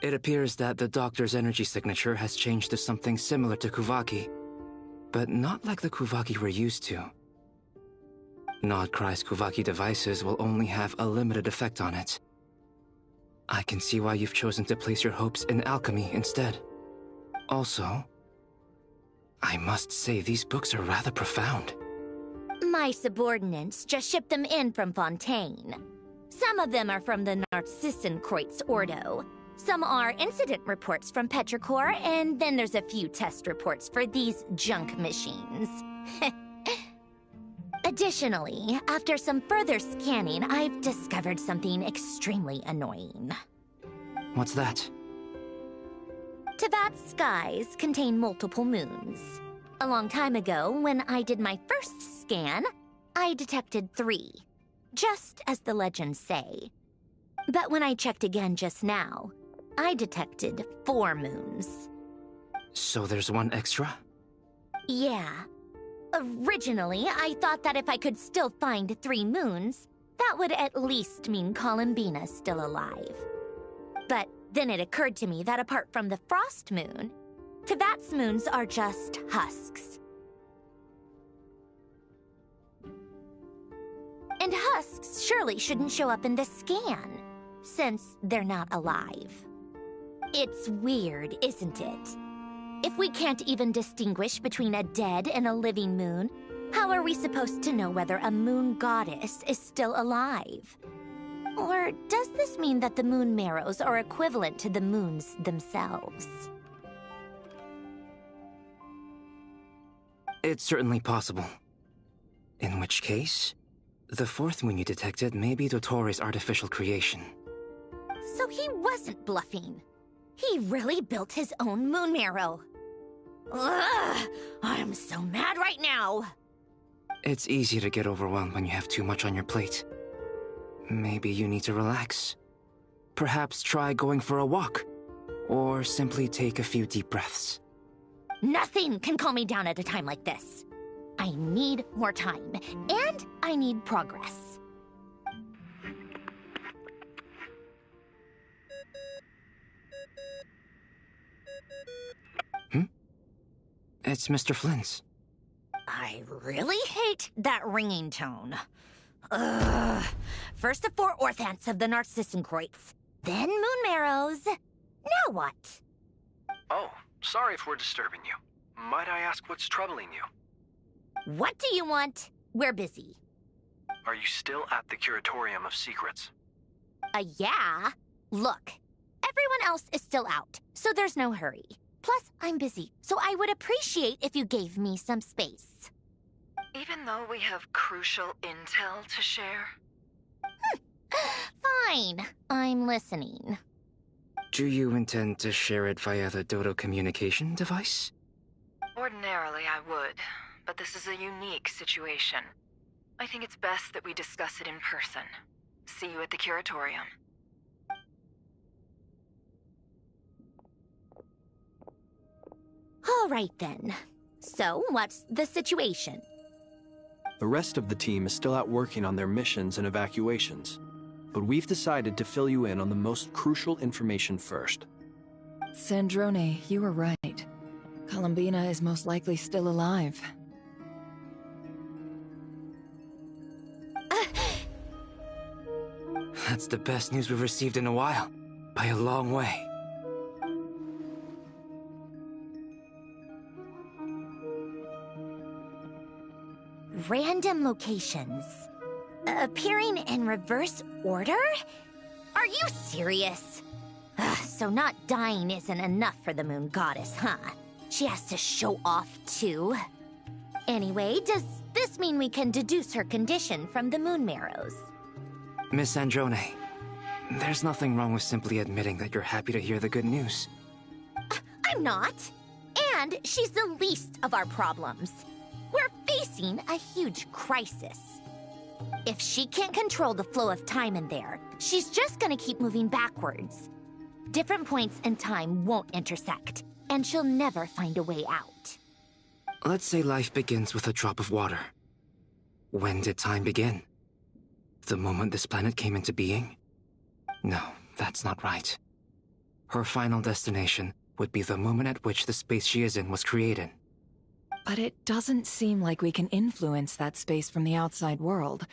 It appears that the doctor's energy signature has changed to something similar to Kuvaki, but not like the Kuvaki we're used to. Nodcry's Kuvaki devices will only have a limited effect on it. I can see why you've chosen to place your hopes in alchemy instead. Also, I must say these books are rather profound. My subordinates just shipped them in from Fontaine. Some of them are from the Narcissenkreuz Ordo. Some are incident reports from Petrichor, and then there's a few test reports for these junk machines. Additionally, after some further scanning, I've discovered something extremely annoying. What's that? Teyvat's skies contain multiple moons. A long time ago, when I did my first scan, I detected 3, just as the legends say. But when I checked again just now, I detected 4 moons. So there's one extra? Yeah. Originally, I thought that if I could still find 3 moons, that would at least mean Columbina's still alive. But then it occurred to me that apart from the frost moon, Teyvat's moons are just husks. And husks surely shouldn't show up in the scan, since they're not alive. It's weird, isn't it? If we can't even distinguish between a dead and a living moon, how are we supposed to know whether a moon goddess is still alive? Or does this mean that the moon marrows are equivalent to the moons themselves? It's certainly possible. In which case, the 4th moon you detected may be Dottores' artificial creation. So he wasn't bluffing. He really built his own moon marrow. Ugh! I'm so mad right now! It's easy to get overwhelmed when you have too much on your plate. Maybe you need to relax. Perhaps try going for a walk. Or simply take a few deep breaths. Nothing can calm me down at a time like this. I need more time, and I need progress. It's Mr. Flynn's. I really hate that ringing tone. Ugh. First the 4 orthants of the Narcissenkreuz, then moon marrows. Now what? Oh, sorry if we're disturbing you. Might I ask what's troubling you? What do you want? We're busy. Are you still at the Curatorium of Secrets? Yeah. Look, everyone else is still out, so there's no hurry. Plus, I'm busy, so I would appreciate if you gave me some space. Even though we have crucial intel to share? Fine. I'm listening. Do you intend to share it via the Dodo communication device? Ordinarily, I would, but this is a unique situation. I think it's best that we discuss it in person. See you at the Curatorium. All right, then. So, what's the situation? The rest of the team is still out working on their missions and evacuations, but we've decided to fill you in on the most crucial information first. Sandrone, you were right. Columbina is most likely still alive. That's the best news we've received in a while, by a long way. Random locations. Appearing in reverse order? Are you serious? So not dying isn't enough for the moon goddess, huh? She has to show off too. Anyway, does this mean we can deduce her condition from the moon marrows? Miss Androne, there's nothing wrong with simply admitting that you're happy to hear the good news. I'm not. And she's the least of our problems. We're facing a huge crisis. If she can't control the flow of time in there, she's just gonna keep moving backwards. Different points in time won't intersect, and she'll never find a way out. Let's say life begins with a drop of water. When did time begin? The moment this planet came into being? No, that's not right. Her final destination would be the moment at which the space she is in was created. But it doesn't seem like we can influence that space from the outside world.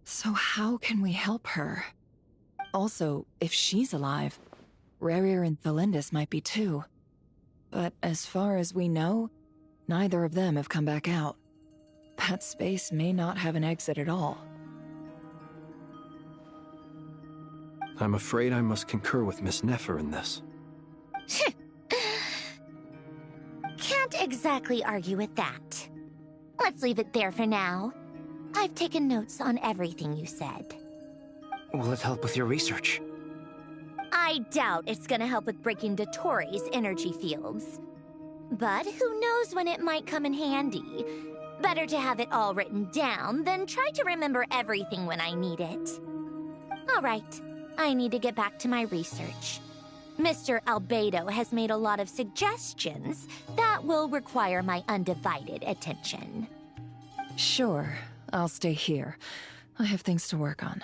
So how can we help her? Also, if she's alive, Rerir and Thalindis might be too. But as far as we know, neither of them have come back out. That space may not have an exit at all. I'm afraid I must concur with Miss Nefer in this. Can't exactly argue with that. Let's leave it there for now. I've taken notes on everything you said. Will it help with your research? I doubt it's gonna help with breaking Dotori's energy fields. But who knows when it might come in handy. Better to have it all written down than try to remember everything when I need it. All right, I need to get back to my research. Mr. Albedo has made a lot of suggestions that will require my undivided attention. Sure, I'll stay here. I have things to work on.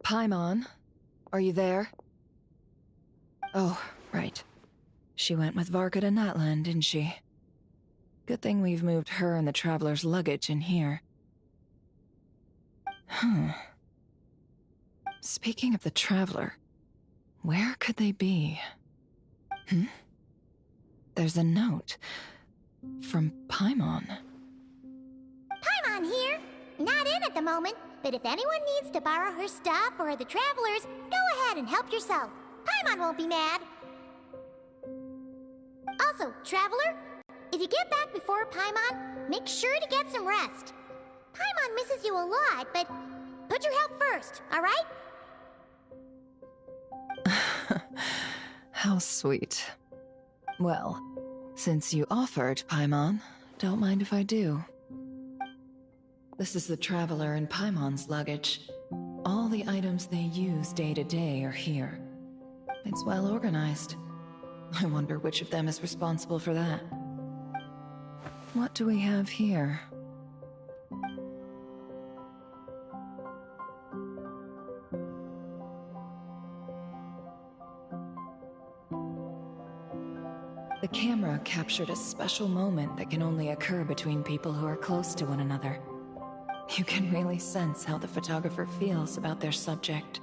Paimon, are you there? Oh, right. She went with Varka to Natlan, didn't she? Good thing we've moved her and the Traveler's luggage in here. Speaking of the Traveler, where could they be? There's a note from Paimon. Paimon here. Not in at the moment, but if anyone needs to borrow her stuff or the Travelers, go ahead and help yourself. Paimon won't be mad. Also, Traveler, if you get back before Paimon, make sure to get some rest. Paimon misses you a lot, but put your health first, all right? How sweet. Well, since you offered, Paimon, don't mind if I do. This is the Traveler and Paimon's luggage. All the items they use day to day are here. It's well organized. I wonder which of them is responsible for that. What do we have here? The camera captured a special moment that can only occur between people who are close to one another. You can really sense how the photographer feels about their subject.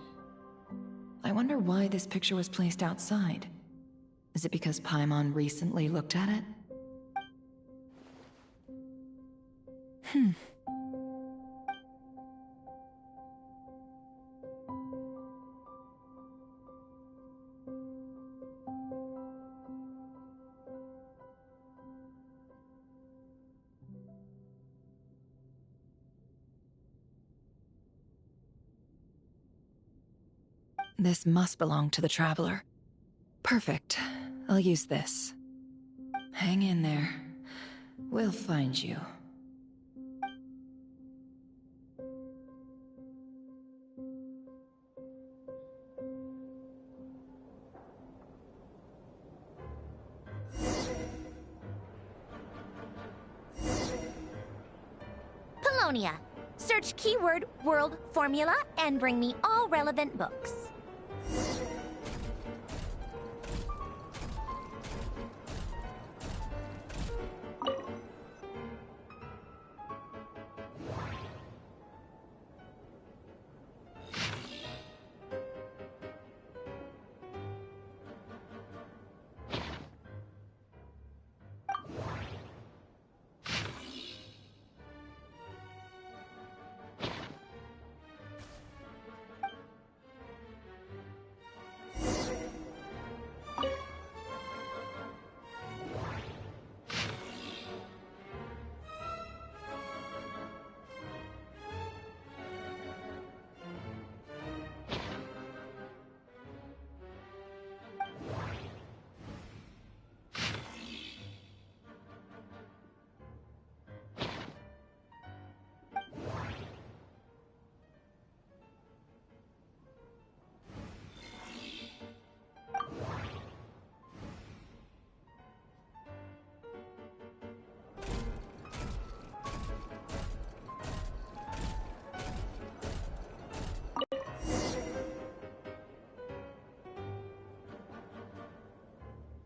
I wonder why this picture was placed outside. Is it because Paimon recently looked at it? This must belong to the Traveler. Perfect. I'll use this. Hang in there. We'll find you. Paulownia, Search keyword world formula and bring me all relevant books.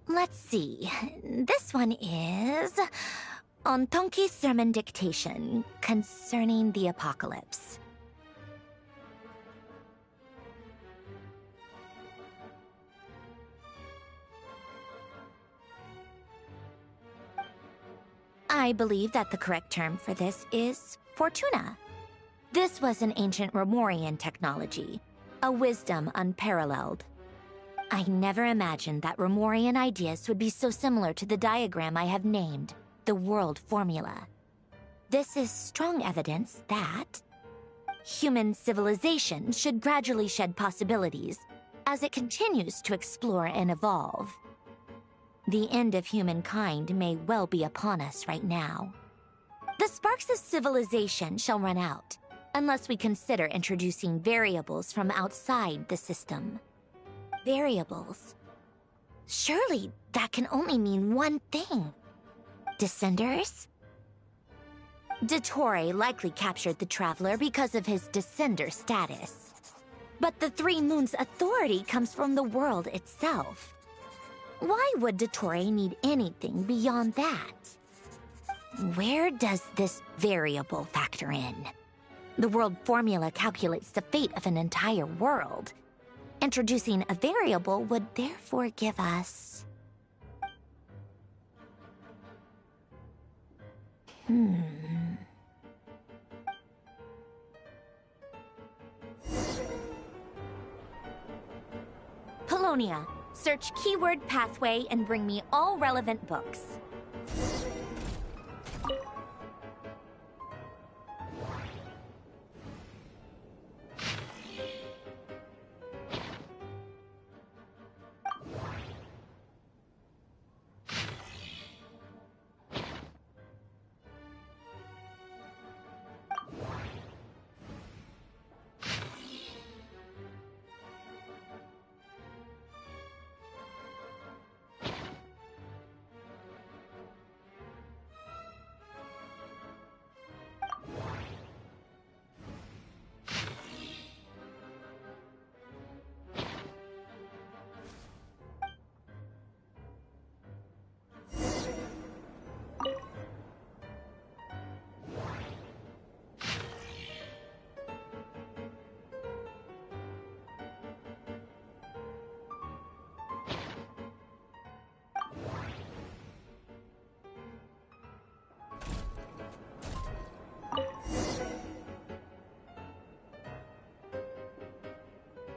Let's see. This one is on Tonki's sermon dictation concerning the apocalypse. I believe that the correct term for this is Fortuna. This was an ancient Romorian technology, a wisdom unparalleled. I never imagined that Romorian ideas would be so similar to the diagram I have named, the world formula. This is strong evidence that human civilization should gradually shed possibilities as it continues to explore and evolve. The end of humankind may well be upon us right now. The sparks of civilization shall run out, unless we consider introducing variables from outside the system. Variables. Surely that can only mean one thing. Descenders? Dottore likely captured the Traveler because of his descender status. But the Three Moons' authority comes from the world itself. Why would Dottore need anything beyond that? Where does this variable factor in? The world formula calculates the fate of an entire world. Introducing a variable would therefore give us... Polonia, search keyword pathway and bring me all relevant books.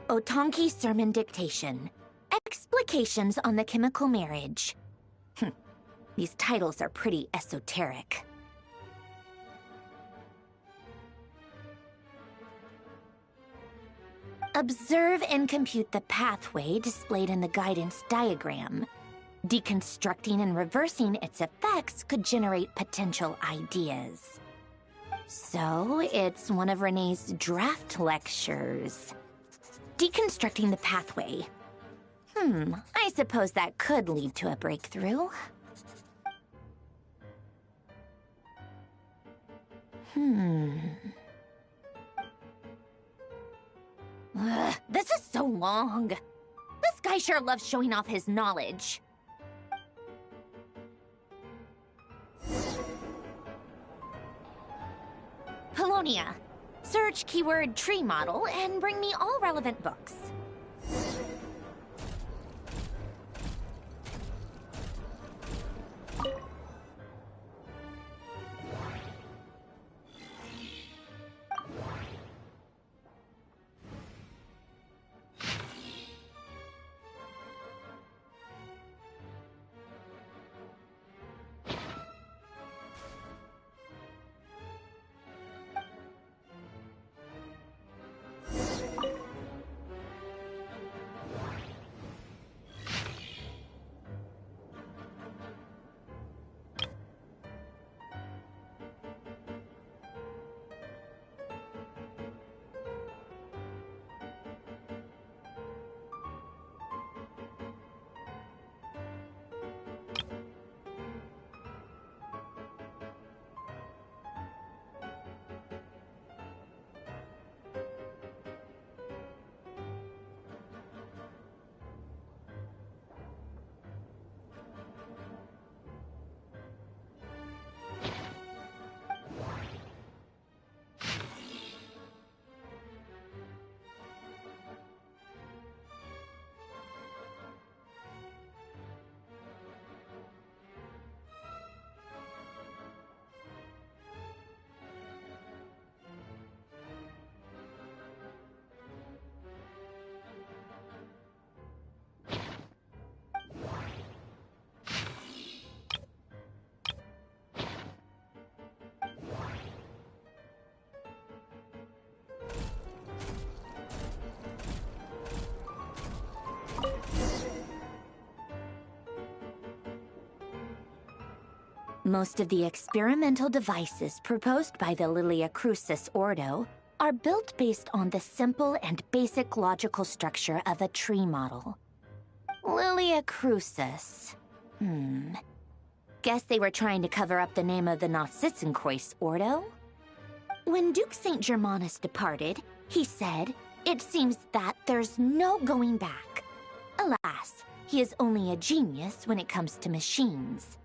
Otonki sermon dictation. Explications on the chemical marriage. These titles are pretty esoteric. Observe and compute the pathway displayed in the guidance diagram. Deconstructing and reversing its effects could generate potential ideas. So, it's one of Renee's draft lectures. Deconstructing the pathway. I suppose that could lead to a breakthrough. Ugh, this is so long. This guy sure loves showing off his knowledge. Polonia. Search keyword tree model and bring me all relevant books. Most of the experimental devices proposed by the Lilia Crucis Ordo are built based on the simple and basic logical structure of a tree model. Lilia Crucis. Guess they were trying to cover up the name of the Nausitzenkois Ordo? When Duke St. Germanus departed, he said, "It seems that there's no going back." Alas, he is only a genius when it comes to machines.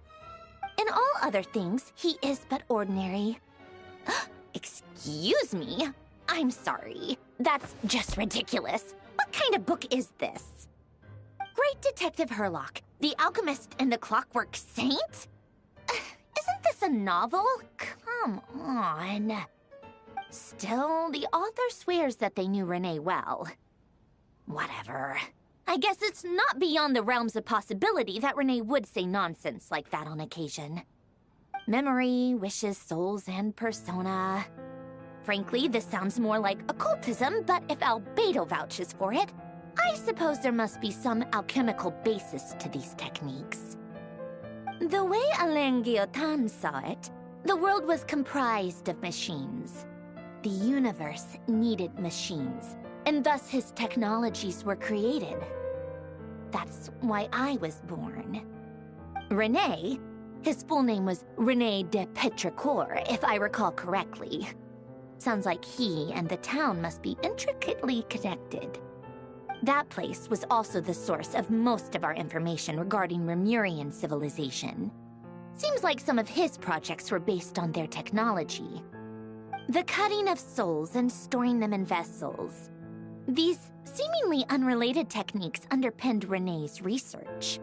In all other things, he is but ordinary. Excuse me? I'm sorry. That's just ridiculous. What kind of book is this? Great Detective Herlock, the Alchemist and the Clockwork Saint? Isn't this a novel? Come on. Still, the author swears that they knew Renee well. Whatever. I guess it's not beyond the realms of possibility that Renee would say nonsense like that on occasion. Memory, wishes, souls, and persona. Frankly, this sounds more like occultism, but if Albedo vouches for it, I suppose there must be some alchemical basis to these techniques. The way Alain Guillotin saw it, the world was comprised of machines. The universe needed machines, and thus his technologies were created. That's why I was born. René, his full name was René de Petrichor, if I recall correctly. Sounds like he and the town must be intricately connected. That place was also the source of most of our information regarding Remurian civilization. Seems like some of his projects were based on their technology. The cutting of souls and storing them in vessels. These seemingly unrelated techniques underpinned René's research.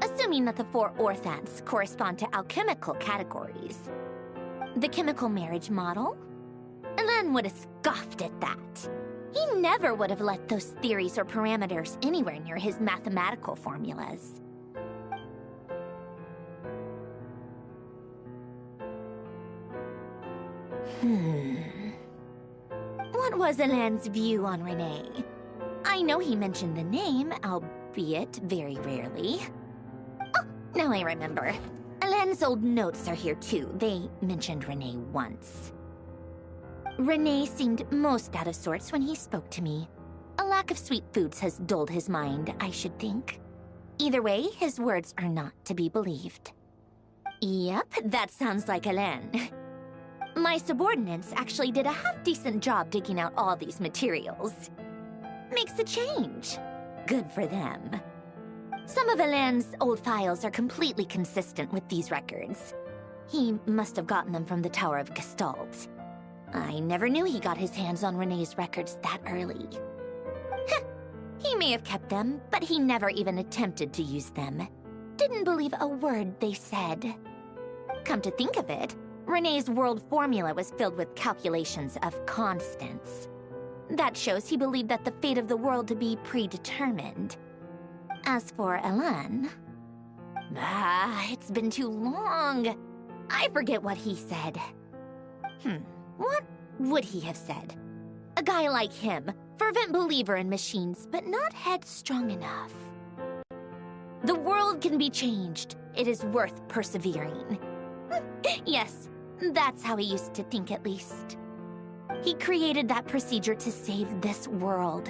Assuming that the 4 orthants correspond to alchemical categories. The chemical marriage model? Alain would have scoffed at that. He never would have let those theories or parameters anywhere near his mathematical formulas. What was Alain's view on René? I know he mentioned the name, albeit very rarely. Oh, now I remember. Alain's old notes are here too. They mentioned René once. René seemed most out of sorts when he spoke to me. A lack of sweet foods has dulled his mind, I should think. Either way, his words are not to be believed. Yep, that sounds like Alain. My subordinates actually did a half-decent job digging out all these materials. makes a change. Good for them. Some of Alain's old files are completely consistent with these records. He must have gotten them from the Tower of Gestalt. I never knew he got his hands on Renee's records that early. Heh, he may have kept them, but he never even attempted to use them. Didn't believe a word they said. Come to think of it, Renee's world formula was filled with calculations of constants. That shows he believed that the fate of the world to be predetermined. As for Alain... it's been too long. I forget what he said. What would he have said? A guy like him, fervent believer in machines, but not headstrong enough. The world can be changed. It is worth persevering. Yes, that's how he used to think at least. He created that procedure to save this world.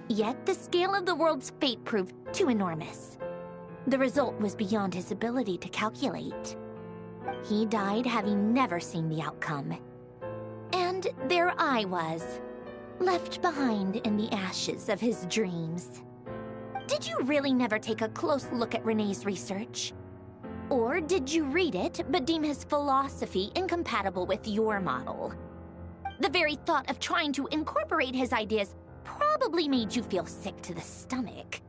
Yet the scale of the world's fate proved too enormous. The result was beyond his ability to calculate. He died having never seen the outcome. And there I was, left behind in the ashes of his dreams. Did you really never take a close look at Renee's research? Or did you read it but deem his philosophy incompatible with your model? The very thought of trying to incorporate his ideas probably made you feel sick to the stomach.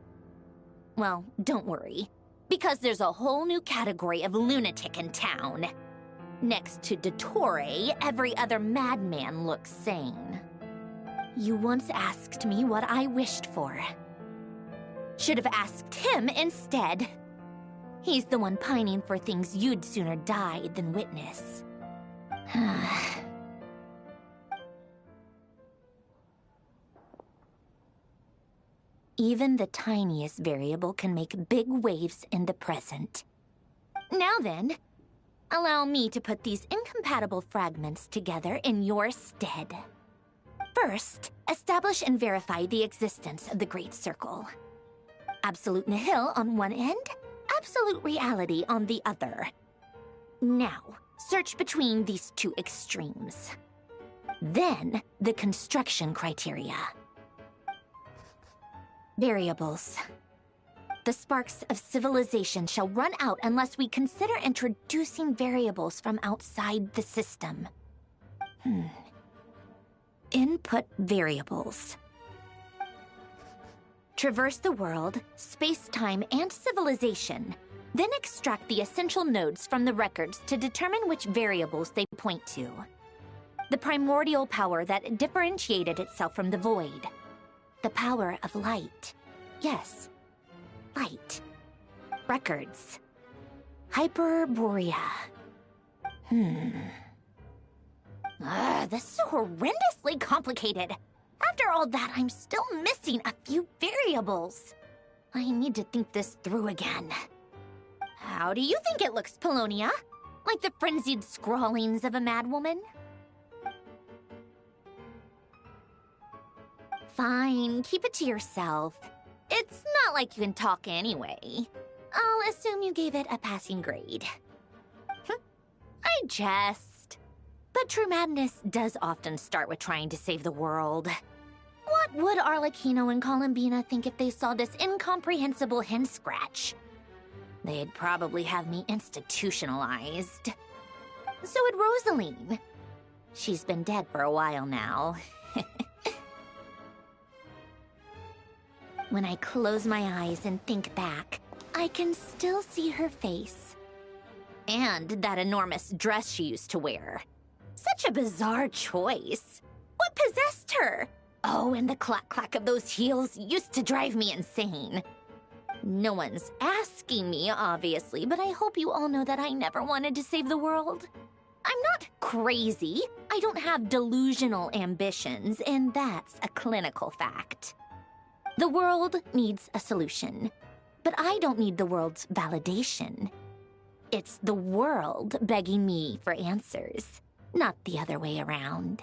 Well, don't worry, because there's a whole new category of lunatic in town. Next to Dottore, every other madman looks sane. You once asked me what I wished for. Should have asked him instead. He's the one pining for things you'd sooner die than witness. Even the tiniest variable can make big waves in the present. Now then, allow me to put these incompatible fragments together in your stead. First, establish and verify the existence of the Great Circle. Absolute nihil on one end, absolute reality on the other. Now, search between these two extremes. Then, the construction criteria. Variables. The sparks of civilization shall run out unless we consider introducing variables from outside the system. Input variables. Traverse the world, space-time, and civilization. Then extract the essential nodes from the records to determine which variables they point to. The primordial power that differentiated itself from the void. The power of light. Yes, light. Records. Hyperborea. This is so horrendously complicated. After all that, I'm still missing a few variables. I need to think this through again. How do you think it looks, Polonia? Like the frenzied scrawlings of a madwoman? Fine, keep it to yourself. It's not like you can talk anyway. I'll assume you gave it a passing grade. I jest. But true madness does often start with trying to save the world. What would Arlecchino and Columbina think if they saw this incomprehensible hen scratch? They'd probably have me institutionalized. So would Rosaline. She's been dead for a while now. When I close my eyes and think back, I can still see her face. And that enormous dress she used to wear. Such a bizarre choice. What possessed her? Oh, and the clack-clack of those heels used to drive me insane. No one's asking me, obviously, but I hope you all know that I never wanted to save the world. I'm not crazy. I don't have delusional ambitions, and that's a clinical fact. The world needs a solution, but I don't need the world's validation. It's the world begging me for answers, not the other way around.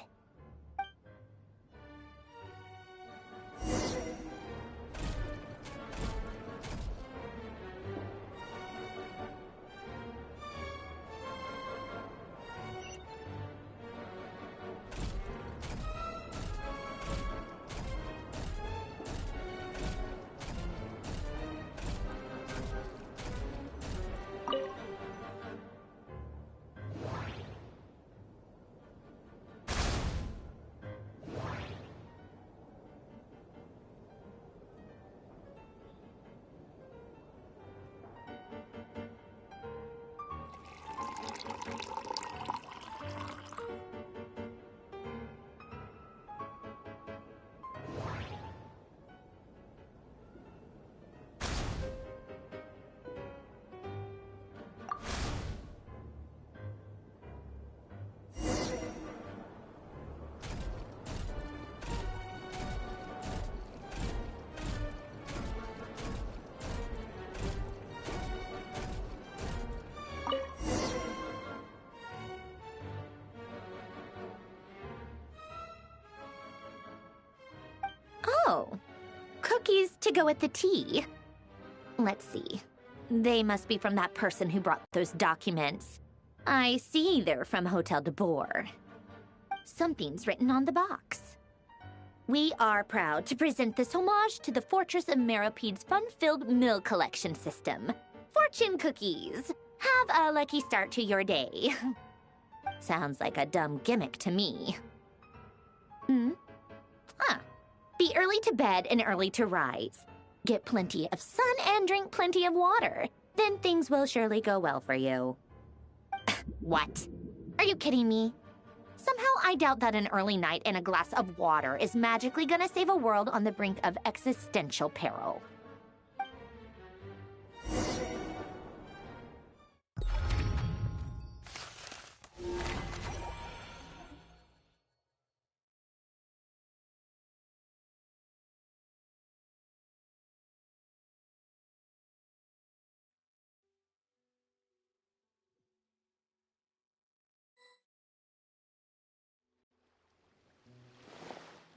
Oh, cookies to go with the tea. Let's see. They must be from that person who brought those documents. I see they're from Hotel de Boer. Something's written on the box. We are proud to present this homage to the Fortress of Meropede's fun-filled mill collection system. Fortune cookies. Have a lucky start to your day. Sounds like a dumb gimmick to me. Be early to bed and early to rise. Get plenty of sun and drink plenty of water. Then things will surely go well for you. What? Are you kidding me? Somehow I doubt that an early night and a glass of water is magically gonna save a world on the brink of existential peril.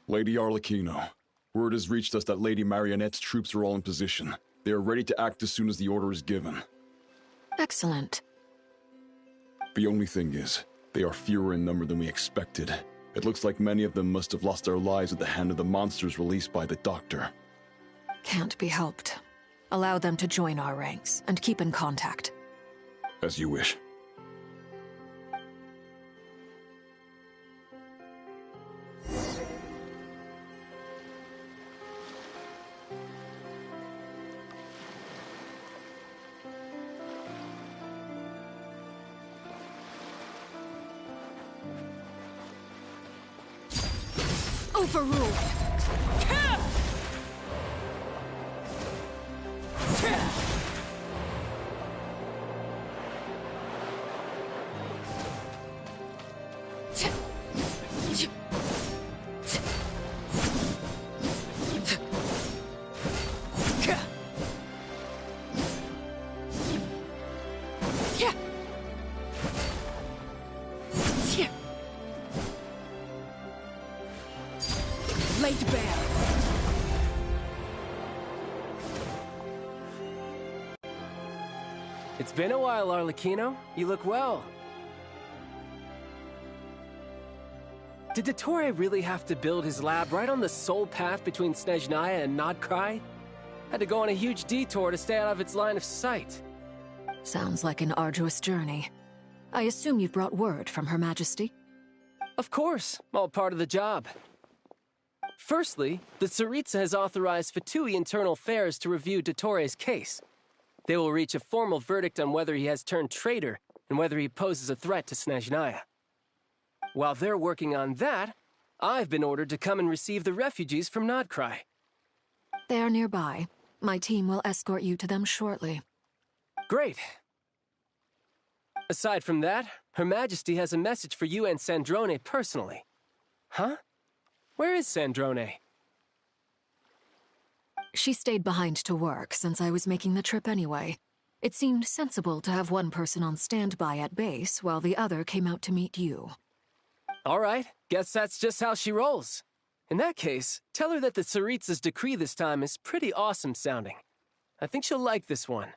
Lady Arlecchino, word has reached us that Lady Marionette's troops are all in position. They are ready to act as soon as the order is given. Excellent. The only thing is, they are fewer in number than we expected. It looks like many of them must have lost their lives at the hand of the monsters released by the Doctor. Can't be helped. Allow them to join our ranks, and keep in contact. As you wish. Overruled! Laid bare. It's been a while, Arlecchino. You look well. Did Dottore really have to build his lab right on the sole path between Snezhnaya and Nodkrai? Had to go on a huge detour to stay out of its line of sight. Sounds like an arduous journey. I assume you've brought word from Her Majesty? Of course, all part of the job. Firstly, the Tsaritsa has authorized Fatui Internal Affairs to review Dottore's case. They will reach a formal verdict on whether he has turned traitor and whether he poses a threat to Snezhnaya. While they're working on that, I've been ordered to come and receive the refugees from Nodkrai. They are nearby. My team will escort you to them shortly. Great. Aside from that, Her Majesty has a message for you and Sandrone personally. Huh? Where is Sandrone? She stayed behind to work since I was making the trip anyway. It seemed sensible to have one person on standby at base while the other came out to meet you. All right, guess that's just how she rolls. In that case, tell her that the Tsaritsa's decree this time is pretty awesome sounding. I think she'll like this one.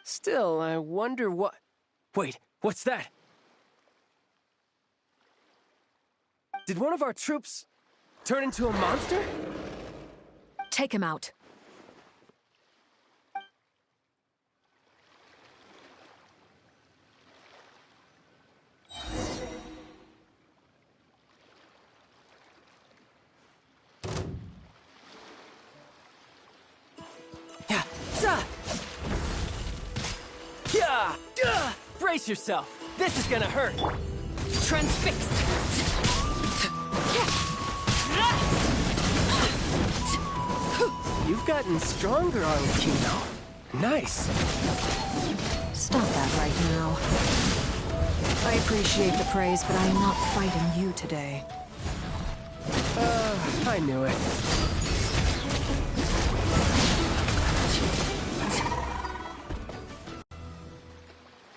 Still, I wonder what... Wait, what's that? Did one of our troops turn into a monster? Take him out. Yeah, yeah, brace yourself. This is gonna hurt. Transfixed. You've gotten stronger, Arlecchino. Nice. Stop that right now. I appreciate the praise, but I'm not fighting you today. I knew it.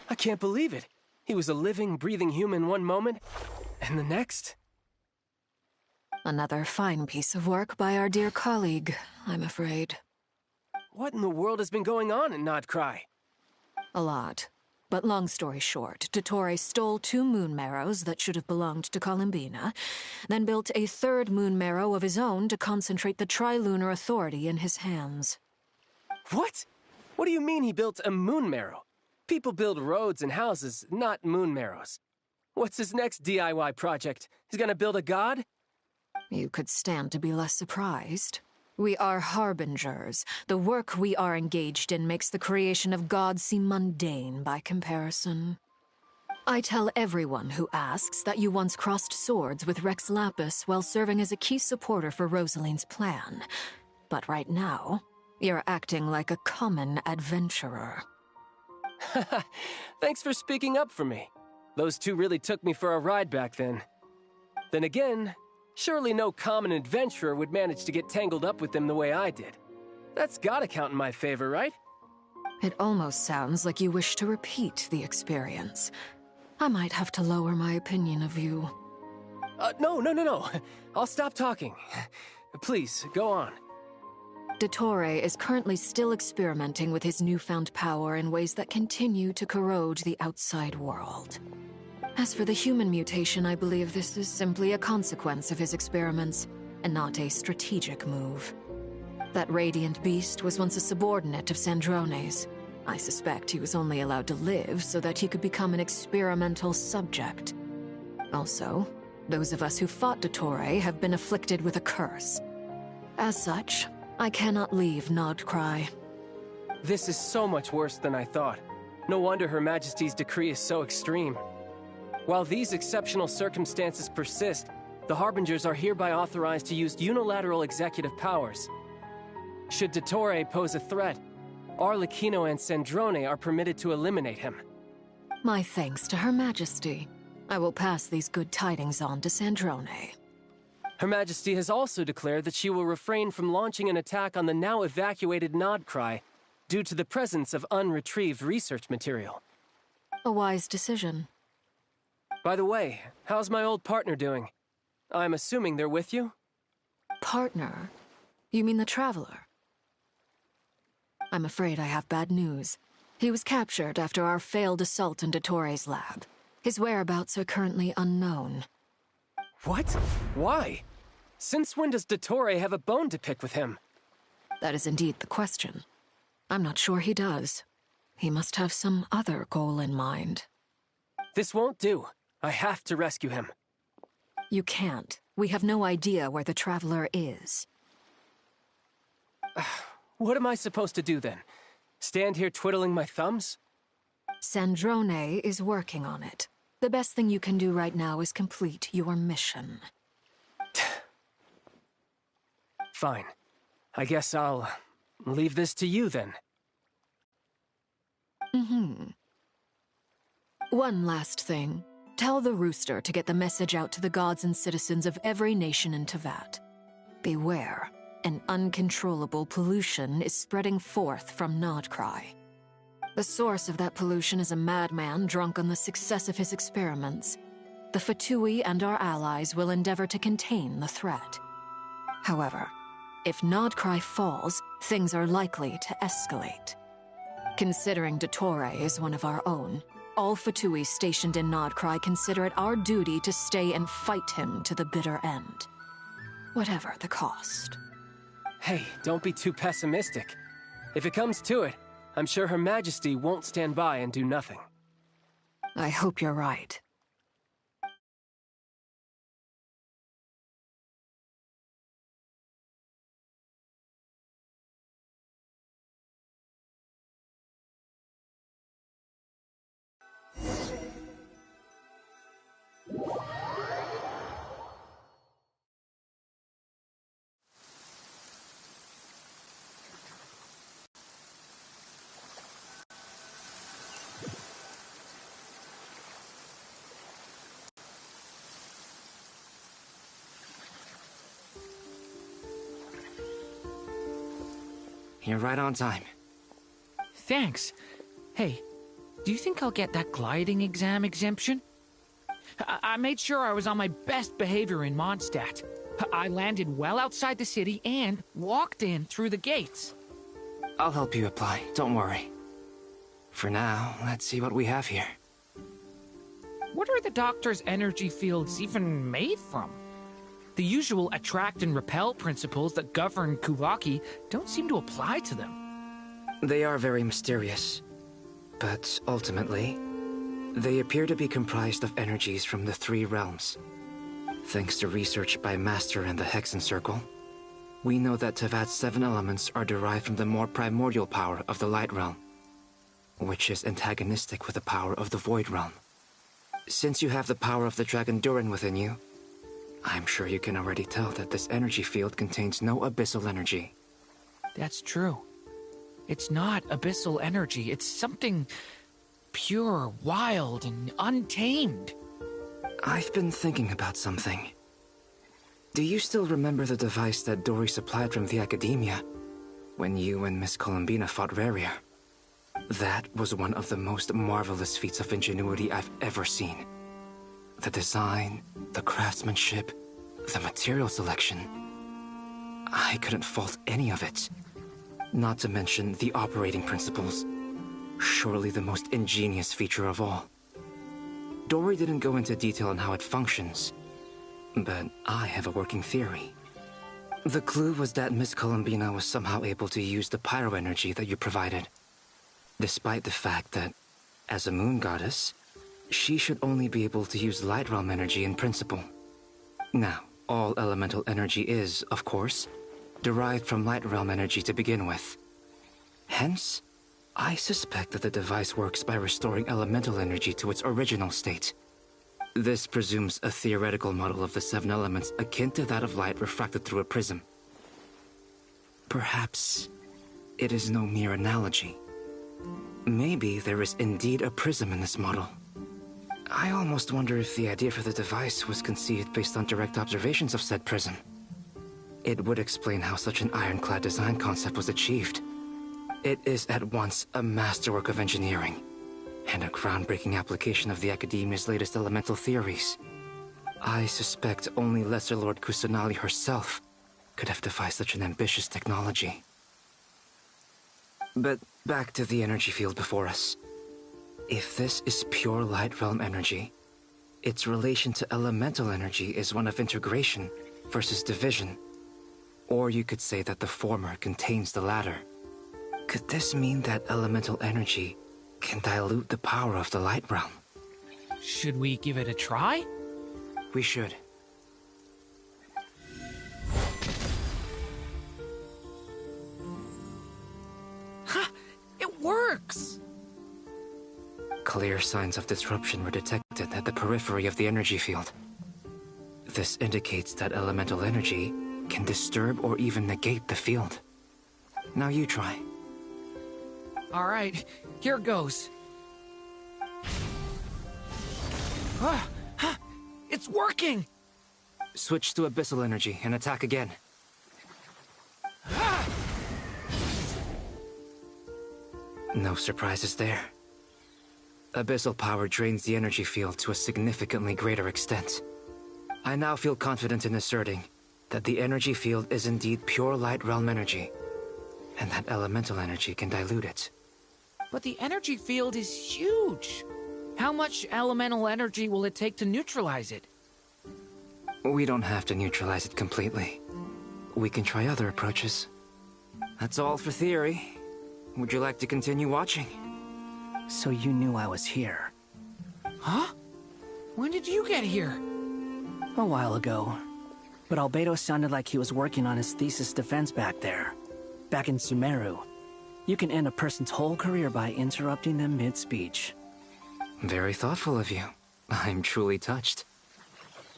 I can't believe it. He was a living, breathing human one moment, and the next... Another fine piece of work by our dear colleague, I'm afraid. What in the world has been going on in Nodcry? A lot. But long story short, Dottore stole 2 moon marrows that should have belonged to Columbina, then built a 3rd moon marrow of his own to concentrate the Trilunar Authority in his hands. What? What do you mean he built a moon marrow? People build roads and houses, not moon marrows. What's his next DIY project? He's gonna build a god? You could stand to be less surprised. We are harbingers. The work we are engaged in makes the creation of gods seem mundane by comparison. I tell everyone who asks that you once crossed swords with Rex Lapis while serving as a key supporter for Rosaline's plan. But right now, you're acting like a common adventurer. Thanks for speaking up for me. Those 2 really took me for a ride back then. Then again, surely no common adventurer would manage to get tangled up with them the way I did. That's gotta count in my favor, right? It almost sounds like you wish to repeat the experience. I might have to lower my opinion of you. No. I'll stop talking. Please, go on. Dottore is currently still experimenting with his newfound power in ways that continue to corrode the outside world. As for the human mutation, I believe this is simply a consequence of his experiments, and not a strategic move. That radiant beast was once a subordinate of Sandrone's. I suspect he was only allowed to live so that he could become an experimental subject. Also, those of us who fought Dottore have been afflicted with a curse. As such, I cannot leave Nodcry. This is so much worse than I thought. No wonder Her Majesty's decree is so extreme. While these exceptional circumstances persist, the Harbingers are hereby authorized to use unilateral executive powers. Should Dottore pose a threat, Arlecchino and Sandrone are permitted to eliminate him. My thanks to Her Majesty. I will pass these good tidings on to Sandrone. Her Majesty has also declared that she will refrain from launching an attack on the now evacuated Nodcry due to the presence of unretrieved research material. A wise decision. By the way, how's my old partner doing? I'm assuming they're with you? Partner? You mean the Traveler? I'm afraid I have bad news. He was captured after our failed assault in Dottore's lab. His whereabouts are currently unknown. What? Why? Since when does Dottore have a bone to pick with him? That is indeed the question. I'm not sure he does. He must have some other goal in mind. This won't do. I have to rescue him. You can't. We have no idea where the Traveler is. What am I supposed to do then? Stand here twiddling my thumbs? Sandrone is working on it. The best thing you can do right now is complete your mission. Fine. I guess I'll leave this to you then. One last thing. Tell the Rooster to get the message out to the gods and citizens of every nation in Teyvat. Beware. An uncontrollable pollution is spreading forth from Nodcry. The source of that pollution is a madman drunk on the success of his experiments. The Fatui and our allies will endeavor to contain the threat. However, if Nodcry falls, things are likely to escalate. Considering Dottore is one of our own, all Fatui stationed in Nodcry consider it our duty to stay and fight him to the bitter end. Whatever the cost. Hey, don't be too pessimistic. If it comes to it, I'm sure Her Majesty won't stand by and do nothing. I hope you're right. You're right on time. Thanks. Hey, do you think I'll get that gliding exam exemption? I made sure I was on my best behavior in Mondstadt. I landed well outside the city and walked in through the gates. I'll help you apply, don't worry. For now, let's see what we have here. What are the doctor's energy fields even made from? The usual attract and repel principles that govern Kuvaki don't seem to apply to them. They are very mysterious, but ultimately, they appear to be comprised of energies from the three realms. Thanks to research by Master and the Hexen Circle, we know that Tevat's 7 elements are derived from the more primordial power of the Light Realm, which is antagonistic with the power of the Void Realm. Since you have the power of the Dragon Durin within you, I'm sure you can already tell that this energy field contains no abyssal energy. That's true. It's not abyssal energy, it's something pure, wild, and untamed. I've been thinking about something. Do you still remember the device that Dory supplied from the Academia when you and Miss Columbina fought Rarier? That was one of the most marvelous feats of ingenuity I've ever seen. The design, the craftsmanship, the material selection. I couldn't fault any of it. Not to mention the operating principles. Surely the most ingenious feature of all. Dory didn't go into detail on how it functions, but I have a working theory. The clue was that Miss Columbina was somehow able to use the pyro energy that you provided, despite the fact that, as a moon goddess, she should only be able to use Light Realm energy in principle. Now, all elemental energy is, of course, derived from Light Realm energy to begin with. Hence, I suspect that the device works by restoring elemental energy to its original state. This presumes a theoretical model of the 7 elements akin to that of light refracted through a prism. Perhaps it is no mere analogy. Maybe there is indeed a prism in this model. I almost wonder if the idea for the device was conceived based on direct observations of said prism. It would explain how such an ironclad design concept was achieved. It is at once a masterwork of engineering and a groundbreaking application of the Academia's latest elemental theories. I suspect only Lesser Lord Kusanali herself could have devised such an ambitious technology. But back to the energy field before us. If this is pure Light Realm energy, its relation to elemental energy is one of integration versus division. Or you could say that the former contains the latter. Could this mean that elemental energy can dilute the power of the Light Realm? Should we give it a try? We should. Ha! It works! Clear signs of disruption were detected at the periphery of the energy field. This indicates that elemental energy can disturb or even negate the field. Now you try. All right, here goes. It's working! Switch to abyssal energy and attack again. No surprises there. Abyssal power drains the energy field to a significantly greater extent. I now feel confident in asserting that the energy field is indeed pure Light Realm energy, and that elemental energy can dilute it. But the energy field is huge. How much elemental energy will it take to neutralize it? We don't have to neutralize it completely. We can try other approaches. That's all for theory. Would you like to continue watching? So you knew I was here. Huh? When did you get here? A while ago. But Albedo sounded like he was working on his thesis defense back there. Back in Sumeru. You can end a person's whole career by interrupting them mid-speech. Very thoughtful of you. I'm truly touched.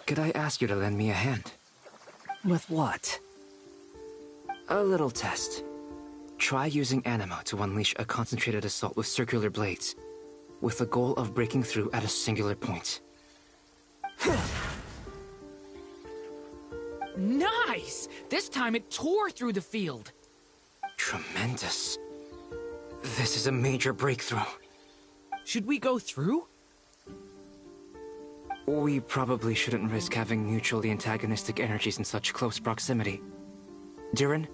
Could I ask you to lend me a hand? With what? A little test. Try using Animo to unleash a concentrated assault with circular blades, with the goal of breaking through at a singular point. Nice! This time it tore through the field. Tremendous. This is a major breakthrough. Should we go through? We probably shouldn't risk having mutually antagonistic energies in such close proximity. Durin,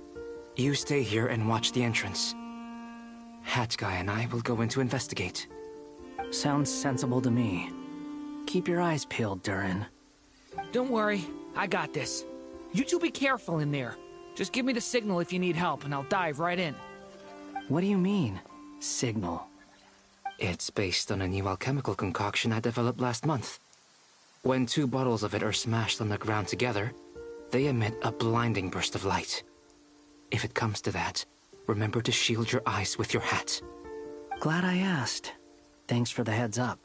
you stay here and watch the entrance. Hat Guy and I will go in to investigate. Sounds sensible to me. Keep your eyes peeled, Durin. Don't worry, I got this. You two be careful in there. Just give me the signal if you need help, and I'll dive right in. What do you mean, signal? It's based on a new alchemical concoction I developed last month. When 2 bottles of it are smashed on the ground together, they emit a blinding burst of light. If it comes to that, remember to shield your eyes with your hat. Glad I asked. Thanks for the heads up.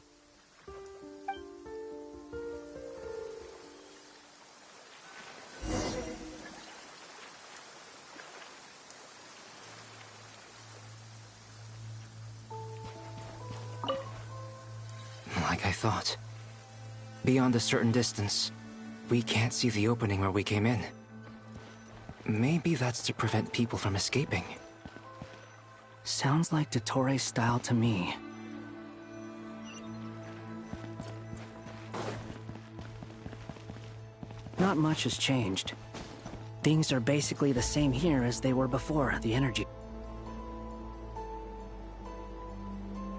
Like I thought. Beyond a certain distance, we can't see the opening where we came in. Maybe that's to prevent people from escaping. Sounds like Dottore style to me. Not much has changed. Things are basically the same here as they were before the energy.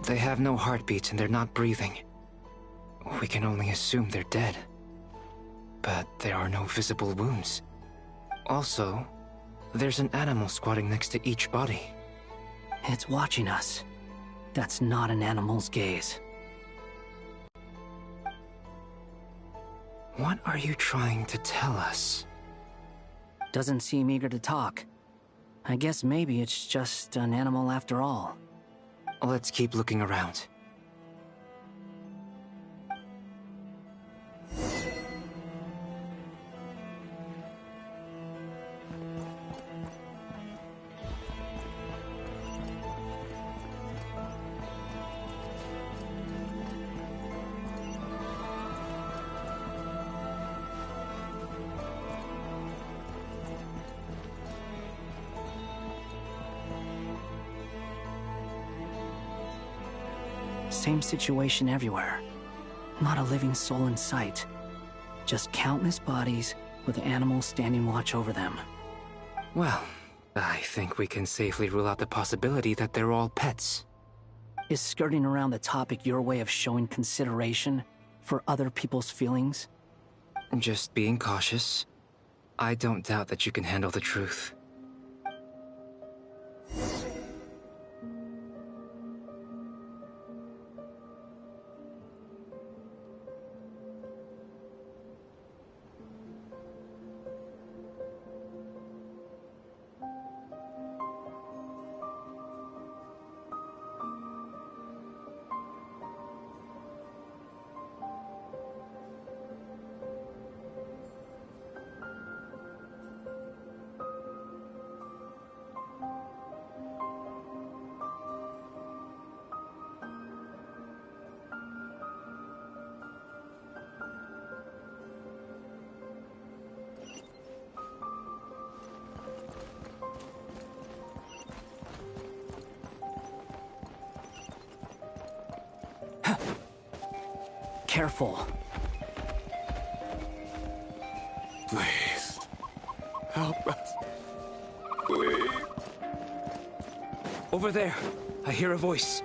They have no heartbeat and they're not breathing. We can only assume they're dead. But there are no visible wounds. Also, there's an animal squatting next to each body. It's watching us. That's not an animal's gaze. What are you trying to tell us? Doesn't seem eager to talk. I guess maybe it's just an animal after all. Let's keep looking around. Same situation everywhere. Not a living soul in sight. Just countless bodies with animals standing watch over them. Well, I think we can safely rule out the possibility that they're all pets. Is skirting around the topic your way of showing consideration for other people's feelings? Just being cautious. I don't doubt that you can handle the truth. Careful. Please. Help us. Please. Over there, I hear a voice.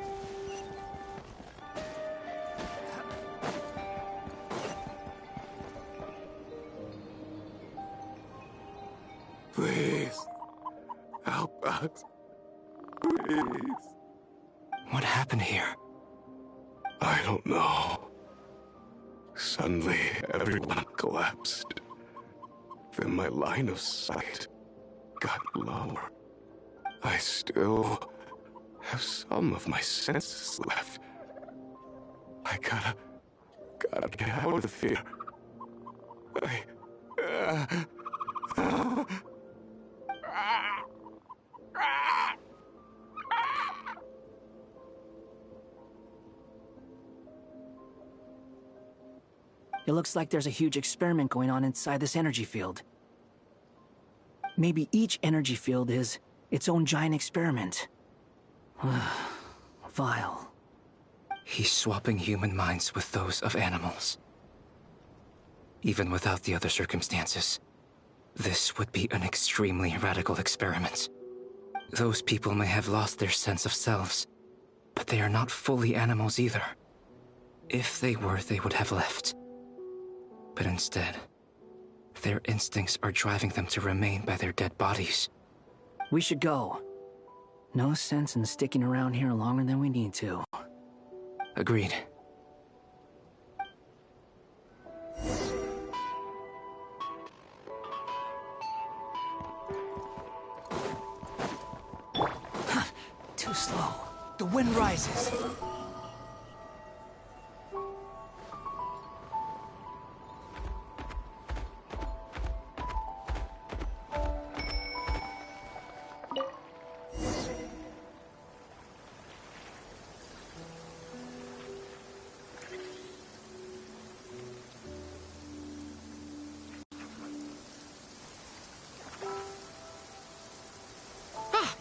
Please. Help us. Please. What happened here? I don't know. Suddenly, everyone collapsed. Then my line of sight got lower. I still have some of my senses left. I gotta get out of here. It looks like there's a huge experiment going on inside this energy field. Maybe each energy field is its own giant experiment. Vile. He's swapping human minds with those of animals. even without the other circumstances. This would be an extremely radical experiment. Those people may have lost their sense of selves, but they are not fully animals either. If they were, they would have left. But instead, their instincts are driving them to remain by their dead bodies. We should go. No sense in sticking around here longer than we need to. Agreed. Too slow. The wind rises.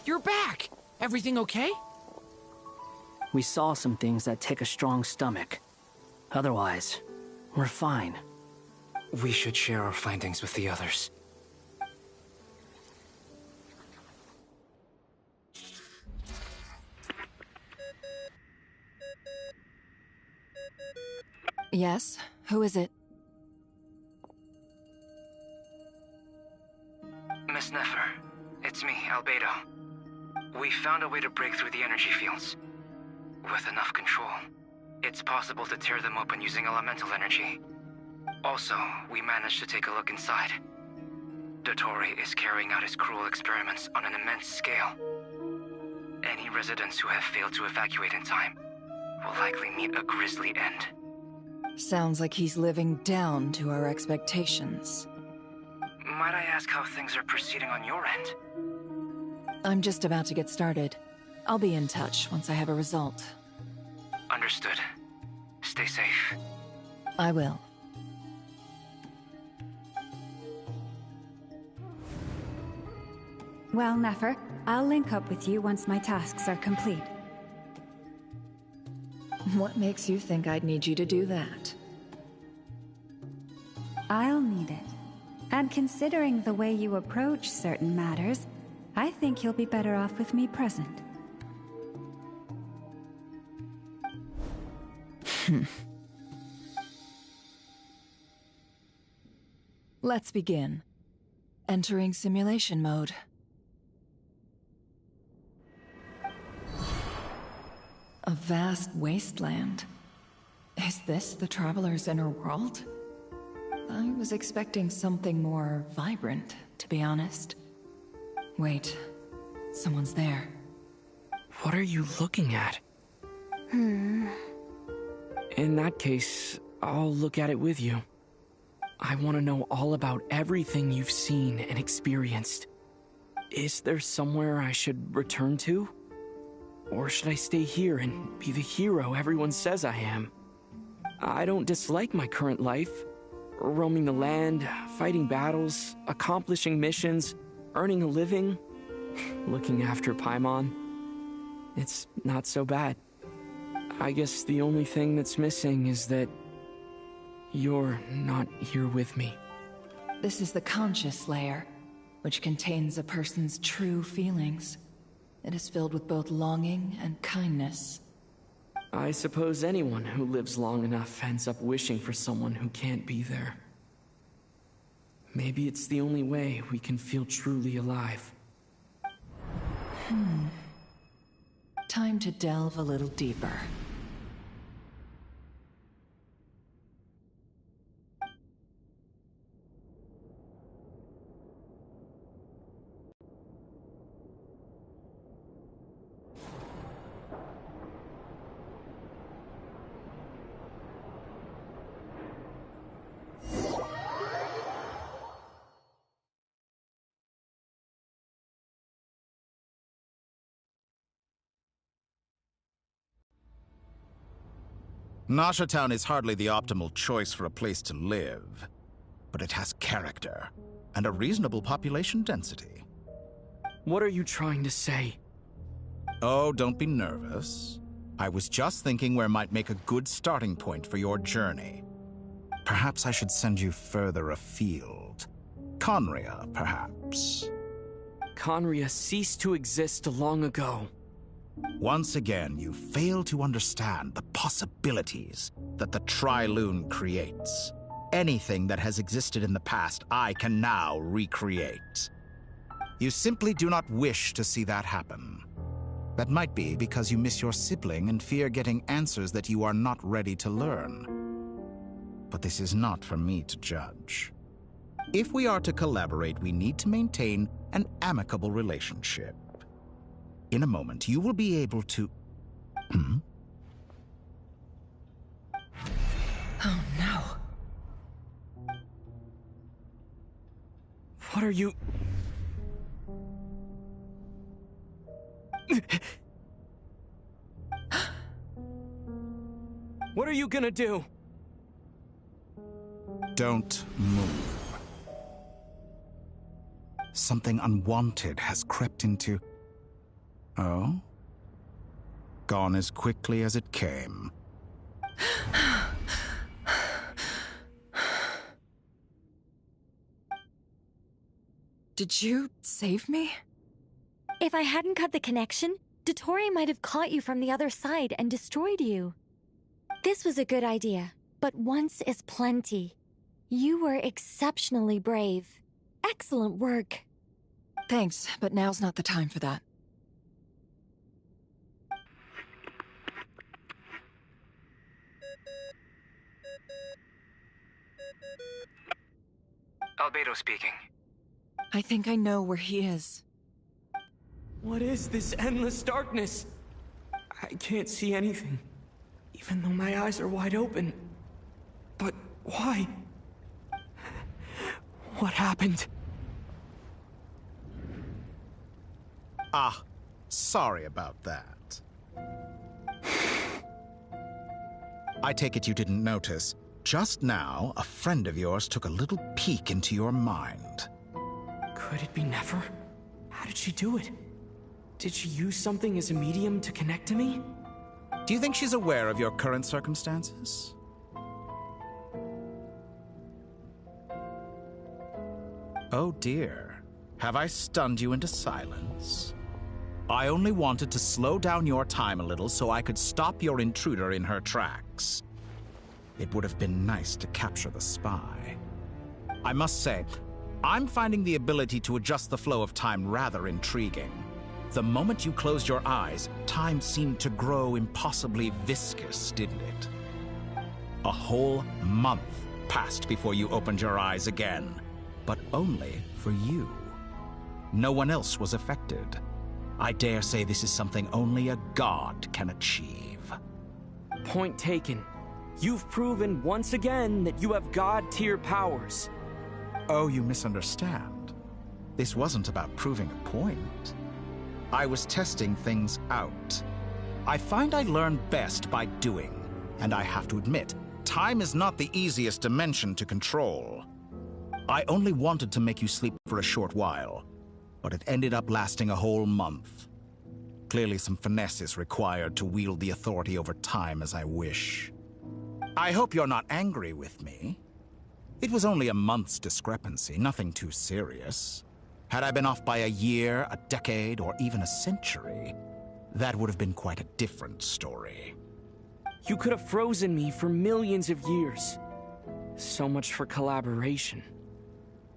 You're back! Everything okay? We saw some things that take a strong stomach. Otherwise, we're fine. We should share our findings with the others. Yes? Who is it? Miss Nefer, it's me, Albedo. We found a way to break through the energy fields. With enough control, it's possible to tear them open using elemental energy. Also, we managed to take a look inside. Dottore is carrying out his cruel experiments on an immense scale. Any residents who have failed to evacuate in time will likely meet a grisly end. Sounds like he's living down to our expectations. Might I ask how things are proceeding on your end? I'm just about to get started. I'll be in touch once I have a result. Understood. Stay safe. I will. Well, Nefer, I'll link up with you once my tasks are complete. What makes you think I'd need you to do that? I'll need it. And considering the way you approach certain matters, I think you'll be better off with me present. Let's begin. Entering simulation mode. A vast wasteland. Is this the Traveler's inner world? I was expecting something more vibrant, to be honest. Wait, someone's there. What are you looking at? In that case, I'll look at it with you. I want to know all about everything you've seen and experienced. Is there somewhere I should return to? Or should I stay here and be the hero everyone says I am? I don't dislike my current life. Roaming the land, fighting battles, accomplishing missions, earning a living, looking after Paimon. It's not so bad. I guess the only thing that's missing is that you're not here with me. This is the conscious layer, which contains a person's true feelings. It is filled with both longing and kindness. I suppose anyone who lives long enough ends up wishing for someone who can't be there. Maybe it's the only way we can feel truly alive. Time to delve a little deeper. Nasha Town is hardly the optimal choice for a place to live, but it has character and a reasonable population density. What are you trying to say? Oh, don't be nervous. I was just thinking where might make a good starting point for your journey. Perhaps I should send you further afield. Conria, perhaps. Conria ceased to exist long ago. Once again, you fail to understand the possibilities that the Tri-Lune creates. Anything that has existed in the past, I can now recreate. You simply do not wish to see that happen. That might be because you miss your sibling and fear getting answers that you are not ready to learn. But this is not for me to judge. If we are to collaborate, we need to maintain an amicable relationship. In a moment, you will be able to... Oh, no. What are you... What are you gonna do? Don't move. Something unwanted has crept into... Oh? Gone as quickly as it came. Did you save me? If I hadn't cut the connection, Dottore might have caught you from the other side and destroyed you. This was a good idea, but once is plenty. You were exceptionally brave. Excellent work. Thanks, but now's not the time for that. Albedo speaking. I think I know where he is. What is this endless darkness? I can't see anything, even though my eyes are wide open. But why? What happened? Ah, sorry about that. I take it you didn't notice. Just now, a friend of yours took a little peek into your mind. Could it be Nefer? How did she do it? Did she use something as a medium to connect to me? Do you think she's aware of your current circumstances? Oh dear. Have I stunned you into silence? I only wanted to slow down your time a little so I could stop your intruder in her tracks. It would have been nice to capture the spy. I must say, I'm finding the ability to adjust the flow of time rather intriguing. The moment you closed your eyes, time seemed to grow impossibly viscous, didn't it? A whole month passed before you opened your eyes again, but only for you. No one else was affected. I dare say this is something only a god can achieve. Point taken. You've proven once again that you have god-tier powers. Oh, you misunderstand. This wasn't about proving a point. I was testing things out. I find I learn best by doing, and I have to admit, time is not the easiest dimension to control. I only wanted to make you sleep for a short while, but it ended up lasting a whole month. Clearly some finesse is required to wield the authority over time as I wish. I hope you're not angry with me. It was only a month's discrepancy, nothing too serious. Had I been off by a year, a decade, or even a century, that would have been quite a different story. You could have frozen me for millions of years. So much for collaboration.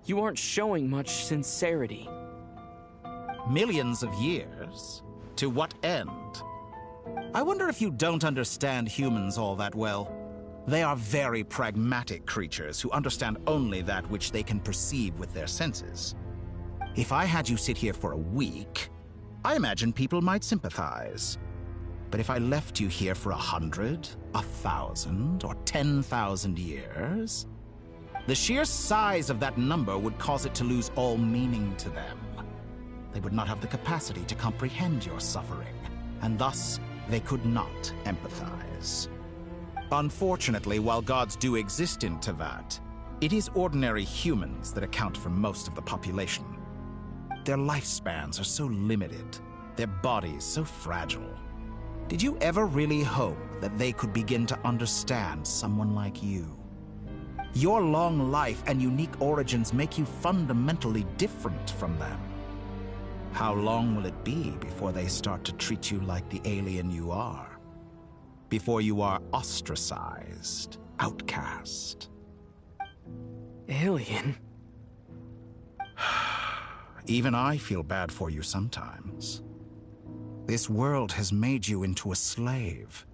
You aren't showing much sincerity. Millions of years? To what end? I wonder if you don't understand humans all that well. They are very pragmatic creatures who understand only that which they can perceive with their senses. If I had you sit here for a week, I imagine people might sympathize. But if I left you here for 100, 1,000, or 10,000 years, the sheer size of that number would cause it to lose all meaning to them. They would not have the capacity to comprehend your suffering, and thus they could not empathize. Unfortunately, while gods do exist in Tevat, it is ordinary humans that account for most of the population. Their lifespans are so limited, their bodies so fragile. Did you ever really hope that they could begin to understand someone like you? Your long life and unique origins make you fundamentally different from them. How long will it be before they start to treat you like the alien you are? Before you are ostracized, outcast? Alien? Even I feel bad for you sometimes. This world has made you into a slave.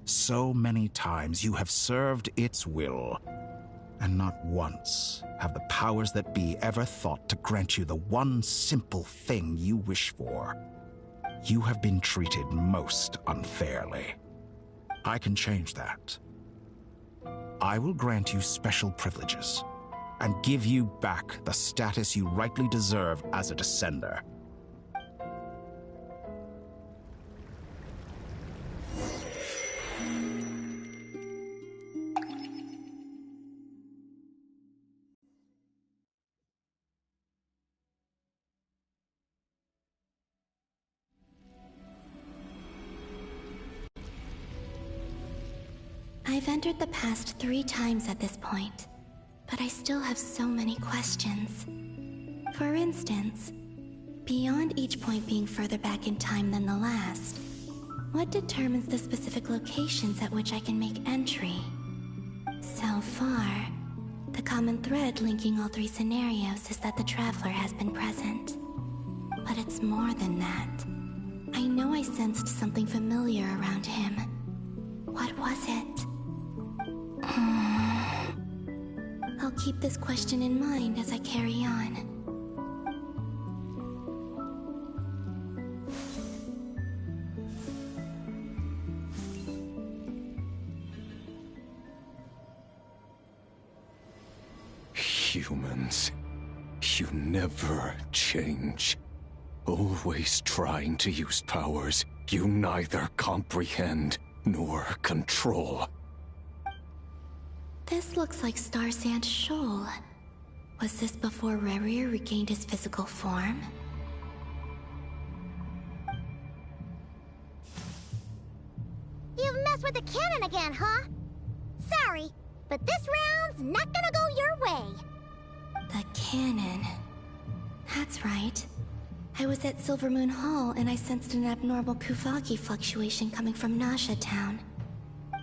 So many times you have served its will, and not once have the powers that be ever thought to grant you the one simple thing you wish for. You have been treated most unfairly. I can change that. I will grant you special privileges, and give you back the status you rightly deserve as a descender. I've entered the past 3 times at this point, but I still have so many questions. For instance, beyond each point being further back in time than the last, what determines the specific locations at which I can make entry? So far, the common thread linking all 3 scenarios is that the Traveler has been present. But it's more than that. I know I sensed something familiar around him. What was it? I'll keep this question in mind as I carry on. Humans, you never change. Always trying to use powers you neither comprehend nor control. This looks like Star Sand Shoal. Was this before Rerir regained his physical form? You've messed with the cannon again, huh? Sorry, but this round's not gonna go your way. The cannon. That's right. I was at Silvermoon Hall and I sensed an abnormal Kuvagi fluctuation coming from Nasha Town.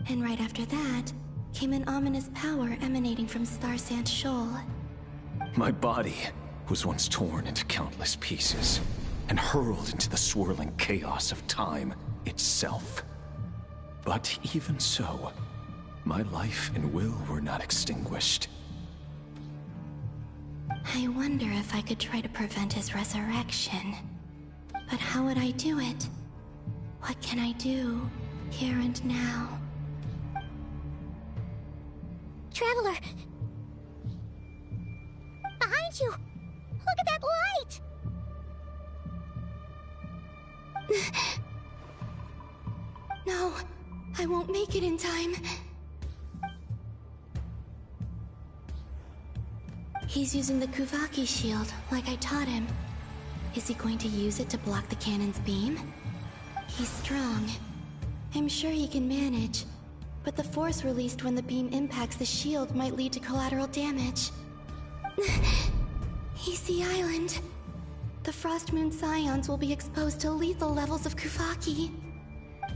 And right after that, came an ominous power emanating from Star Sand Shoal. My body was once torn into countless pieces and hurled into the swirling chaos of time itself. But even so, my life and will were not extinguished. I wonder if I could try to prevent his resurrection. But how would I do it? What can I do, here and now? Traveler! Behind you! Look at that light! No, I won't make it in time. He's using the Kuvaki shield, like I taught him. Is he going to use it to block the cannon's beam? He's strong. I'm sure he can manage. But the force released when the beam impacts the shield might lead to collateral damage. Easy Island. The Frost Moon Scions will be exposed to lethal levels of Kuvaki.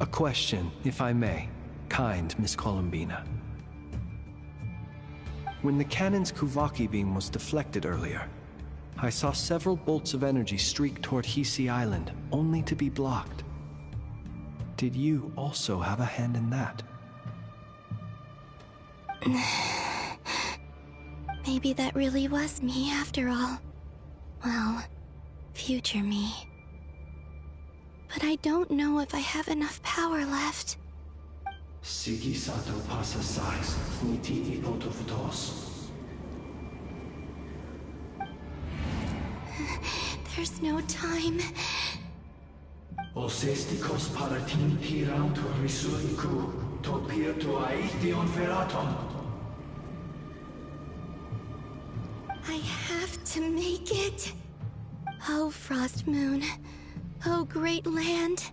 A question, if I may. Kind Miss Columbina. When the cannon's Kuvaki beam was deflected earlier, I saw several bolts of energy streak toward Hisi Island, only to be blocked. Did you also have a hand in that? Maybe that really was me after all. Well, future me. But I don't know if I have enough power left. Sigi sato pasa sais, niti ipotofutos. There's no time. Osestikos paratin tirauto risuriku, topirto aithion feraton. I have to make it. Oh, Frost Moon. Oh, great land.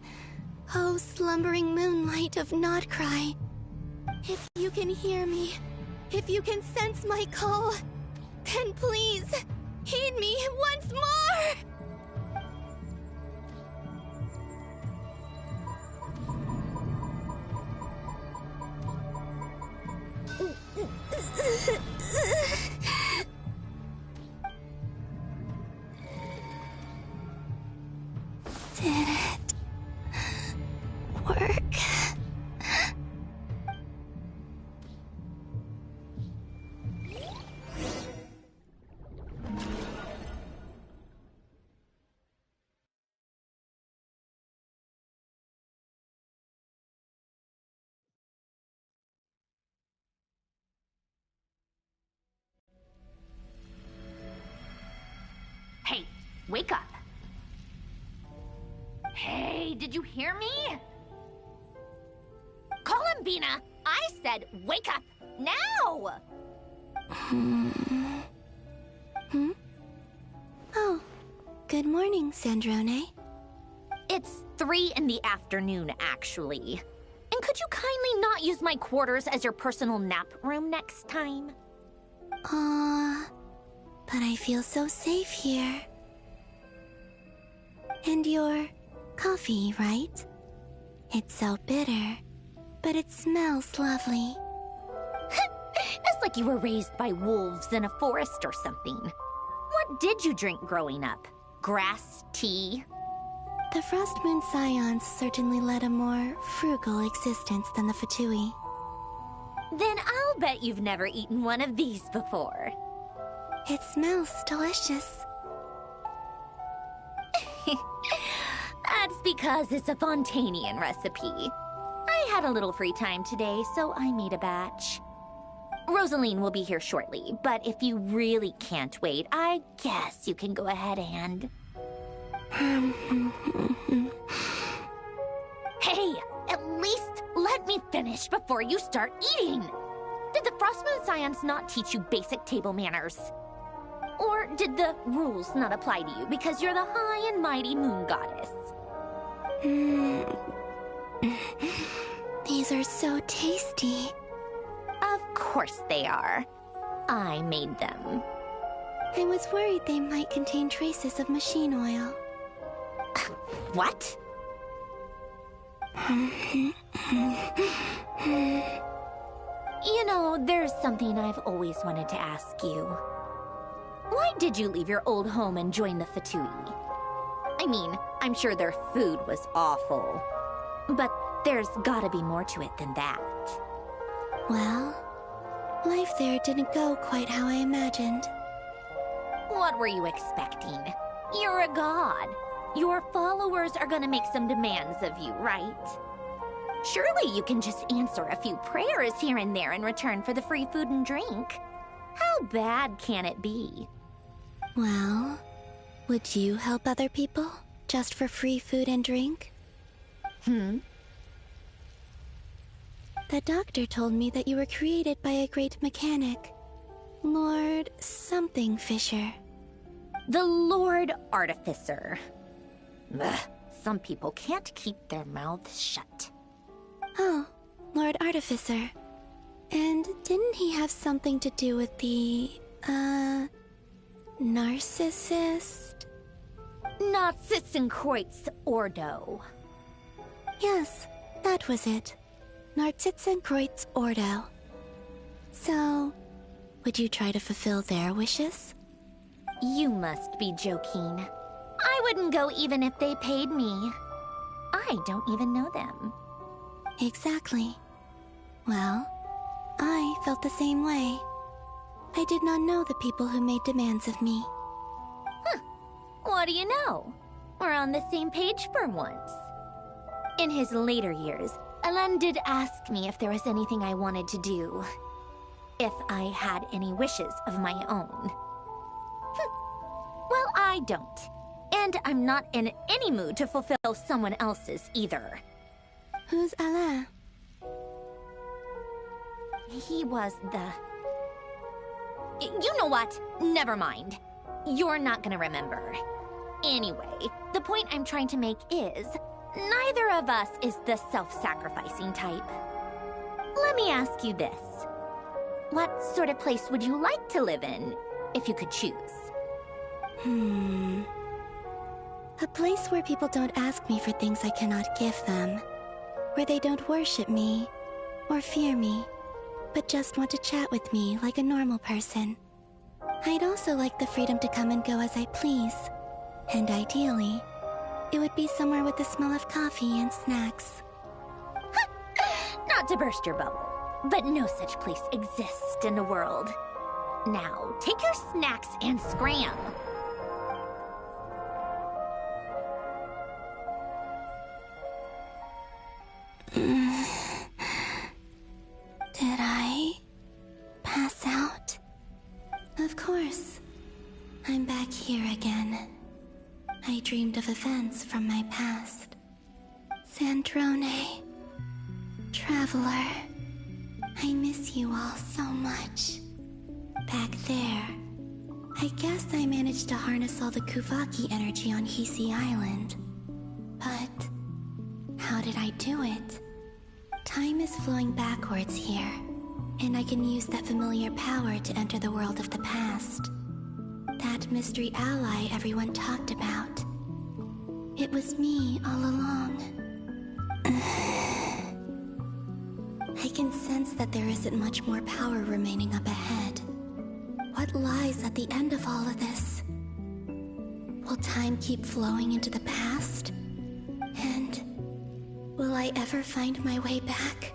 Oh, slumbering moonlight of Nodcry. If you can hear me, If you can sense my call, then please, heed me once more! Did it work? Hey, wake up. Hey, did you hear me? Columbina, I said wake up, now! Oh, good morning, Sandrone. It's 3 in the afternoon, actually. And could you kindly not use my quarters as your personal nap room next time? But I feel so safe here. And your coffee, right? It's so bitter, but it smells lovely. It's like you were raised by wolves in a forest or something. What did you drink growing up? Grass tea? The Frost Moon Scions certainly led a more frugal existence than the Fatui. Then I'll bet you've never eaten one of these before. It smells delicious. That's because it's a Fontanian recipe. I had a little free time today, so I made a batch. Rosaline will be here shortly, but if you really can't wait, I guess you can go ahead and... Hey, at least let me finish before you start eating! Did the Frost Moon Scions not teach you basic table manners? Or did the rules not apply to you because you're the high and mighty moon goddess? These are so tasty. Of course they are. I made them. I was worried they might contain traces of machine oil. What? You know, there's something I've always wanted to ask you. Why did you leave your old home and join the Fatui? I mean, I'm sure their food was awful. But there's gotta be more to it than that. Well, life there didn't go quite how I imagined. What were you expecting? You're a god. Your followers are gonna make some demands of you, right? Surely you can just answer a few prayers here and there in return for the free food and drink. How bad can it be? Well, would you help other people just for free food and drink? The doctor told me that you were created by a great mechanic, Lord something Fisher. The Lord Artificer. Ugh, some people can't keep their mouths shut. Oh, Lord Artificer. And didn't he have something to do with the, narcissist? Narcissenkreuz Ordo. Yes, that was it. Narcissenkreuz Ordo. So, would you try to fulfill their wishes? You must be joking. I wouldn't go even if they paid me. I don't even know them. Exactly. Well, I felt the same way. I did not know the people who made demands of me. What do you know? We're on the same page for once. In his later years, Alan did ask me if there was anything I wanted to do. If I had any wishes of my own. Well, I don't. And I'm not in any mood to fulfill someone else's either. Who's Alain? He was the... You know what? Never mind. You're not gonna remember. Anyway, the point I'm trying to make is, neither of us is the self-sacrificing type. Let me ask you this. What sort of place would you like to live in, if you could choose? A place where people don't ask me for things I cannot give them. Where they don't worship me, or fear me, but just want to chat with me like a normal person. I'd also like the freedom to come and go as I please. And ideally, it would be somewhere with the smell of coffee and snacks. Not to burst your bubble, but no such place exists in the world. Now, take your snacks and scram. Did I pass out? Of course. I'm back here again. I dreamed of events from my past. Sandrone. Traveler. I miss you all so much. Back there. I guess I managed to harness all the Kuvaki energy on Hisi Island. But how did I do it? Time is flowing backwards here, and I can use that familiar power to enter the world of the past. That mystery ally everyone talked about. It was me all along. I can sense that there isn't much more power remaining up ahead. What lies at the end of all of this? Will time keep flowing into the past? And will I ever find my way back?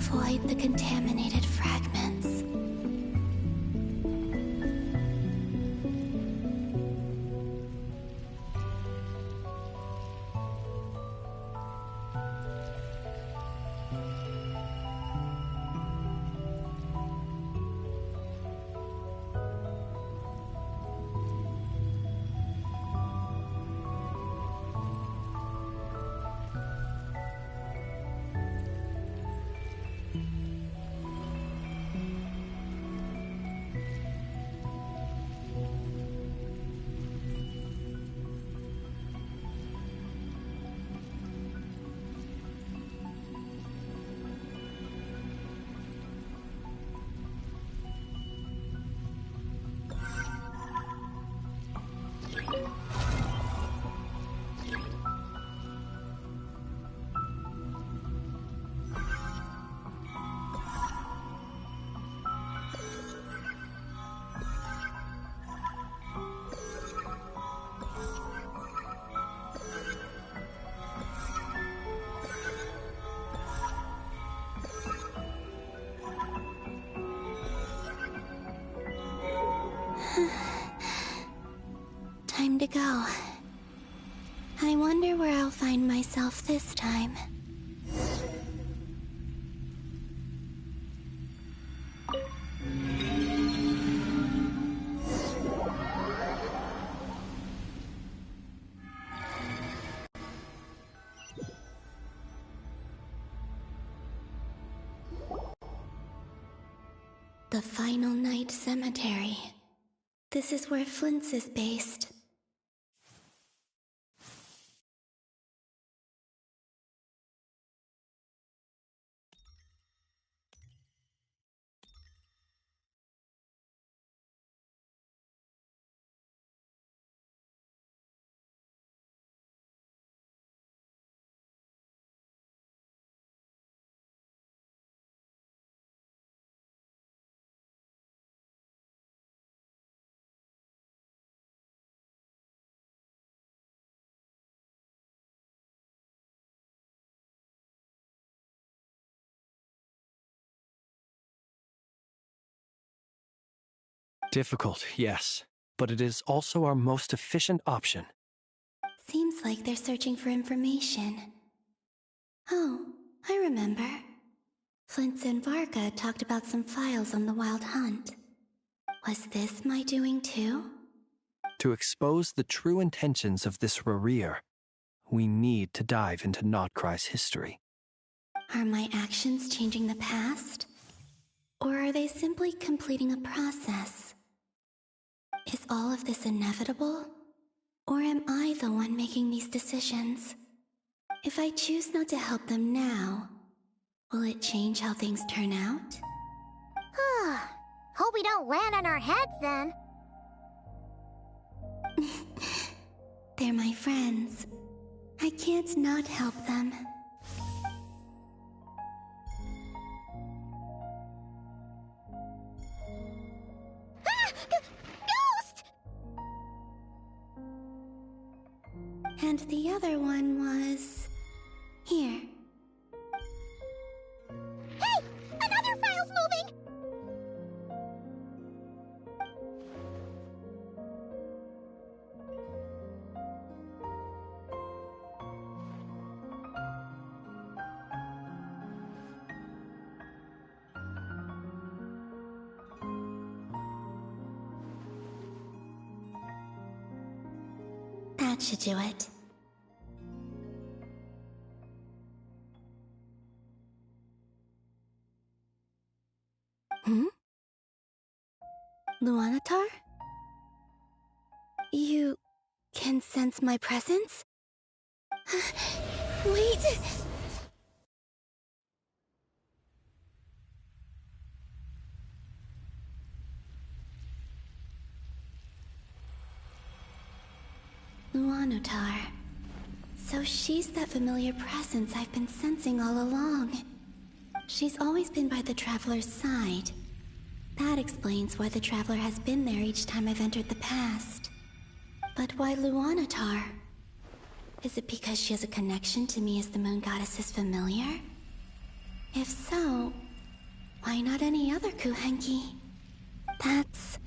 avoid the contaminated fragments. go. I wonder where I'll find myself this time. The Final Night Cemetery. This is where Flint's is based. Difficult, yes, but it is also our most efficient option. Seems like they're searching for information. Oh, I remember. Flint and Varka talked about some files on the Wild Hunt. Was this my doing too? To expose the true intentions of this Rereer, we need to dive into Notcry's history. Are my actions changing the past? Or are they simply completing a process? Is all of this inevitable? Or am I the one making these decisions? If I choose not to help them now, will it change how things turn out? Hope we don't land on our heads then. They're my friends. I can't not help them. Ghost! And the other one was... here. Hey! Another file's moving! That should do it. Luanatar? You can sense my presence? Wait! Luanatar. So she's that familiar presence I've been sensing all along. She's always been by the Traveler's side. That explains why the Traveler has been there each time I've entered the past. But why Luanatar? Is it because she has a connection to me as the Moon Goddess's familiar? If so, why not any other Kuhenki? That's...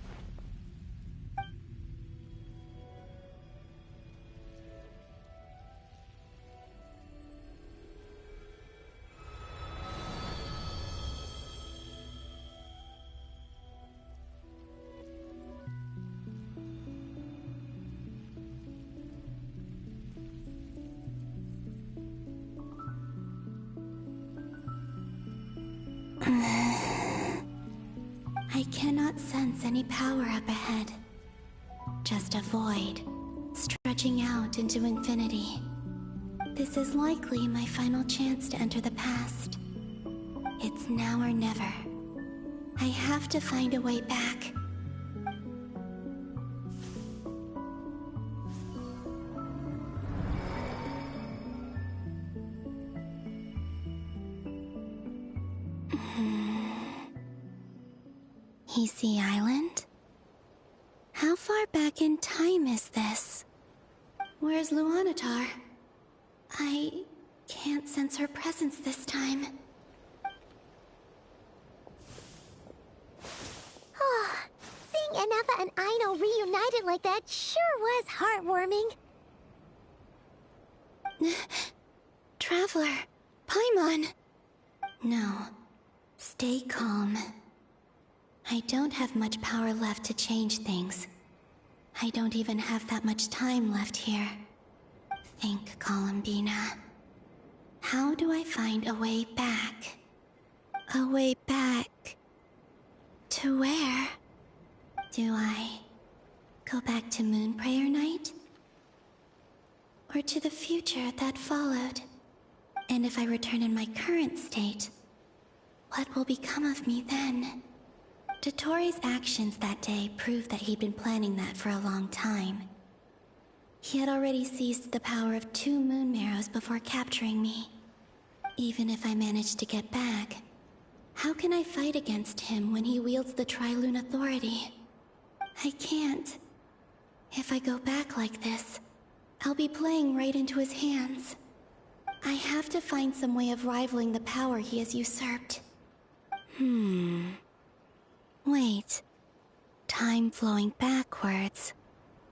I cannot sense any power up ahead. Just a void, stretching out into infinity. This is likely my final chance to enter the past. It's now or never. I have to find a way back. Hisi Island? How far back in time is this? Where's Luanatar? I can't sense her presence this time. Seeing Seeing Enefa and Aino reunited like that sure was heartwarming. Traveler, Paimon. No, stay calm. I don't have much power left to change things. I don't even have that much time left here. Think, Columbina. How do I find a way back? A way back... to where? Do I go back to Moon Prayer Night? Or to the future that followed? And if I return in my current state, what will become of me then? Dotori's actions that day proved that he'd been planning that for a long time. He had already seized the power of 2 Moon Marrows before capturing me. Even if I managed to get back, how can I fight against him when he wields the Tri-Lune Authority? I can't. If I go back like this, I'll be playing right into his hands. I have to find some way of rivaling the power he has usurped. Wait. Time flowing backwards.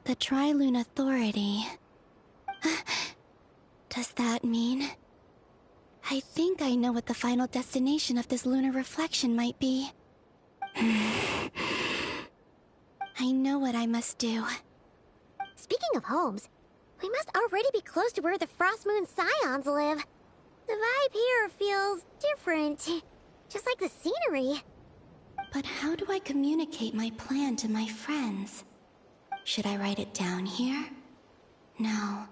The Tri-Lune Authority. Does that mean... I think I know what the final destination of this lunar reflection might be. I know what I must do. Speaking of homes, we must already be close to where the Frost Moon Scions live. The vibe here feels different, just like the scenery. But how do I communicate my plan to my friends? Should I write it down here? No.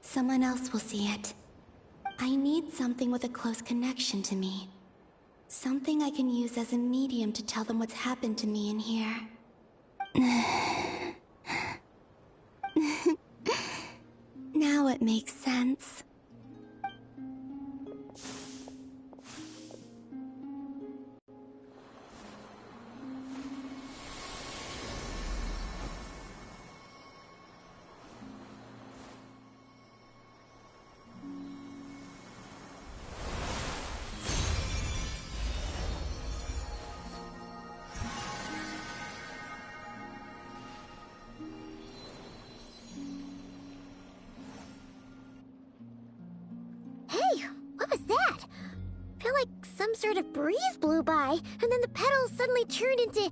Someone else will see it. I need something with a close connection to me. Something I can use as a medium to tell them what's happened to me in here. Now it makes sense. Some sort of breeze blew by, and then the petals suddenly turned into...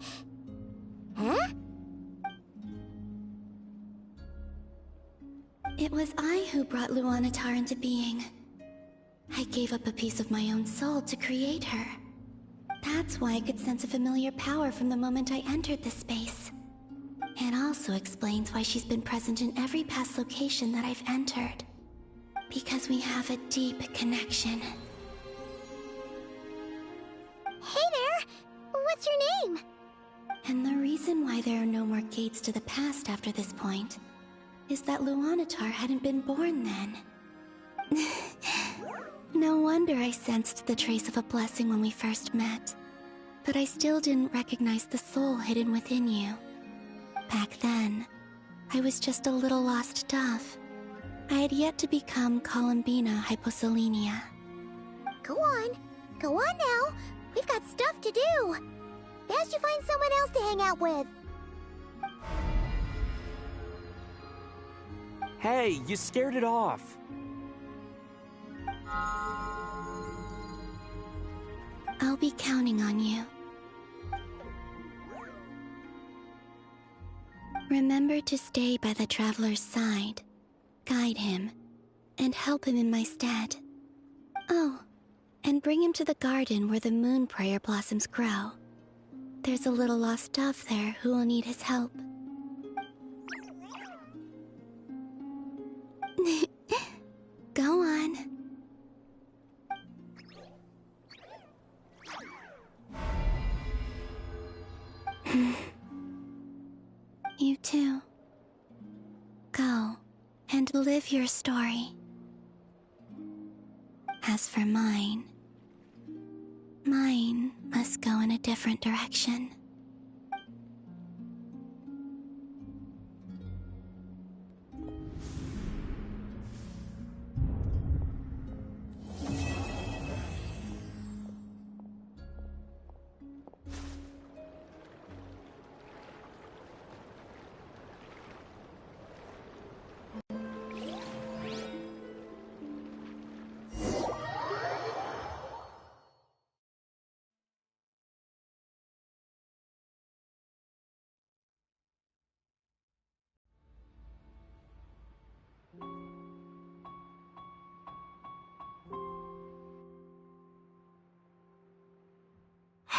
Huh? It was I who brought Luanatar into being. I gave up a piece of my own soul to create her. That's why I could sense a familiar power from the moment I entered this space. It also explains why she's been present in every past location that I've entered. Because we have a deep connection. Hey there! What's your name? And the reason why there are no more gates to the past after this point is that Luanatar hadn't been born then. No wonder I sensed the trace of a blessing when we first met. But I still didn't recognize the soul hidden within you. Back then, I was just a little lost dove. I had yet to become Columbina Hyposelenia. Go on now. We've got stuff to do. Best you find someone else to hang out with. Hey, you scared it off. I'll be counting on you. Remember to stay by the Traveler's side, guide him, and help him in my stead. Oh, and bring him to the garden where the moon prayer blossoms grow. There's a little lost dove there who will need his help. Go on. You too. Go and live your story. As for mine must go in a different direction.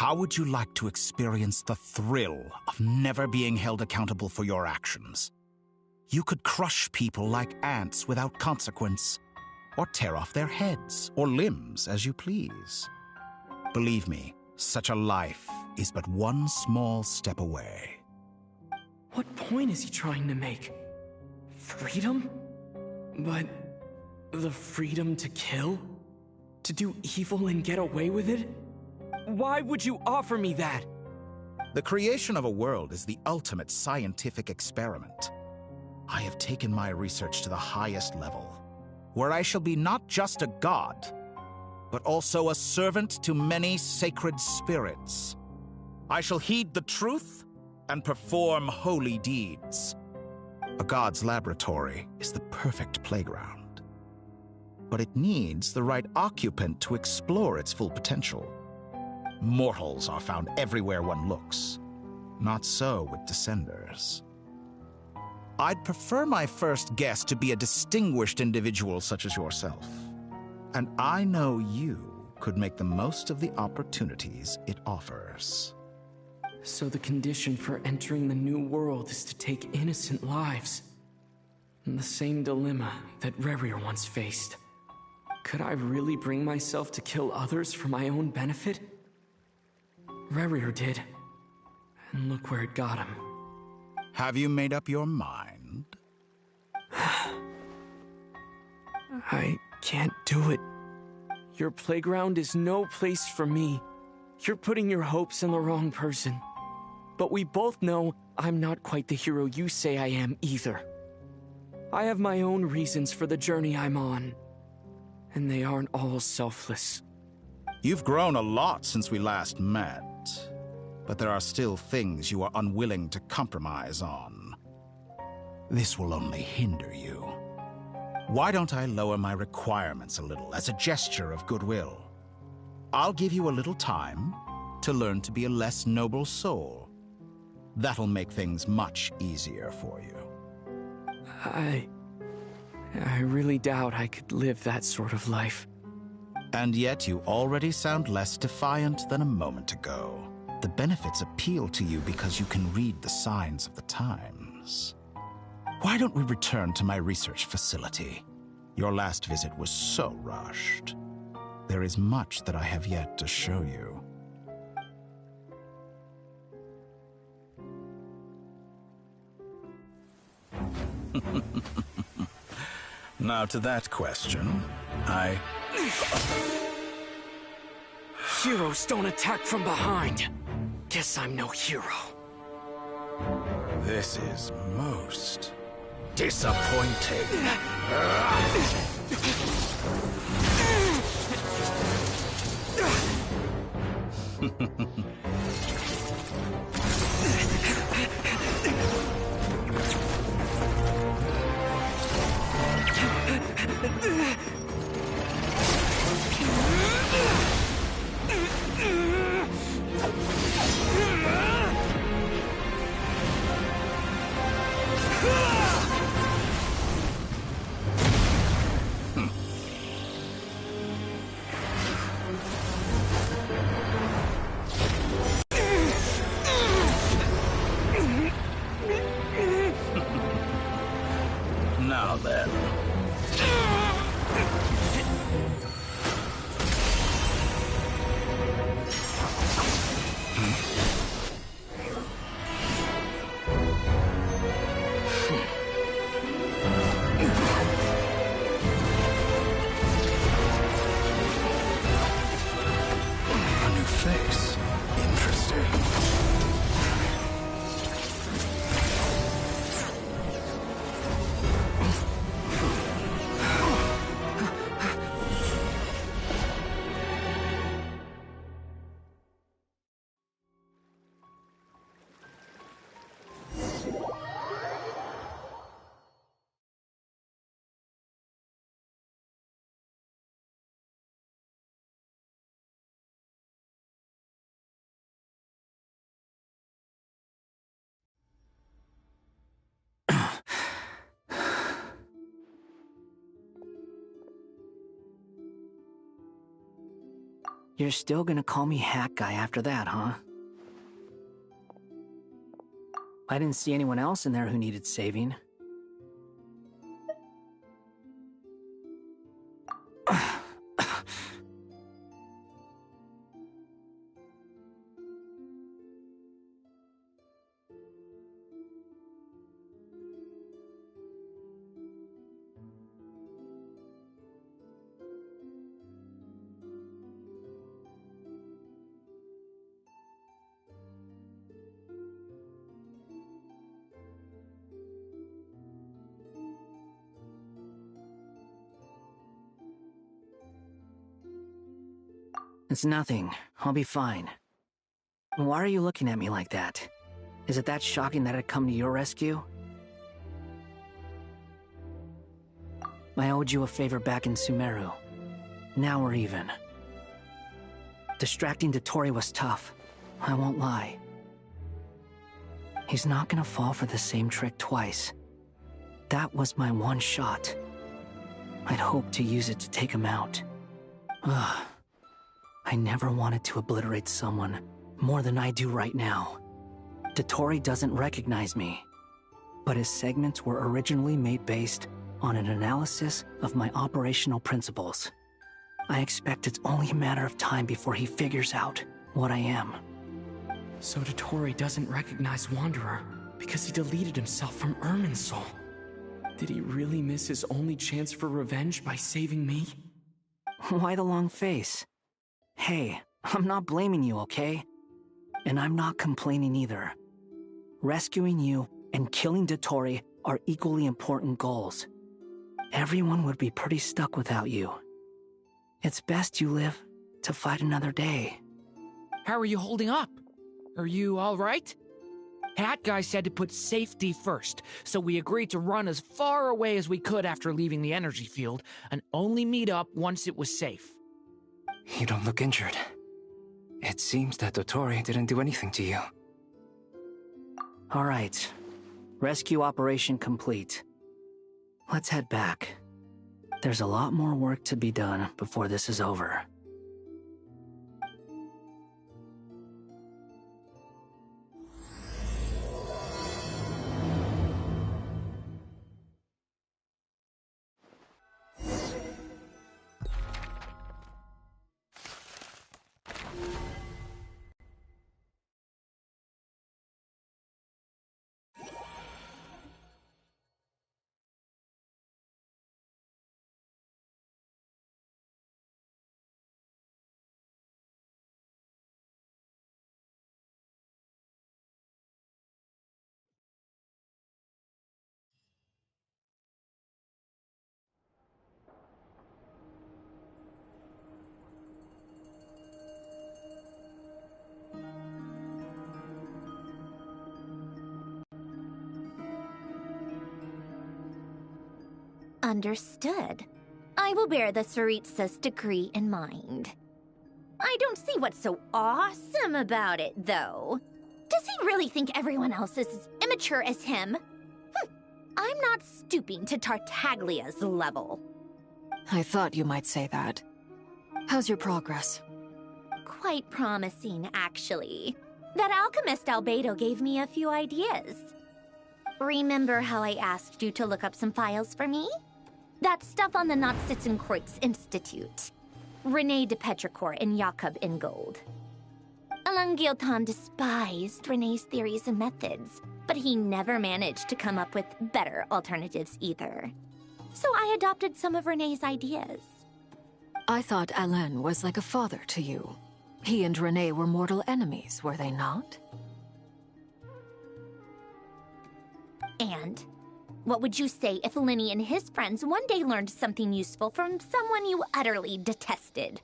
How would you like to experience the thrill of never being held accountable for your actions? You could crush people like ants without consequence, or tear off their heads or limbs as you please. Believe me, such a life is but one small step away. What point is he trying to make? Freedom? But the freedom to kill? To do evil and get away with it? Why would you offer me that? The creation of a world is the ultimate scientific experiment. I have taken my research to the highest level, where I shall be not just a god, but also a servant to many sacred spirits. I shall heed the truth and perform holy deeds. A god's laboratory is the perfect playground, but it needs the right occupant to explore its full potential. Mortals are found everywhere one looks. Not so with Descenders. I'd prefer my first guest to be a distinguished individual such as yourself. And I know you could make the most of the opportunities it offers. So the condition for entering the new world is to take innocent lives. The same dilemma that Rerir once faced. Could I really bring myself to kill others for my own benefit? Rerir did. And look where it got him. Have you made up your mind? I can't do it. Your playground is no place for me. You're putting your hopes in the wrong person. But we both know I'm not quite the hero you say I am either. I have my own reasons for the journey I'm on. And they aren't all selfless. You've grown a lot since we last met. But there are still things you are unwilling to compromise on. This will only hinder you. Why don't I lower my requirements a little as a gesture of goodwill? I'll give you a little time to learn to be a less noble soul. That'll make things much easier for you. I really doubt I could live that sort of life. And yet you already sound less defiant than a moment ago. The benefits appeal to you because you can read the signs of the times. Why don't we return to my research facility? Your last visit was so rushed. There is much that I have yet to show you. Now to that question, Heroes don't attack from behind. Guess I'm no hero. This is most disappointing. You're still gonna call me Hat Guy after that, huh? I didn't see anyone else in there who needed saving. It's nothing. I'll be fine. Why are you looking at me like that? Is it that shocking that I'd come to your rescue? I owed you a favor back in Sumeru. Now we're even. Distracting Dotori was tough. I won't lie. He's not gonna fall for the same trick twice. That was my one shot. I'd hoped to use it to take him out. Ugh. I never wanted to obliterate someone more than I do right now. Dotori doesn't recognize me, but his segments were originally made based on an analysis of my operational principles. I expect it's only a matter of time before he figures out what I am. So Dotori doesn't recognize Wanderer because he deleted himself from Irminsul. Did he really miss his only chance for revenge by saving me? Why the long face? Hey, I'm not blaming you, okay? And I'm not complaining either. Rescuing you and killing Dotori are equally important goals. Everyone would be pretty stuck without you. It's best you live to fight another day. How are you holding up? Are you all right? Hat Guy said to put safety first, so we agreed to run as far away as we could after leaving the energy field and only meet up once it was safe. You don't look injured. It seems that Dotori didn't do anything to you. All right. Rescue operation complete. Let's head back. There's a lot more work to be done before this is over. Understood. I will bear the Tsaritsa's decree in mind. I don't see what's so awesome about it, though. Does he really think everyone else is as immature as him? I'm not stooping to Tartaglia's level. I thought you might say that. How's your progress? Quite promising, actually. That alchemist Albedo gave me a few ideas. Remember how I asked you to look up some files for me? That stuff on the Nachtschitzenkreuz Institute. René de Petrichor and Jakob Ingold. Alain Guillotin despised René's theories and methods, but he never managed to come up with better alternatives either. So I adopted some of René's ideas. I thought Alain was like a father to you. He and René were mortal enemies, were they not? And what would you say if Linny and his friends one day learned something useful from someone you utterly detested?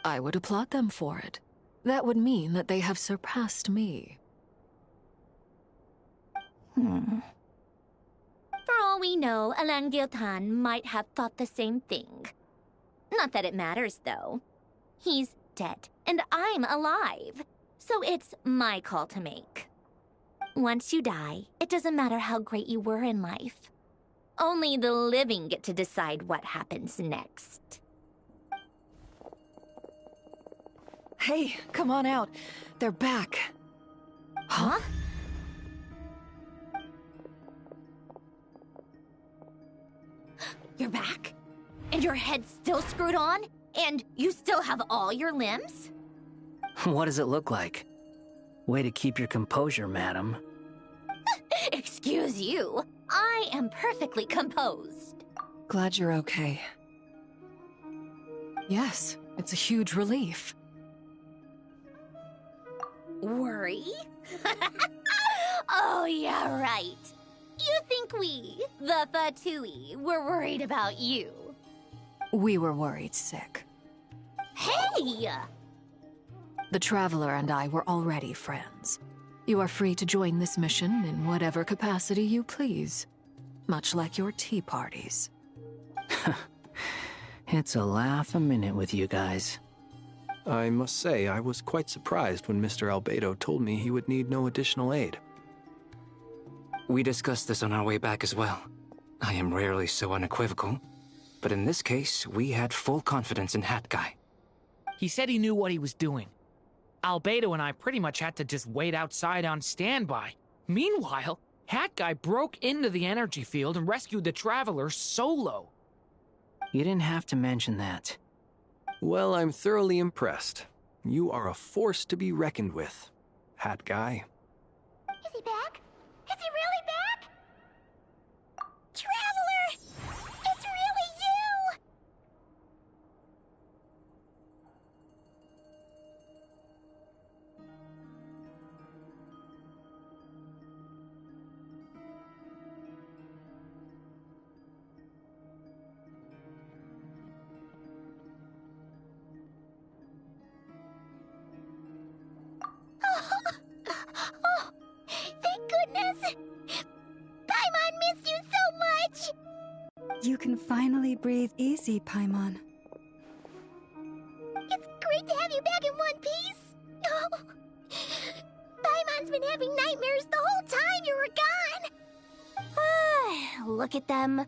I would applaud them for it. That would mean that they have surpassed me. For all we know, Alain Guillotin might have thought the same thing. Not that it matters, though. He's dead, and I'm alive. So it's my call to make. Once you die, it doesn't matter how great you were in life. Only the living get to decide what happens next. Hey, come on out. They're back. Huh? You're back? And your head's still screwed on? And you still have all your limbs? What does it look like? Way to keep your composure, madam. Excuse you. I am perfectly composed. Glad you're okay. Yes, it's a huge relief. Worry? Oh, yeah, right. You think we, the Fatui, were worried about you? We were worried sick. Hey! The Traveler and I were already friends. You are free to join this mission in whatever capacity you please. Much like your tea parties. It's a laugh a minute with you guys. I must say, I was quite surprised when Mr. Albedo told me he would need no additional aid. We discussed this on our way back as well. I am rarely so unequivocal, but in this case, we had full confidence in Hat Guy. He said he knew what he was doing. Albedo and I pretty much had to just wait outside on standby. Meanwhile, Hat Guy broke into the energy field and rescued the Traveler solo. You didn't have to mention that. Well, I'm thoroughly impressed. You are a force to be reckoned with, Hat Guy. Is he back? Is he really back? Traveler! It's really you! Oh, thank goodness! Paimon missed you so much! You can finally breathe easy, Paimon. It's great to have you back in one piece! Oh, Paimon's been having nightmares the whole time you were gone! Look at them.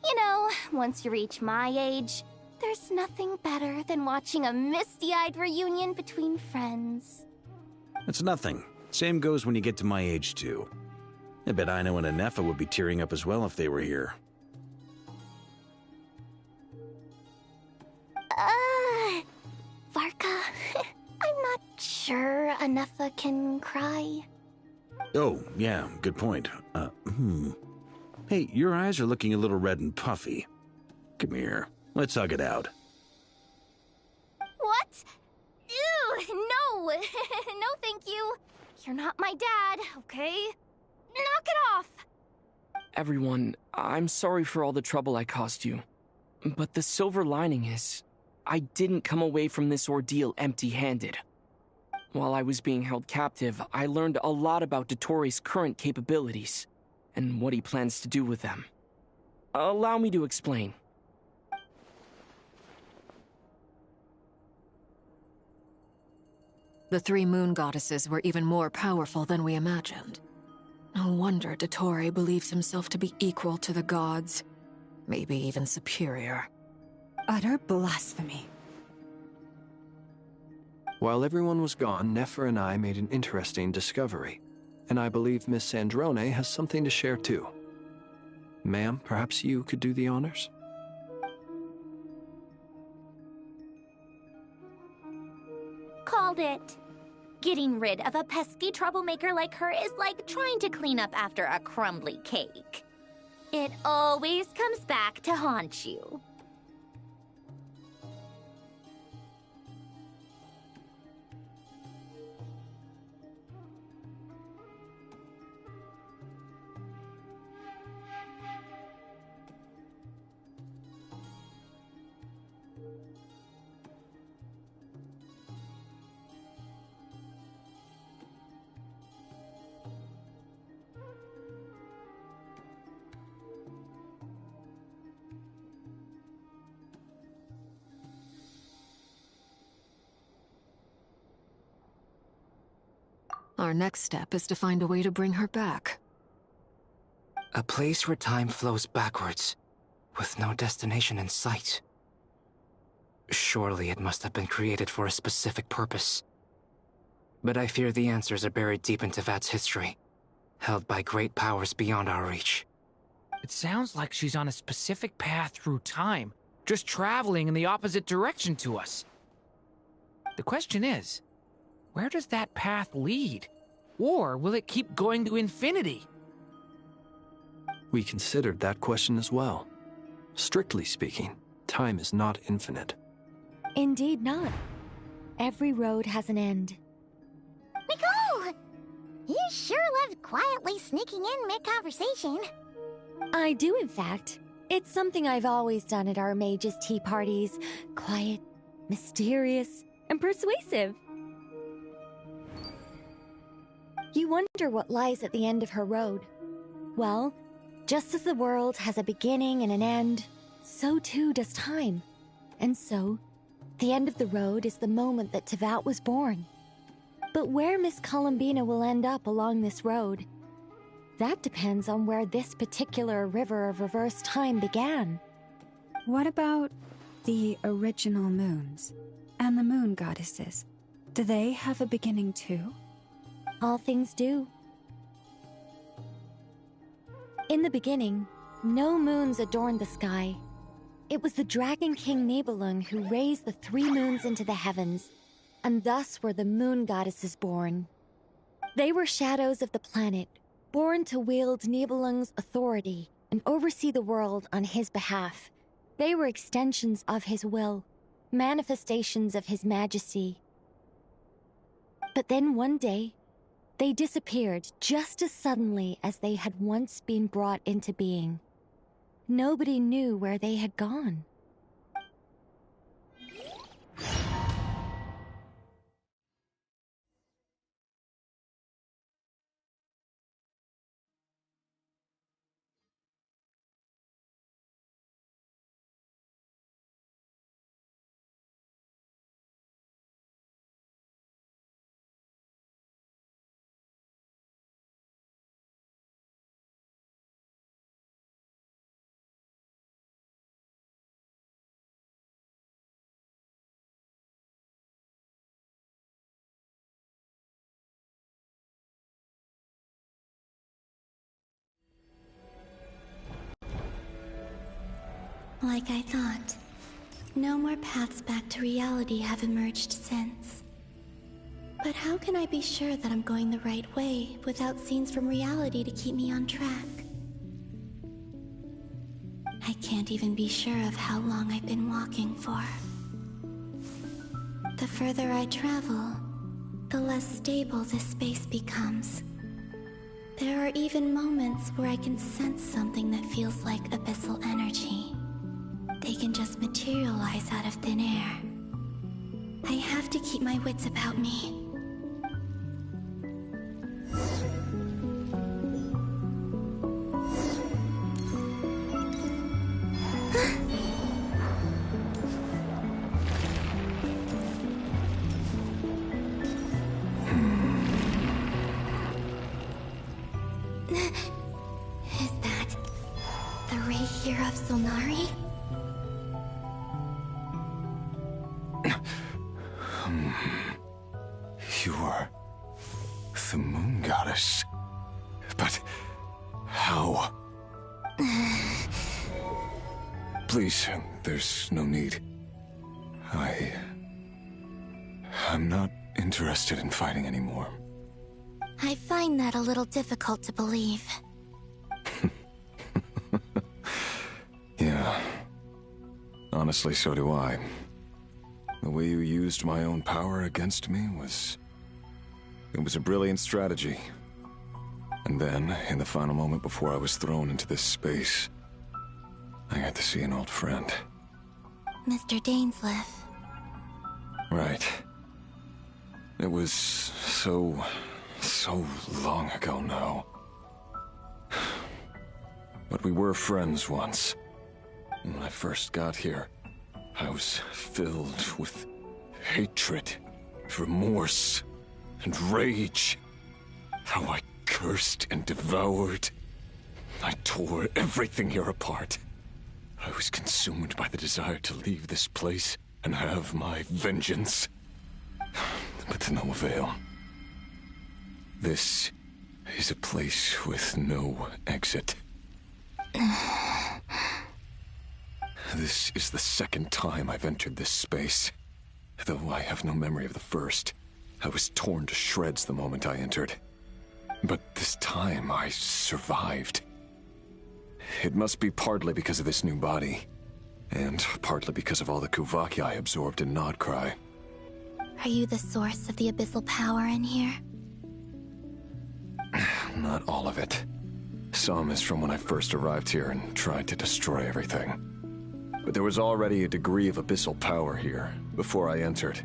You know, once you reach my age, there's nothing better than watching a misty-eyed reunion between friends. It's nothing. Same goes when you get to my age, too. I bet Ino and Anefa would be tearing up as well if they were here. Varka, I'm not sure Anefa can cry. Oh, yeah, good point. Hey, your eyes are looking a little red and puffy. Come here, let's hug it out. What? Ew, no! No, thank you. You're not my dad, okay? Knock it off! Everyone, I'm sorry for all the trouble I caused you. But the silver lining is, I didn't come away from this ordeal empty-handed. While I was being held captive, I learned a lot about Dottoro's current capabilities, and what he plans to do with them. Allow me to explain. The three moon goddesses were even more powerful than we imagined. No wonder Dottore believes himself to be equal to the gods, maybe even superior. Utter blasphemy. While everyone was gone, Nefer and I made an interesting discovery, and I believe Miss Sandrone has something to share too. Ma'am, perhaps you could do the honors? Called it. Getting rid of a pesky troublemaker like her is like trying to clean up after a crumbly cake. It always comes back to haunt you. Our next step is to find a way to bring her back. A place where time flows backwards, with no destination in sight. Surely it must have been created for a specific purpose. But I fear the answers are buried deep in Tevat's history, held by great powers beyond our reach. It sounds like she's on a specific path through time, just traveling in the opposite direction to us. The question is, where does that path lead? Or will it keep going to infinity? We considered that question as well. Strictly speaking, time is not infinite. Indeed not. Every road has an end. Nicole! You sure loved quietly sneaking in mid-conversation. I do, in fact. It's something I've always done at our mages' tea parties. Quiet, mysterious, and persuasive. You wonder what lies at the end of her road. Well, just as the world has a beginning and an end, so too does time. And so, the end of the road is the moment that Tevat was born. But where Miss Columbina will end up along this road, that depends on where this particular river of reverse time began. What about the original moons and the moon goddesses? Do they have a beginning too? All things do. In the beginning, no moons adorned the sky. It was the Dragon King Nibelung who raised the 3 moons into the heavens, and thus were the moon goddesses born. They were shadows of the planet, born to wield Nibelung's authority and oversee the world on his behalf. They were extensions of his will, manifestations of his majesty. But then one day, they disappeared just as suddenly as they had once been brought into being. Nobody knew where they had gone. Like I thought, no more paths back to reality have emerged since. But how can I be sure that I'm going the right way without scenes from reality to keep me on track? I can't even be sure of how long I've been walking for. The further I travel, the less stable this space becomes. There are even moments where I can sense something that feels like abyssal energy. They can just materialize out of thin air. I have to keep my wits about me. Is that the ray here of Solnari? You are the moon goddess. But how? Please, there's no need. I'm not interested in fighting anymore. I find that a little difficult to believe. Yeah. Honestly, so do I. The way you used my own power against me was... It was a brilliant strategy. And then, in the final moment before I was thrown into this space, I got to see an old friend. Mr. Dainsleif. Right. It was so long ago now. But we were friends once. And when I first got here, I was filled with hatred, remorse, and rage. How I cursed and devoured. I tore everything here apart. I was consumed by the desire to leave this place and have my vengeance. But to no avail. This is a place with no exit. This is the second time I've entered this space. Though I have no memory of the first. I was torn to shreds the moment I entered. But this time I survived. It must be partly because of this new body. And partly because of all the Kuvaki I absorbed in Nodcry. Are you the source of the abyssal power in here? Not all of it. Some is from when I first arrived here and tried to destroy everything. But there was already a degree of abyssal power here, before I entered.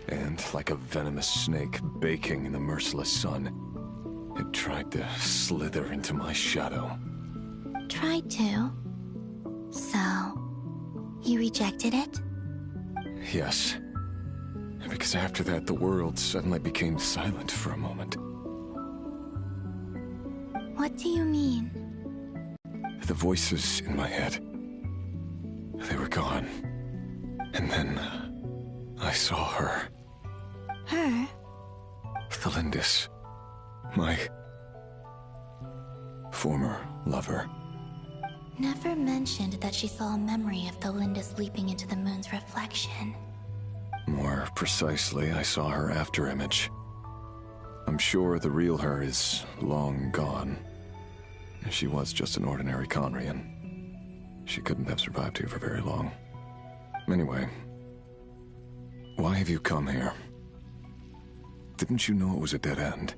And like a venomous snake baking in the merciless sun, it tried to slither into my shadow. Tried to? So, you rejected it? Yes. Because after that, the world suddenly became silent for a moment. What do you mean? The voices in my head, they were gone. And then, I saw her. Her? Thelindis. My former lover. Never mentioned that she saw a memory of Thelindis leaping into the moon's reflection. More precisely, I saw her afterimage. I'm sure the real her is long gone. She was just an ordinary Conrian. She couldn't have survived here for very long. Anyway, why have you come here? Didn't you know it was a dead end?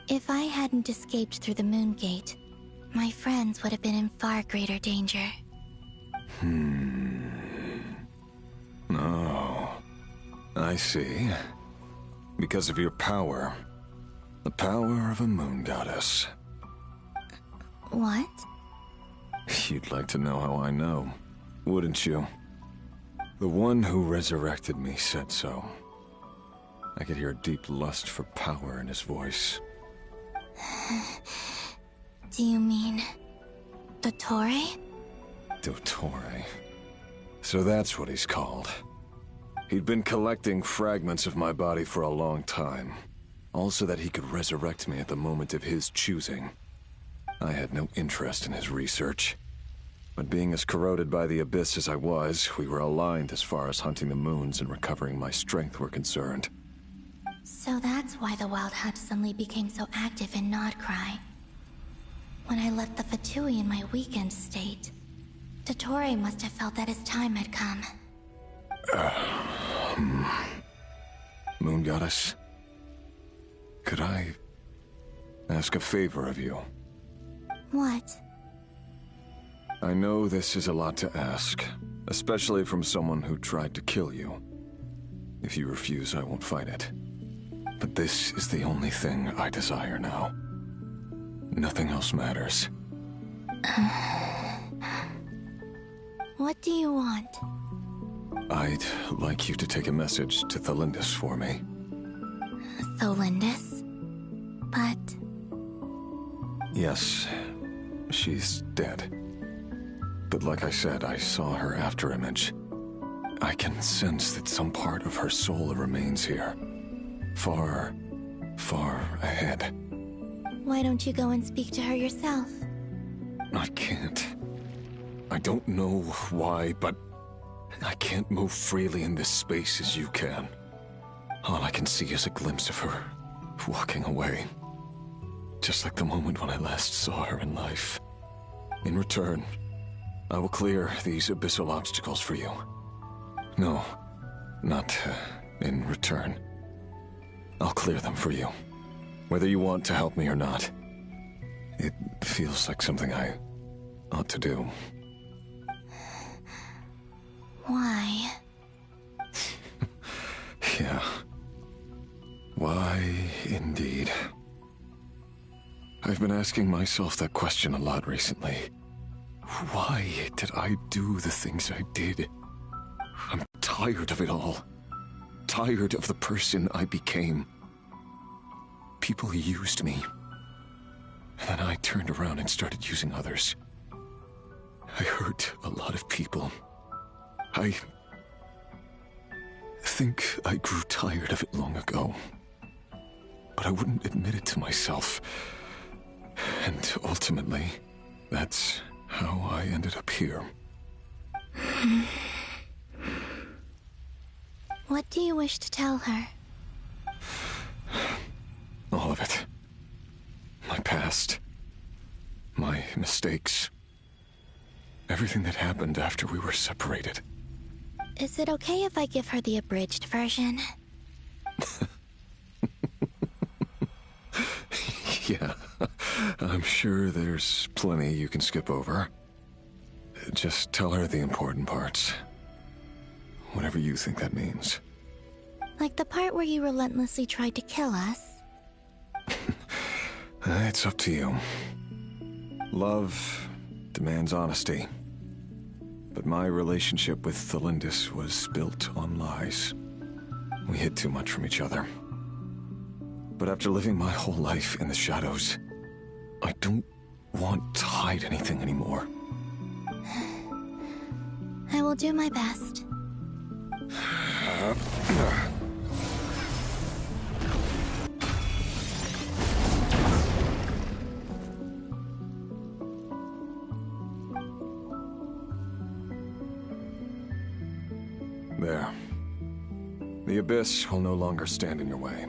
If I hadn't escaped through the moon gate, my friends would have been in far greater danger. Oh, I see. Because of your power. The power of a moon goddess. What? You'd like to know how I know, wouldn't you? The one who resurrected me said so. I could hear a deep lust for power in his voice. Do you mean... Dottore? Dottore. So that's what he's called. He'd been collecting fragments of my body for a long time. All so that he could resurrect me at the moment of his choosing. I had no interest in his research. But being as corroded by the abyss as I was, we were aligned as far as hunting the moons and recovering my strength were concerned. So that's why the Wild Hunt suddenly became so active in Nodcry. When I left the Fatui in my weakened state, Dottore must have felt that his time had come. Moon Goddess? Could I ask a favor of you? What? I know this is a lot to ask, especially from someone who tried to kill you. If you refuse, I won't fight it. But this is the only thing I desire now. Nothing else matters. What do you want? I'd like you to take a message to Thelindis for me. Thelindis? But... Yes, she's dead. But like I said, I saw her afterimage. I can sense that some part of her soul remains here. Far, far ahead. Why don't you go and speak to her yourself? I can't. I don't know why, but I can't move freely in this space as you can. All I can see is a glimpse of her, walking away. Just like the moment when I last saw her in life. In return, I will clear these abyssal obstacles for you. No, not in return. I'll clear them for you, whether you want to help me or not. It feels like something I ought to do. Why? Yeah. Why, indeed. I've been asking myself that question a lot recently. Why did I do the things I did? I'm tired of it all. Tired of the person I became. People used me. And then I turned around and started using others. I hurt a lot of people. I think I grew tired of it long ago. But I wouldn't admit it to myself. And ultimately, that's how I ended up here. What do you wish to tell her? All of it. My past. My mistakes. Everything that happened after we were separated. Is it okay if I give her the abridged version? Yeah, I'm sure there's plenty you can skip over. Just tell her the important parts. Whatever you think that means. Like the part where you relentlessly tried to kill us? It's up to you. Love demands honesty. But my relationship with Thelindis was built on lies. We hid too much from each other. But after living my whole life in the shadows, I don't want to hide anything anymore. I will do my best. There. The Abyss will no longer stand in your way.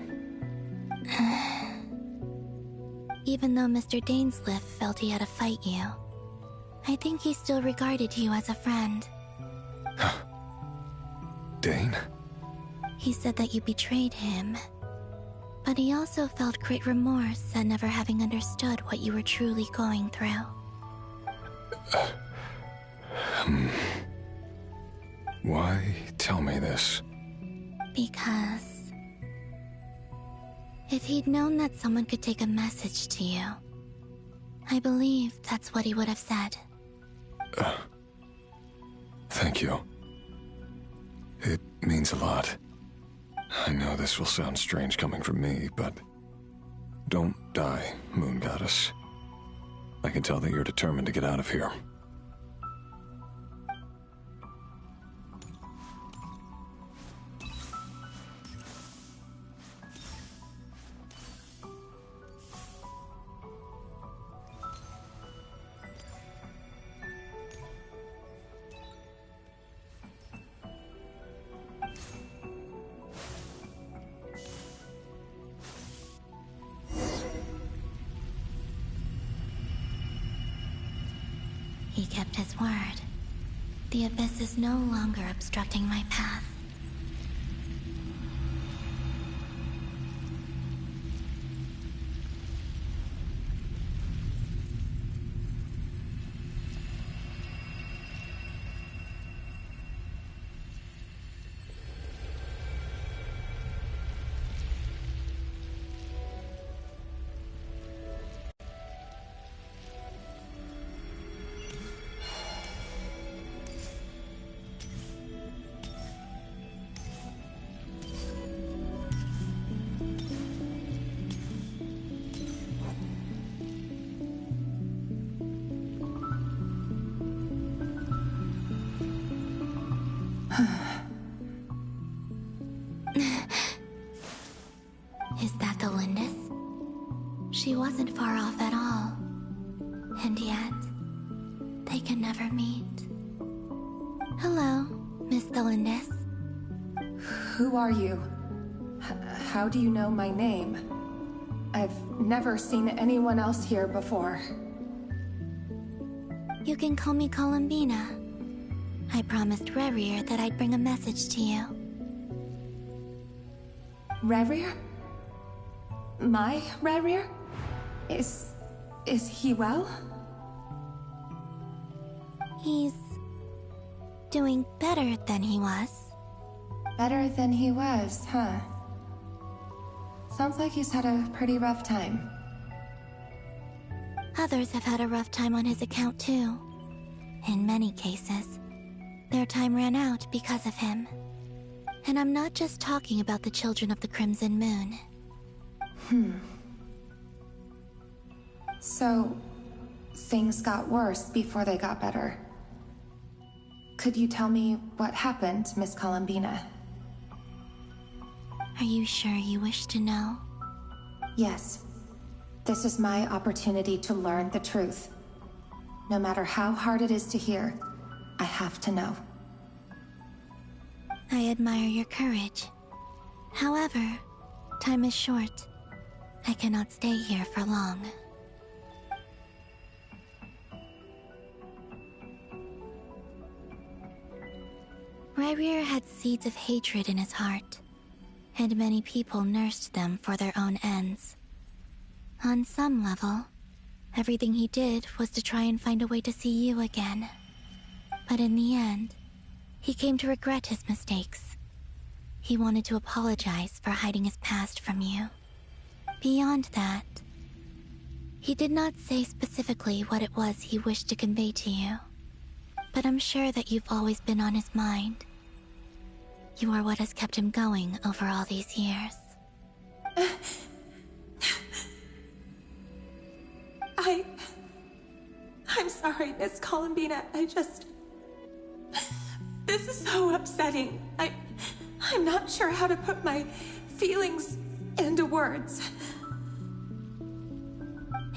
Even though Mr. Dainsliff felt he had to fight you, I think he still regarded you as a friend. Dane? He said that you betrayed him, but he also felt great remorse at never having understood what you were truly going through. Why tell me this? Because if he'd known that someone could take a message to you, I believe that's what he would have said. Thank you. It means a lot. I know this will sound strange coming from me, but don't die, Moon Goddess. I can tell that you're determined to get out of here. He kept his word. The Abyss is no longer obstructing my path. Is that the Lindis? She wasn't far off at all. And yet, they can never meet. Hello, Miss Thelindis. Who are you? How do you know my name? I've never seen anyone else here before. You can call me Columbina. I promised Rerir that I'd bring a message to you. Rerir? My Rerir? Is he well? He's doing better than he was. Better than he was, huh? Sounds like he's had a pretty rough time. Others have had a rough time on his account too. In many cases, their time ran out because of him. And I'm not just talking about the children of the Crimson Moon. So, things got worse before they got better. Could you tell me what happened, Miss Columbina? Are you sure you wish to know? Yes. This is my opportunity to learn the truth. No matter how hard it is to hear, I have to know. I admire your courage. However, time is short. I cannot stay here for long. Ryrir had seeds of hatred in his heart, and many people nursed them for their own ends. On some level, everything he did was to try and find a way to see you again. But in the end, he came to regret his mistakes. He wanted to apologize for hiding his past from you. Beyond that, he did not say specifically what it was he wished to convey to you. But I'm sure that you've always been on his mind. You are what has kept him going over all these years. I'm sorry, Miss Columbina. This is so upsetting. I'm not sure how to put my feelings into words.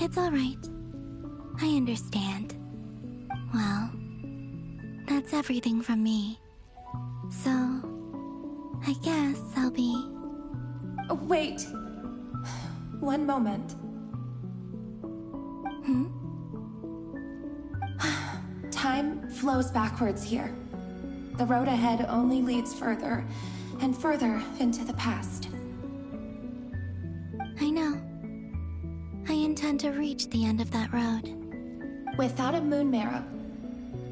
It's all right. I understand. Well, that's everything from me. So, I guess I'll be... Wait. One moment. Time flows backwards here. The road ahead only leads further and further into the past. I know. I intend to reach the end of that road. Without a moon marrow,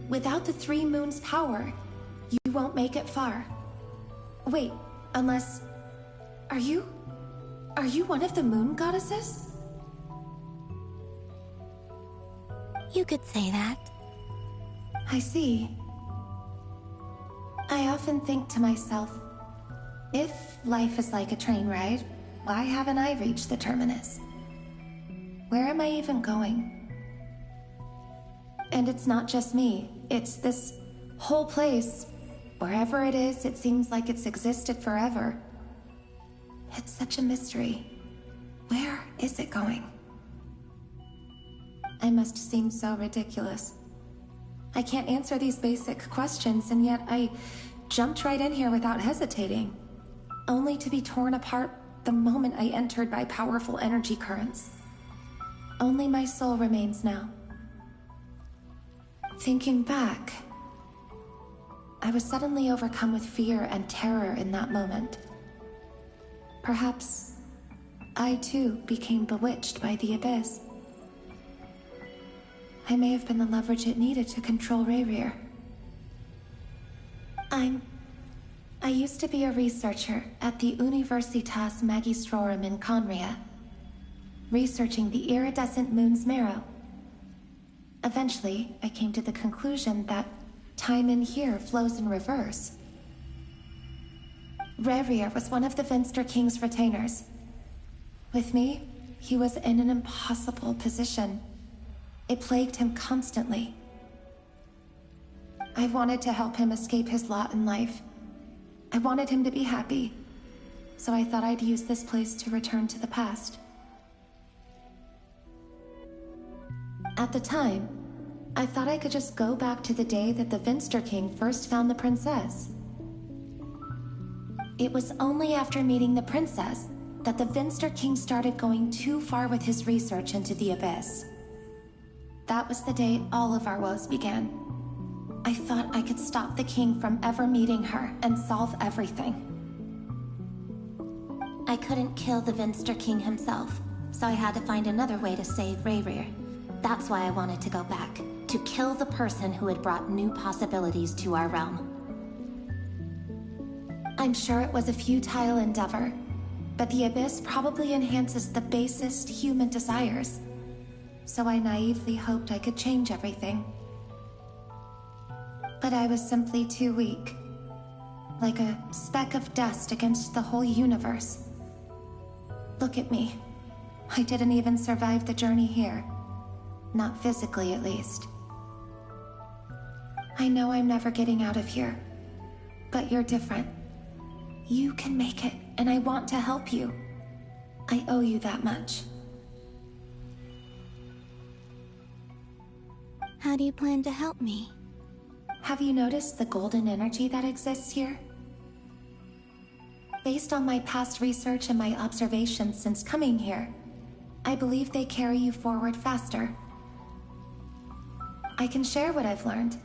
without the 3 moons' power, you won't make it far. Wait, unless... Are you one of the moon goddesses? You could say that. I see. I often think to myself, if life is like a train ride, why haven't I reached the terminus? Where am I even going? And it's not just me, it's this whole place. Wherever it is, it seems like it's existed forever. It's such a mystery. Where is it going? I must seem so ridiculous. I can't answer these basic questions, and yet I jumped right in here without hesitating, only to be torn apart the moment I entered by powerful energy currents. Only my soul remains now. Thinking back, I was suddenly overcome with fear and terror in that moment. Perhaps I too became bewitched by the abyss. I may have been the leverage it needed to control Ryrir. I used to be a researcher at the Universitas Magistrorum in Conria, researching the iridescent moon's marrow. Eventually, I came to the conclusion that time in here flows in reverse. Ryrir was one of the Finster King's retainers. With me, he was in an impossible position. It plagued him constantly. I wanted to help him escape his lot in life. I wanted him to be happy, so I thought I'd use this place to return to the past. At the time, I thought I could just go back to the day that the Finster King first found the princess. It was only after meeting the princess that the Finster King started going too far with his research into the abyss. That was the day all of our woes began. I thought I could stop the king from ever meeting her and solve everything. I couldn't kill the Finster King himself, so I had to find another way to save Ryrir. That's why I wanted to go back, to kill the person who had brought new possibilities to our realm. I'm sure it was a futile endeavor, but the abyss probably enhances the basest human desires. So I naively hoped I could change everything. But I was simply too weak. Like a speck of dust against the whole universe. Look at me. I didn't even survive the journey here. Not physically, at least. I know I'm never getting out of here. But you're different. You can make it, and I want to help you. I owe you that much. How do you plan to help me? Have you noticed the golden energy that exists here? Based on my past research and my observations since coming here, I believe they carry you forward faster. I can share what I've learned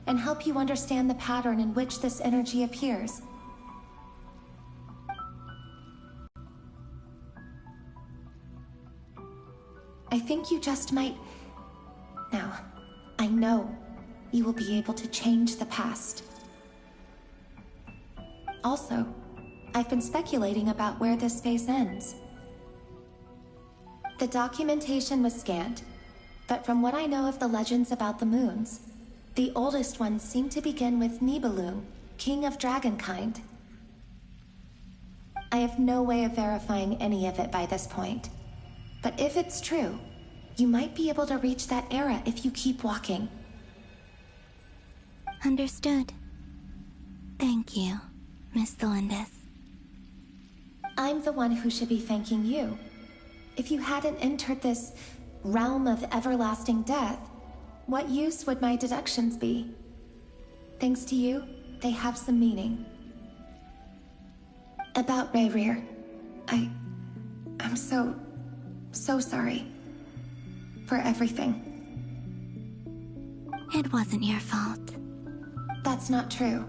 and help you understand the pattern in which this energy appears. I think you just might... Now, I know you will be able to change the past. Also, I've been speculating about where this space ends. The documentation was scant, but from what I know of the legends about the moons, the oldest ones seem to begin with Nibelung, king of dragonkind. I have no way of verifying any of it by this point, but if it's true, you might be able to reach that era if you keep walking. Understood. Thank you, Miss Delindis. I'm the one who should be thanking you. If you hadn't entered this realm of everlasting death, what use would my deductions be? Thanks to you, they have some meaning. About Rayrir, I'm so sorry. For everything. It wasn't your fault. That's not true.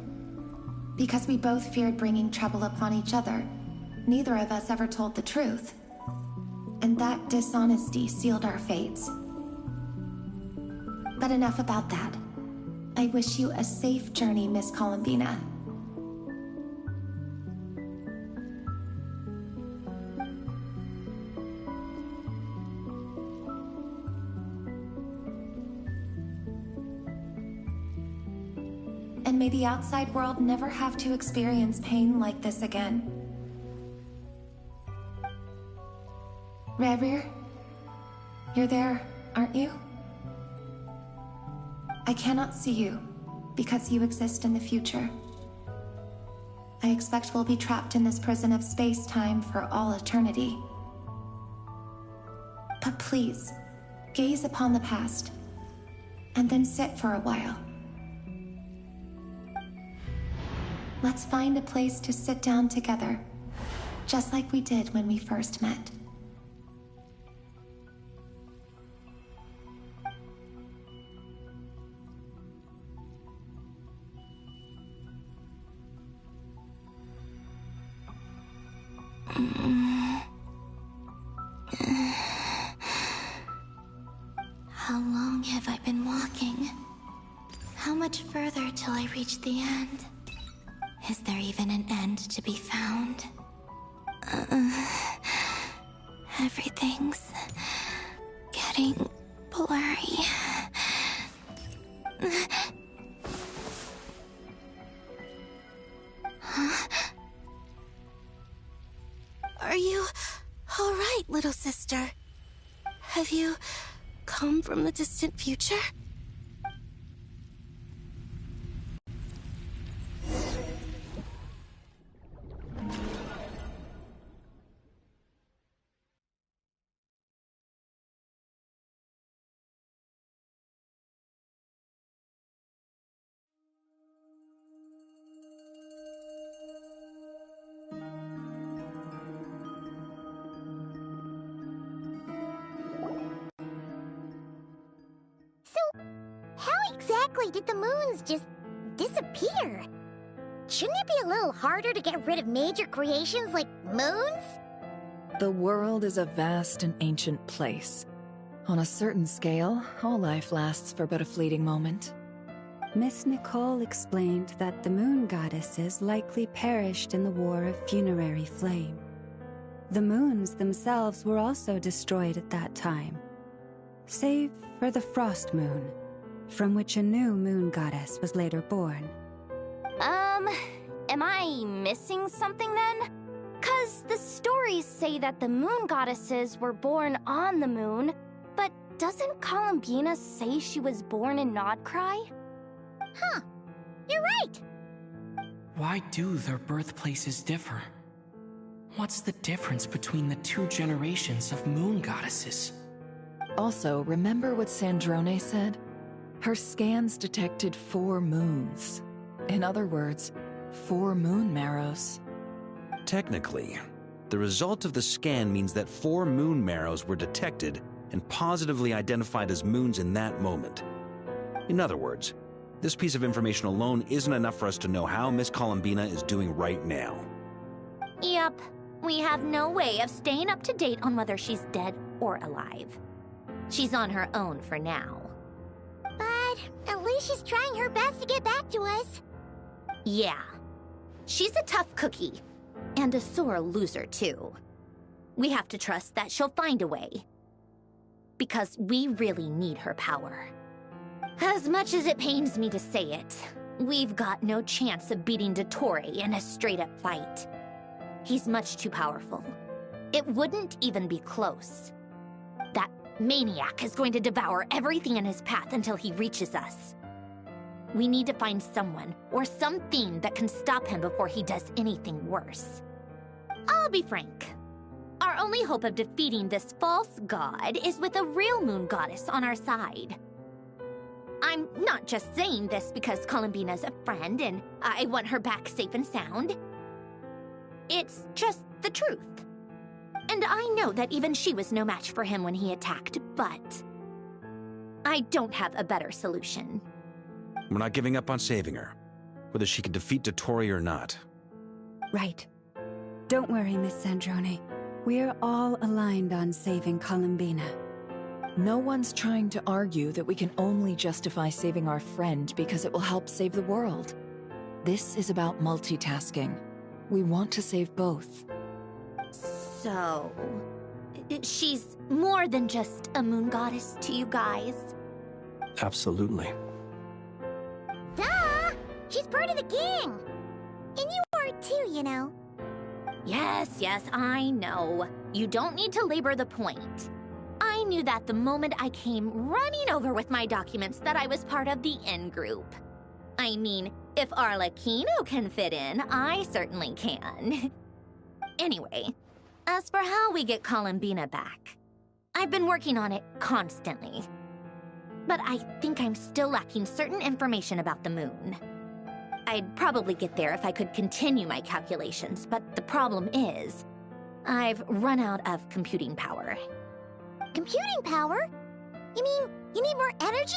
Because we both feared bringing trouble upon each other, neither of us ever told the truth. And that dishonesty sealed our fates. But enough about that. I wish you a safe journey, Miss Columbina. And may the outside world never have to experience pain like this again. Rayrir, you're there, aren't you? I cannot see you, because you exist in the future. I expect we'll be trapped in this prison of space-time for all eternity. But please, gaze upon the past, and then sit for a while. Let's find a place to sit down together, just like we did when we first met. How long have I been walking? How much further till I reach the end? Is there even an end to be found? Everything's getting blurry. Huh? Are you all right, little sister? Have you come from the distant future? How exactly did the moons just disappear? Shouldn't it be a little harder to get rid of major creations like moons? The world is a vast and ancient place. On a certain scale, all life lasts for but a fleeting moment. Miss Nicole explained that the moon goddesses likely perished in the War of Funerary Flame. The moons themselves were also destroyed at that time, save for the Frost Moon, from which a new moon goddess was later born. Am I missing something then? 'Cause the stories say that the moon goddesses were born on the moon, but doesn't Columbina say she was born in Nodcry? Huh, you're right! Why do their birthplaces differ? What's the difference between the two generations of moon goddesses? Also, remember what Sandrone said? Her scans detected 4 moons. In other words, 4 moon marrows. Technically, the result of the scan means that 4 moon marrows were detected and positively identified as moons in that moment. In other words, this piece of information alone isn't enough for us to know how Miss Columbina is doing right now. Yep. We have no way of staying up to date on whether she's dead or alive. She's on her own for now. But at least she's trying her best to get back to us. Yeah. She's a tough cookie. And a sore loser, too. We have to trust that she'll find a way. Because we really need her power. As much as it pains me to say it, we've got no chance of beating Dottore in a straight-up fight. He's much too powerful. It wouldn't even be close. That maniac is going to devour everything in his path until he reaches us. We need to find someone or something that can stop him before he does anything worse. I'll be frank. Our only hope of defeating this false god is with a real moon goddess on our side. I'm not just saying this because Columbina's a friend and I want her back safe and sound. It's just the truth. And I know that even she was no match for him when he attacked, but I don't have a better solution. We're not giving up on saving her, whether she can defeat Dottore or not. Right. Don't worry, Miss Sandrone. We're all aligned on saving Columbina. No one's trying to argue that we can only justify saving our friend because it will help save the world. This is about multitasking. We want to save both. So, she's more than just a moon goddess to you guys? Absolutely. Duh! She's part of the gang! And you are too, you know. Yes, I know. You don't need to labor the point. I knew that the moment I came running over with my documents that I was part of the in-group. I mean, if Arlecchino can fit in, I certainly can. Anyway, as for how we get Columbina back, I've been working on it constantly. But I think I'm still lacking certain information about the moon. I'd probably get there if I could continue my calculations, but the problem is, I've run out of computing power. Computing power? You mean you need more energy?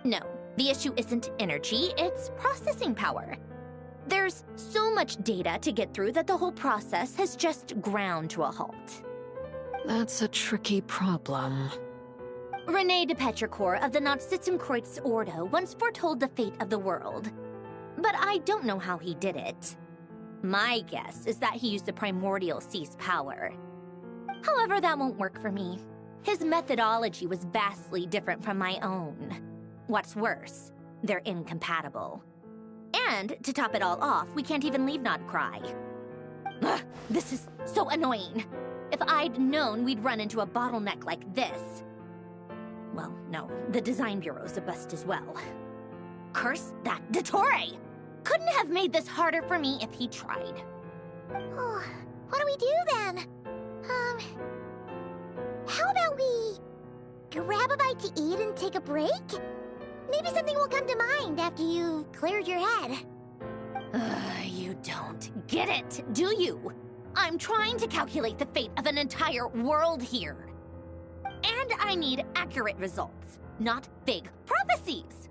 No, the issue isn't energy, it's processing power. There's so much data to get through that the whole process has just ground to a halt. That's a tricky problem. René de Petrichor of the Nazissenkreuz Ordo once foretold the fate of the world. But I don't know how he did it. My guess is that he used the Primordial Sea's power. However, that won't work for me. His methodology was vastly different from my own. What's worse, they're incompatible. And, to top it all off, we can't even leave Nodcry. Ugh, this is so annoying. If I'd known we'd run into a bottleneck like this... Well, no, the design bureau's a bust as well. Curse that Dottore! Couldn't have made this harder for me if he tried. Oh, what do we do then? How about we grab a bite to eat and take a break? Maybe something will come to mind after you've cleared your head. You don't get it, do you? I'm trying to calculate the fate of an entire world here. And I need accurate results, not vague prophecies.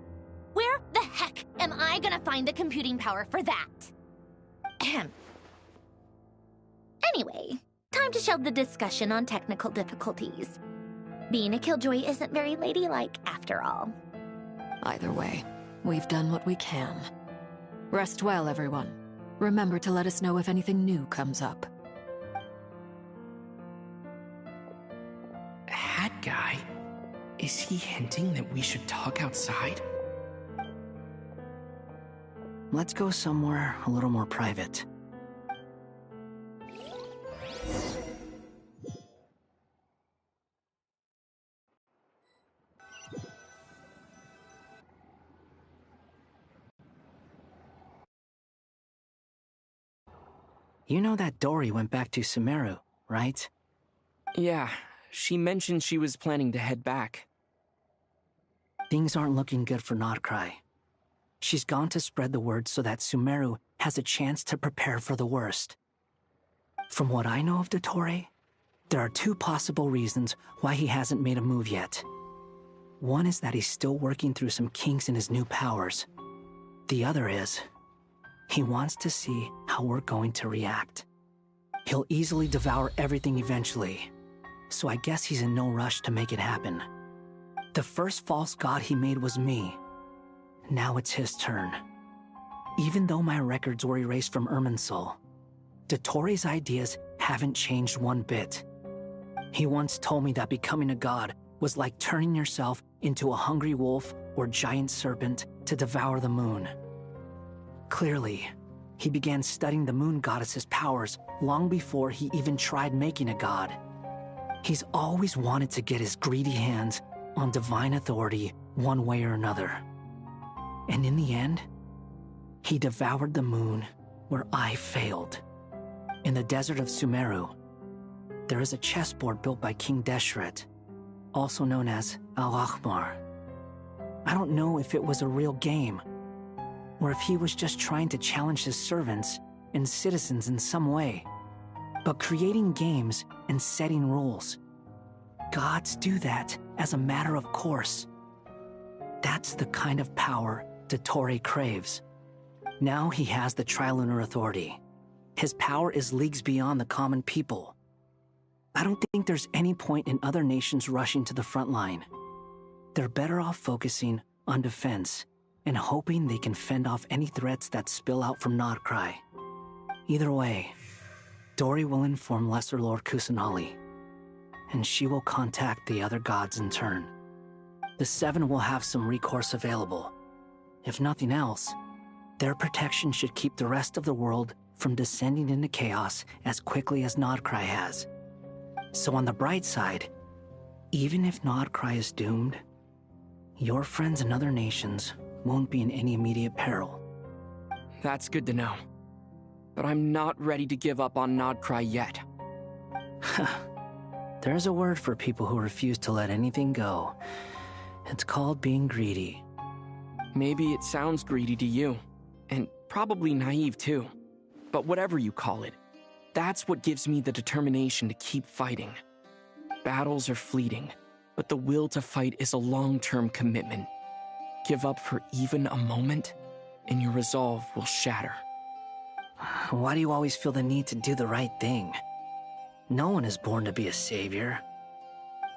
Where the heck am I gonna find the computing power for that? Ahem. Anyway, time to shelve the discussion on technical difficulties. Being a killjoy isn't very ladylike, after all. Either way, we've done what we can. Rest well, everyone. Remember to let us know if anything new comes up. Hat guy? Is he hinting that we should talk outside? Let's go somewhere a little more private. You know that Dory went back to Sumeru, right? Yeah, she mentioned she was planning to head back. Things aren't looking good for Nodcry. She's gone to spread the word so that Sumeru has a chance to prepare for the worst. From what I know of Dottore, there are two possible reasons why he hasn't made a move yet. One is that he's still working through some kinks in his new powers. The other is, he wants to see how we're going to react. He'll easily devour everything eventually, so I guess he's in no rush to make it happen. The first false god he made was me. Now it's his turn. Even though my records were erased from Irminsul, Dottore's ideas haven't changed one bit. He once told me that becoming a god was like turning yourself into a hungry wolf or giant serpent to devour the moon. Clearly, he began studying the moon goddess's powers long before he even tried making a god. He's always wanted to get his greedy hands on divine authority one way or another. And in the end, he devoured the moon where I failed. In the desert of Sumeru, there is a chessboard built by King Deshret, also known as Al-Ahmar. I don't know if it was a real game, or if he was just trying to challenge his servants and citizens in some way. But creating games and setting rules, gods do that as a matter of course. That's the kind of power Dottore craves. Now he has the Trilunar Authority. His power is leagues beyond the common people. I don't think there's any point in other nations rushing to the front line. They're better off focusing on defense and hoping they can fend off any threats that spill out from Nodcry. Either way, Dory will inform Lesser Lord Kusanali, and she will contact the other gods in turn. The Seven will have some recourse available. If nothing else, their protection should keep the rest of the world from descending into chaos as quickly as Nodcry has. So on the bright side, even if Nodcry is doomed, your friends in other nations won't be in any immediate peril. That's good to know. But I'm not ready to give up on Nodcry yet. There's a word for people who refuse to let anything go. It's called being greedy. Maybe it sounds greedy to you, and probably naive too. But whatever you call it, that's what gives me the determination to keep fighting. Battles are fleeting, but the will to fight is a long-term commitment. Give up for even a moment, and your resolve will shatter. Why do you always feel the need to do the right thing? No one is born to be a savior.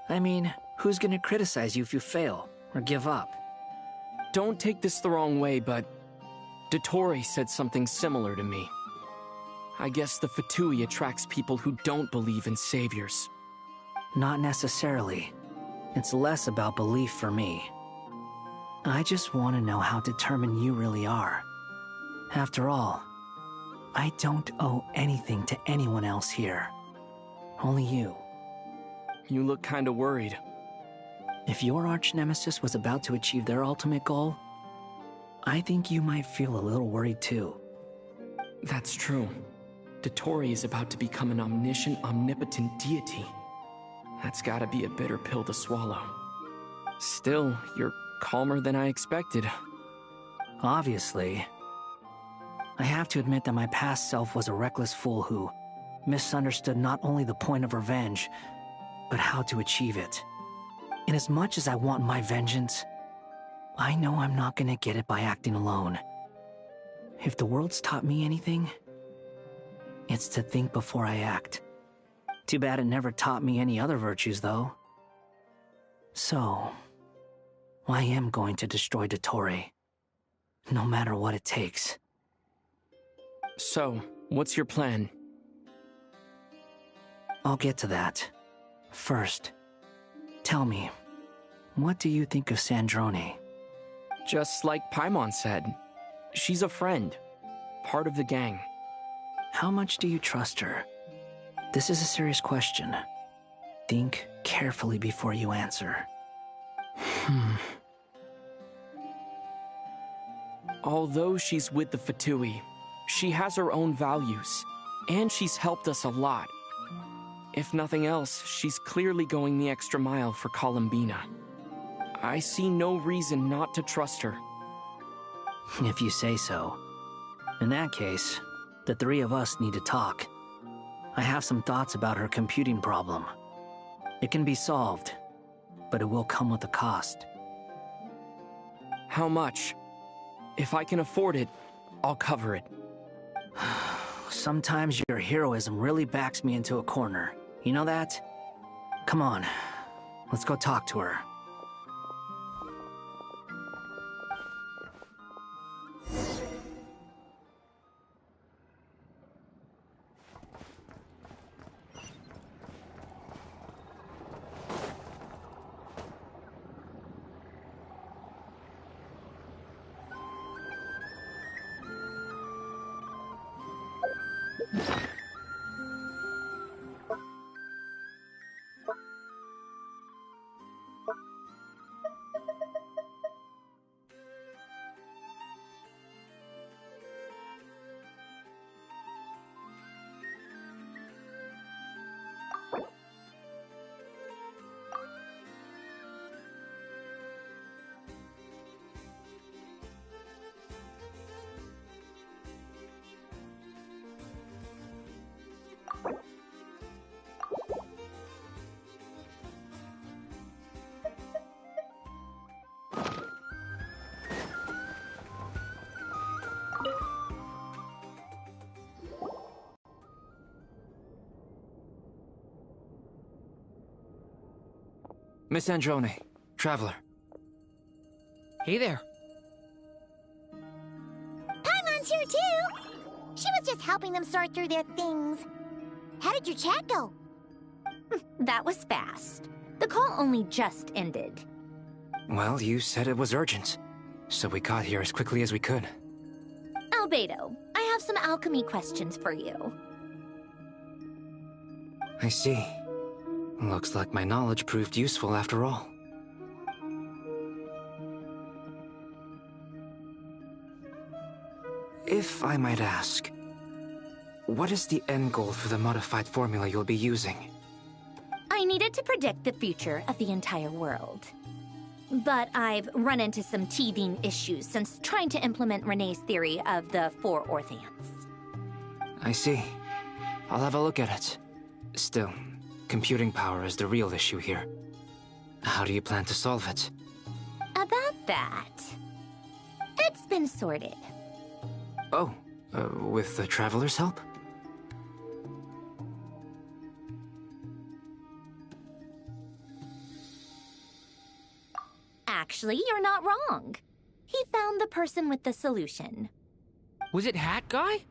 I mean, who's gonna criticize you if you fail, or give up? Don't take this the wrong way, but Dottore said something similar to me. I guess the Fatui attracts people who don't believe in saviors. Not necessarily. It's less about belief for me. I just want to know how determined you really are. After all, I don't owe anything to anyone else here. Only you. You look kinda worried. If your arch-nemesis was about to achieve their ultimate goal, I think you might feel a little worried too. That's true. Dottore is about to become an omniscient, omnipotent deity. That's gotta be a bitter pill to swallow. Still, you're calmer than I expected. Obviously. I have to admit that my past self was a reckless fool who misunderstood not only the point of revenge, but how to achieve it. And as much as I want my vengeance, I know I'm not gonna get it by acting alone. If the world's taught me anything, it's to think before I act. Too bad it never taught me any other virtues, though. So, I am going to destroy Dottore, no matter what it takes. So, what's your plan? I'll get to that. First, tell me, what do you think of Sandrone? Just like Paimon said, she's a friend, part of the gang. How much do you trust her? This is a serious question. Think carefully before you answer. Although she's with the Fatui, she has her own values. And she's helped us a lot. If nothing else, she's clearly going the extra mile for Columbina. I see no reason not to trust her. If you say so. In that case, the three of us need to talk. I have some thoughts about her computing problem. It can be solved, but it will come with a cost. How much? If I can afford it, I'll cover it. Sometimes your heroism really backs me into a corner. You know that? Come on, let's go talk to her. Miss Androne, Traveler. Hey there. Paimon's here too! She was just helping them sort through their things. How did your chat go? That was fast. The call only just ended. Well, you said it was urgent, so we got here as quickly as we could. Albedo, I have some alchemy questions for you. I see. Looks like my knowledge proved useful after all. If I might ask, what is the end goal for the modified formula you'll be using? I needed to predict the future of the entire world. But I've run into some teething issues since trying to implement Renee's theory of the four Orthants. I see. I'll have a look at it. Still, computing power is the real issue here. How do you plan to solve it? About that, it's been sorted. Oh, with the Traveler's help? Actually, you're not wrong. He found the person with the solution. Was it Hat Guy?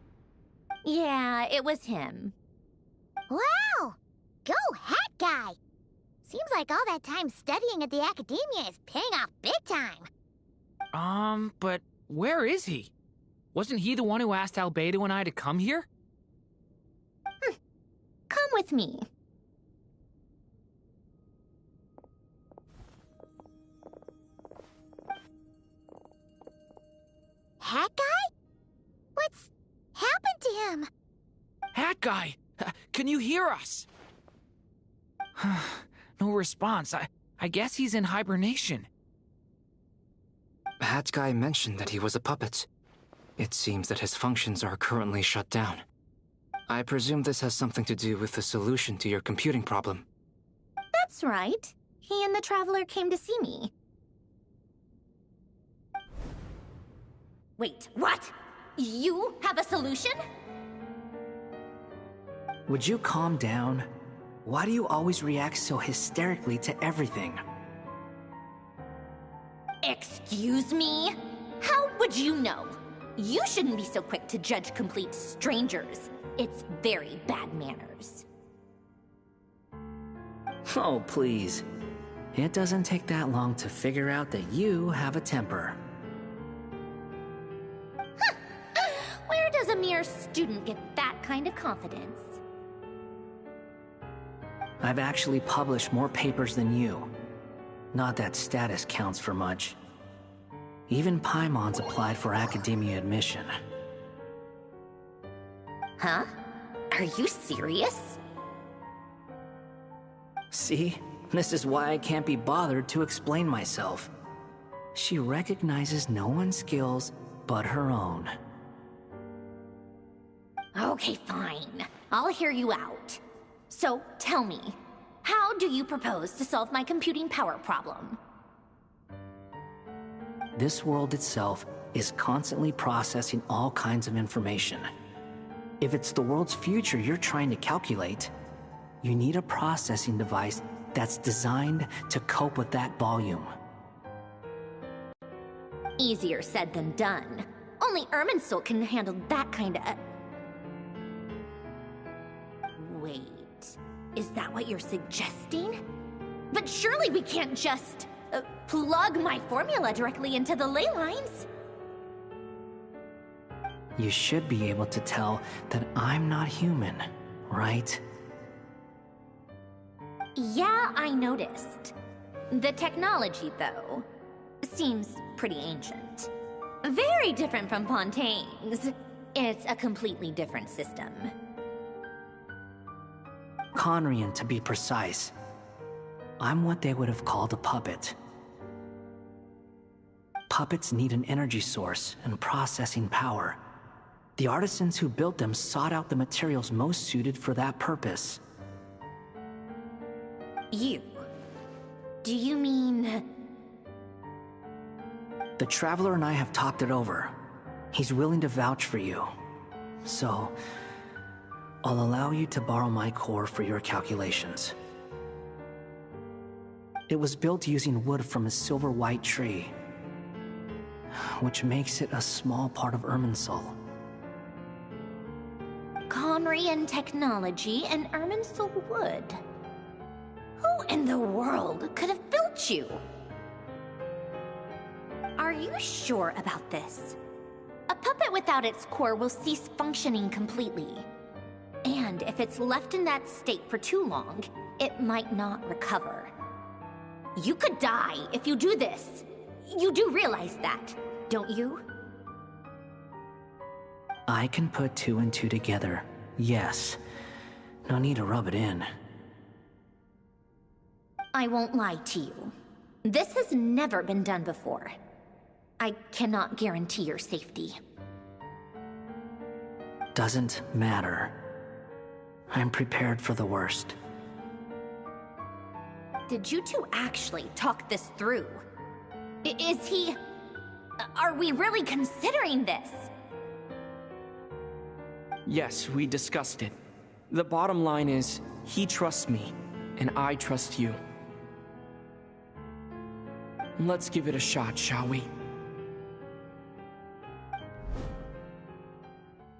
Yeah, it was him. Wow! Go Hat Guy! Seems like all that time studying at the Academia is paying off big time. But where is he? Wasn't he the one who asked Albedo and I to come here? Come with me. Hat Guy? What's happened to him? Hat Guy! Can you hear us? No response. I guess he's in hibernation. Hat Guy mentioned that he was a puppet. It seems that his functions are currently shut down. I presume this has something to do with the solution to your computing problem. That's right. He and the Traveler came to see me. Wait, what? You have a solution? Would you calm down? Why do you always react so hysterically to everything? Excuse me? How would you know? You shouldn't be so quick to judge complete strangers. It's very bad manners. Oh, please. It doesn't take that long to figure out that you have a temper. Where does a mere student get that kind of confidence? I've actually published more papers than you. Not that status counts for much. Even Paimon's applied for academia admission. Huh? Are you serious? See? This is why I can't be bothered to explain myself. She recognizes no one's skills but her own. Okay, fine. I'll hear you out. So, tell me, how do you propose to solve my computing power problem? This world itself is constantly processing all kinds of information. If it's the world's future you're trying to calculate, you need a processing device that's designed to cope with that volume. Easier said than done. Only Irminsul can handle that kind of... Wait, is that what you're suggesting? But surely we can't just... plug my formula directly into the ley lines. You should be able to tell that I'm not human, right? Yeah, I noticed. The technology, though, seems pretty ancient. Very different from Fontaine's. It's a completely different system. Conrian, to be precise. I'm what they would have called a puppet. Puppets need an energy source and processing power. The artisans who built them sought out the materials most suited for that purpose. You? Do you mean... The Traveler and I have talked it over. He's willing to vouch for you. So, I'll allow you to borrow my core for your calculations. It was built using wood from a silver-white tree, which makes it a small part of Irminsul. Conrian technology and Irminsul wood. Who in the world could have built you? Are you sure about this? A puppet without its core will cease functioning completely. And if it's left in that state for too long, it might not recover. You could die if you do this. You do realize that, don't you? I can put two and two together, yes. No need to rub it in. I won't lie to you. This has never been done before. I cannot guarantee your safety. Doesn't matter. I'm prepared for the worst. Did you two actually talk this through? Is he... Are we really considering this? Yes, we discussed it. The bottom line is, he trusts me, and I trust you. Let's give it a shot, shall we?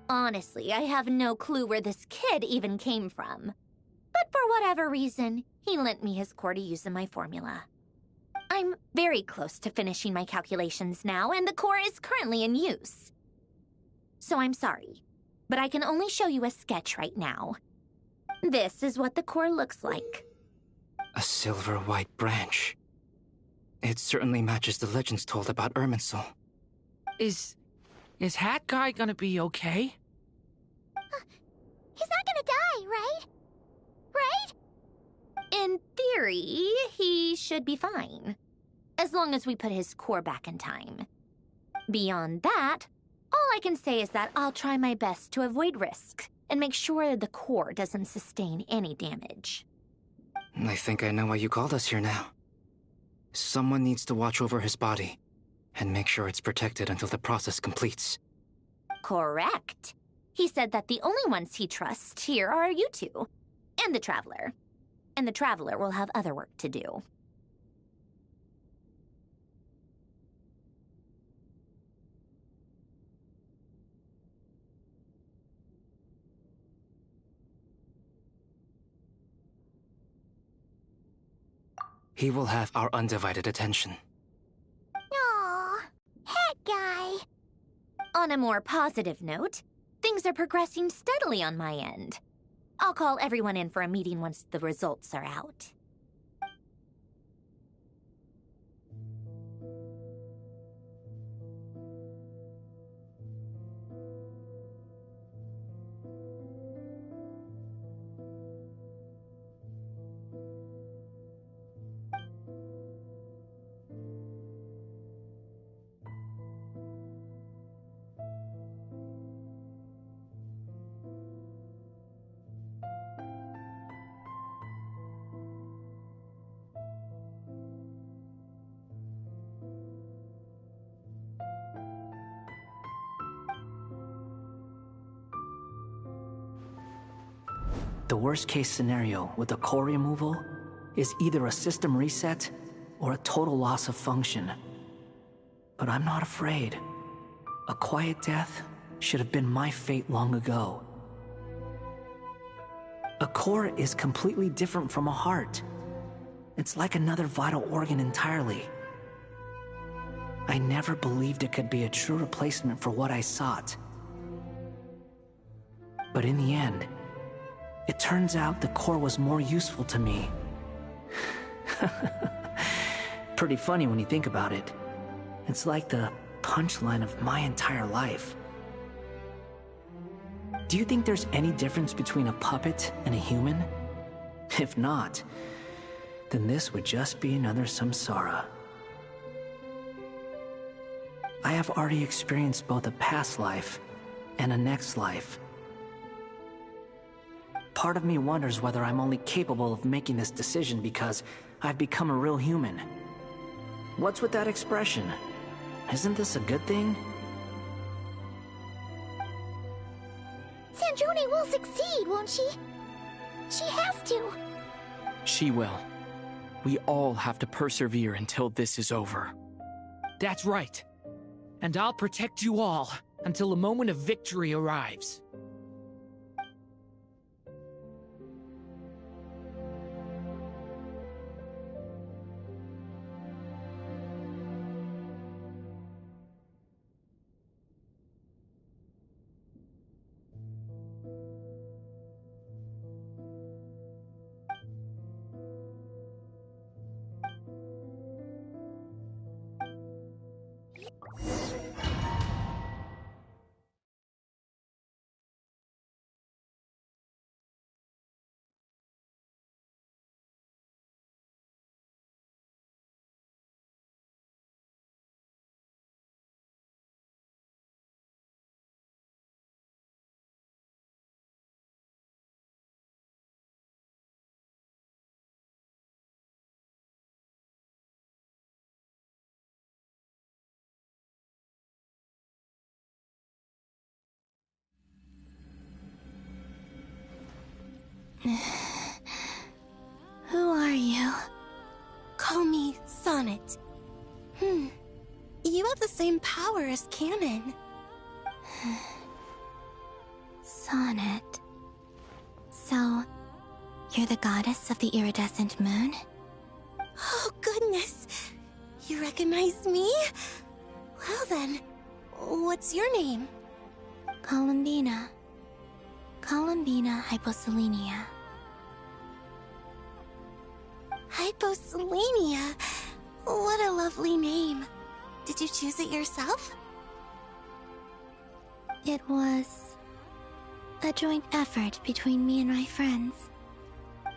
Honestly, I have no clue where this kid even came from. But for whatever reason, he lent me his core to use in my formula. I'm very close to finishing my calculations now, and the core is currently in use. So I'm sorry, but I can only show you a sketch right now. This is what the core looks like. A silver-white branch. It certainly matches the legends told about Irminsul. Is Hat Guy gonna be okay? He's not gonna die, right? Right? In theory, he should be fine. As long as we put his core back in time. Beyond that, all I can say is that I'll try my best to avoid risk and make sure the core doesn't sustain any damage. I think I know why you called us here now. Someone needs to watch over his body and make sure it's protected until the process completes. Correct. He said that the only ones he trusts here are you two, and the Traveler. And the Traveler will have other work to do. He will have our undivided attention. Aww, Hat Guy. On a more positive note, things are progressing steadily on my end. I'll call everyone in for a meeting once the results are out. The worst case scenario with the core removal is either a system reset or a total loss of function. But I'm not afraid. A quiet death should have been my fate long ago. A core is completely different from a heart. It's like another vital organ entirely. I never believed it could be a true replacement for what I sought. But in the end, it turns out the core was more useful to me. Pretty funny when you think about it. It's like the punchline of my entire life. Do you think there's any difference between a puppet and a human? If not, then this would just be another samsara. I have already experienced both a past life and a next life. Part of me wonders whether I'm only capable of making this decision because I've become a real human. What's with that expression? Isn't this a good thing? Sandrone will succeed, won't she? She has to. She will. We all have to persevere until this is over. That's right. And I'll protect you all until a moment of victory arrives. Who are you? Call me Sonnet. You have the same power as Canon. Sonnet. So, you're the goddess of the iridescent moon? Oh, goodness. You recognize me? Well then, what's your name? Columbina. Columbina Hyposelenia. Hyposelenia? What a lovely name. Did you choose it yourself? It was a joint effort between me and my friends.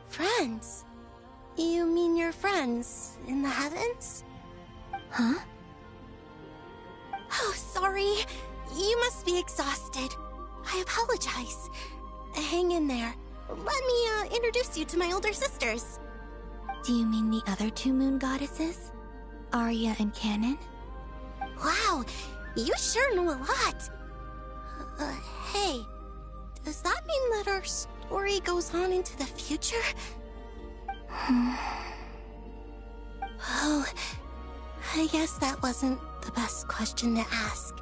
Friends? You mean your friends in the heavens? Huh? Oh, sorry. You must be exhausted. I apologize. Hang in there. Let me introduce you to my older sisters. Do you mean the other two moon goddesses? Arya and Canon? Wow, you sure know a lot. Hey, does that mean that our story goes on into the future? Oh, I guess that wasn't the best question to ask.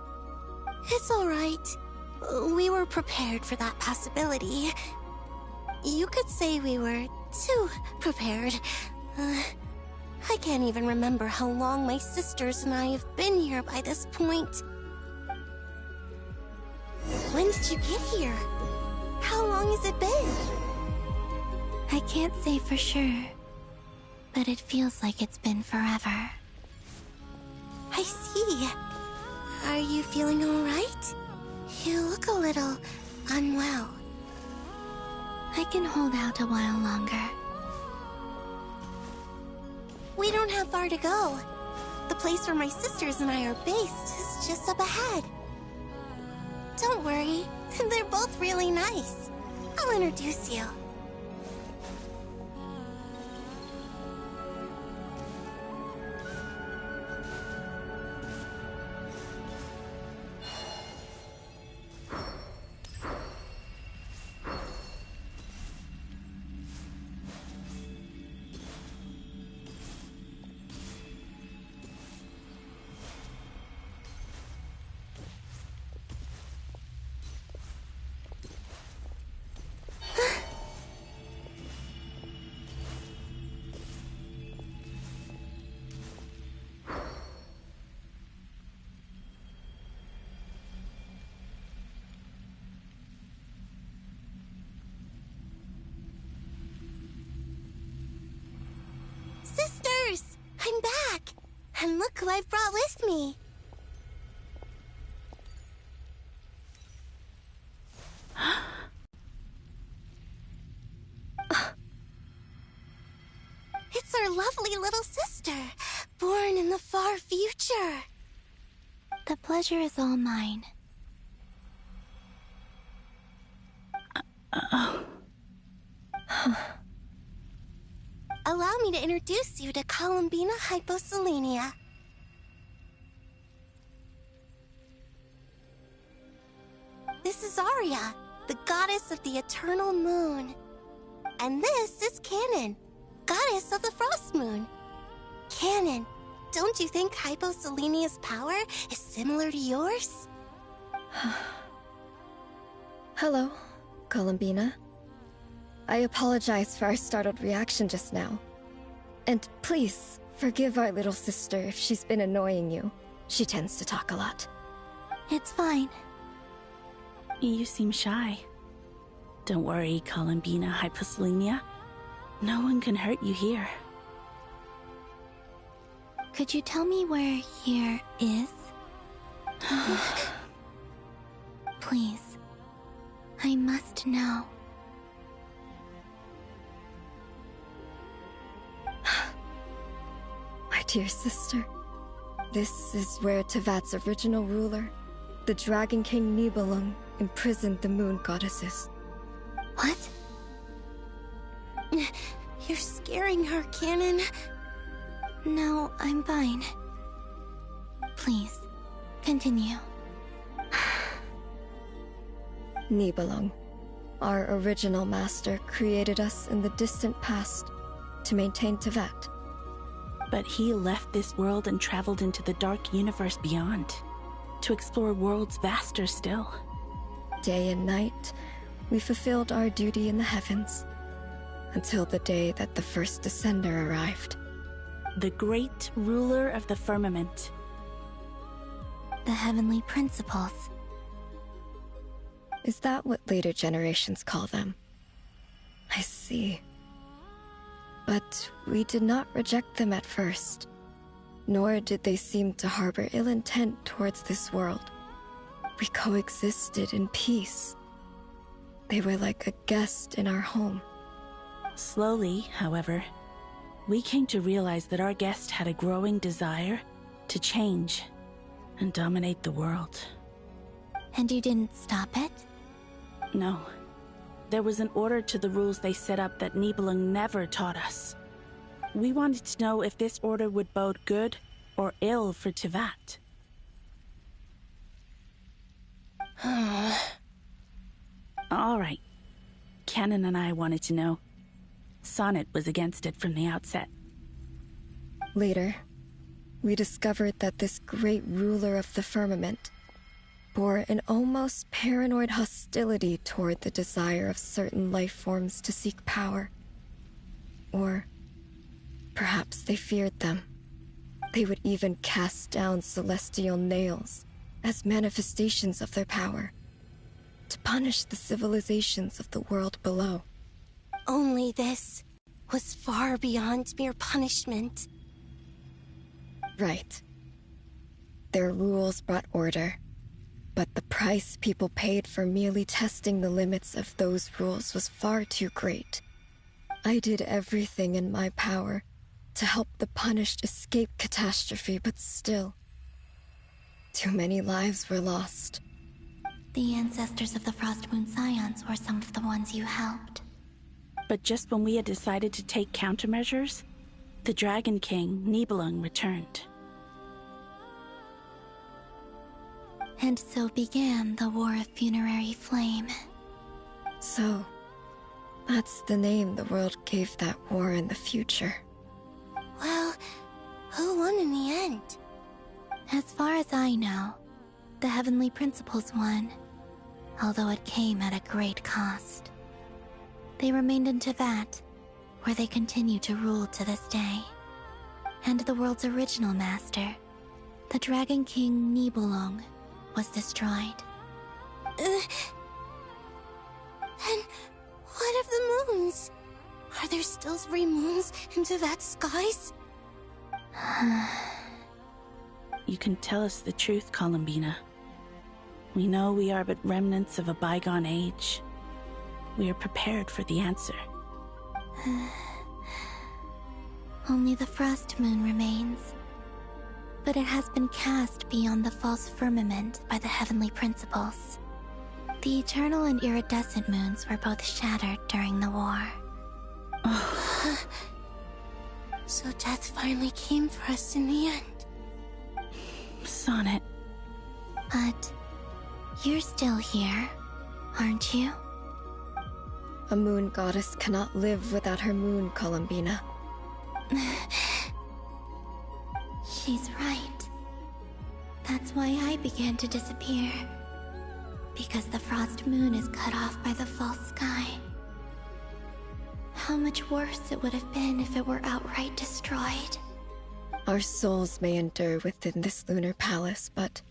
It's alright. We were prepared for that possibility. You could say we were too prepared. I can't even remember how long my sisters and I have been here by this point. When did you get here? How long has it been? I can't say for sure, but it feels like it's been forever. I see. Are you feeling alright? You look a little unwell. I can hold out a while longer. We don't have far to go. The place where my sisters and I are based is just up ahead. Don't worry, they're both really nice. I'll introduce you. I'm back! And look who I've brought with me! It's our lovely little sister, born in the far future. The pleasure is all mine. Allow me to introduce you to Columbina Hyposelenia. This is Arya, the goddess of the eternal moon. And this is Canon, goddess of the frost moon. Canon, don't you think Hyposelenia's power is similar to yours? Hello, Columbina. I apologize for our startled reaction just now. And please, forgive our little sister if she's been annoying you. She tends to talk a lot. It's fine. You seem shy. Don't worry, Columbina Hyposelenia. No one can hurt you here. Could you tell me where here is? Please. I must know. My dear sister, this is where Tevat's original ruler, the Dragon King Nibelung, imprisoned the moon goddesses. What? You're scaring her, Canon. No, I'm fine. Please, continue. Nibelung, our original master, created us in the distant past to maintain Tevat. But he left this world and traveled into the dark universe beyond, to explore worlds vaster still. Day and night, we fulfilled our duty in the heavens, until the day that the first Descender arrived. The great ruler of the firmament. The heavenly principles. Is that what later generations call them? I see. But we did not reject them at first, nor did they seem to harbor ill intent towards this world. We coexisted in peace. They were like a guest in our home. Slowly, however, we came to realize that our guest had a growing desire to change and dominate the world. And you didn't stop it? No. There was an order to the rules they set up that Nibelung never taught us. We wanted to know if this order would bode good or ill for Tevat. All right. Canon and I wanted to know. Sonnet was against it from the outset. Later, we discovered that this great ruler of the firmament bore an almost paranoid hostility toward the desire of certain life forms to seek power. Or perhaps they feared them. They would even cast down celestial nails as manifestations of their power, to punish the civilizations of the world below. Only this was far beyond mere punishment. Right. Their rules brought order, but the price people paid for merely testing the limits of those rules was far too great. I did everything in my power to help the punished escape catastrophe, but still, too many lives were lost. The ancestors of the Frost Moon Scions were some of the ones you helped. But just when we had decided to take countermeasures, the Dragon King, Nibelung, returned. And so began the War of Funerary Flame. So, that's the name the world gave that war in the future. Well, who won in the end? As far as I know, the Heavenly Principles won, although it came at a great cost. They remained in Tevat, where they continue to rule to this day. And the world's original master, the Dragon King Nibelung, was destroyed. And what of the moons? Are there still 3 moons in Tevat's skies? You can tell us the truth, Columbina. We know we are but remnants of a bygone age. We are prepared for the answer. Only the frost moon remains. But it has been cast beyond the false firmament by the heavenly principles. The eternal and iridescent moons were both shattered during the war. So death finally came for us in the end. Sonnet. But you're still here, aren't you? A moon goddess cannot live without her moon, Columbina. She's right. That's why I began to disappear. Because the frost moon is cut off by the false sky. How much worse it would have been if it were outright destroyed. Our souls may endure within this lunar palace, but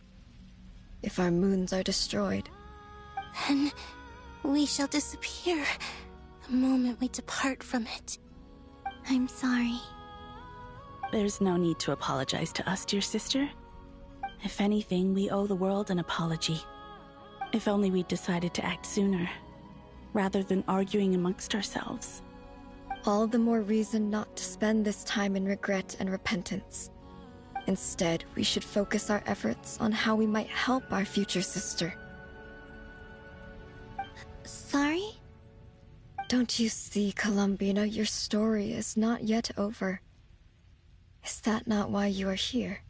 if our moons are destroyed, then we shall disappear the moment we depart from it. I'm sorry. There's no need to apologize to us, dear sister. If anything, we owe the world an apology. If only we'd decided to act sooner, rather than arguing amongst ourselves. All the more reason not to spend this time in regret and repentance. Instead, we should focus our efforts on how we might help our future sister. Sorry? Don't you see, Columbina, your story is not yet over. Is that not why you are here?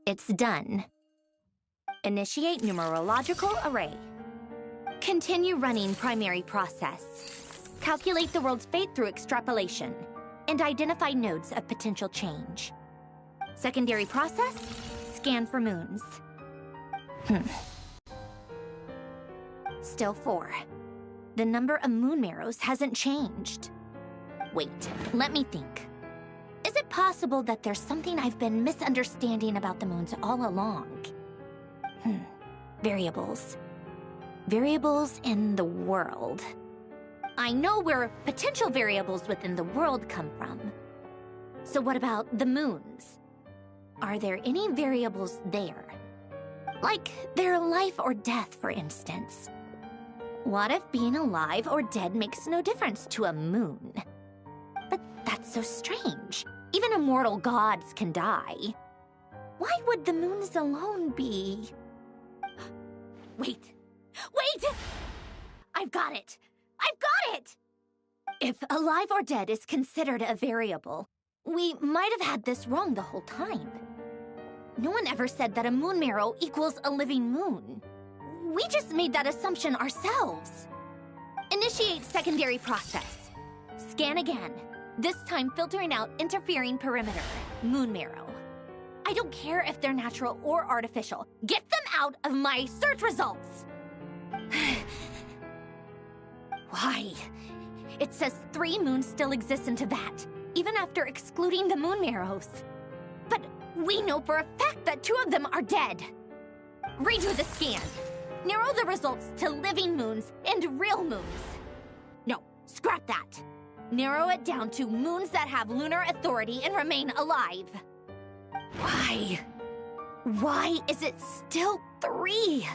It's done. Initiate numerological array. Continue running primary process. Calculate the world's fate through extrapolation. And identify nodes of potential change. Secondary process, scan for moons. Still 4. The number of moon marrows hasn't changed. Wait, let me think. Is it possible that there's something I've been misunderstanding about the moons all along? Variables. Variables in the world. I know where potential variables within the world come from. So what about the moons? Are there any variables there? Like their life or death, for instance. What if being alive or dead makes no difference to a moon? But that's so strange. Even immortal gods can die. Why would the moons alone be? Wait! Wait! I've got it! I've got it! If alive or dead is considered a variable, we might have had this wrong the whole time. No one ever said that a moon marrow equals a living moon. We just made that assumption ourselves. Initiate secondary process. Scan again. This time filtering out interfering perimeter, moon marrow. I don't care if they're natural or artificial. Get them out of my search results! Why? It says 3 moons still exist in Teyvat, even after excluding the moon marrows. But we know for a fact that 2 of them are dead. Redo the scan. Narrow the results to living moons and real moons. No, scrap that. Narrow it down to moons that have lunar authority and remain alive. Why? Why is it still 3?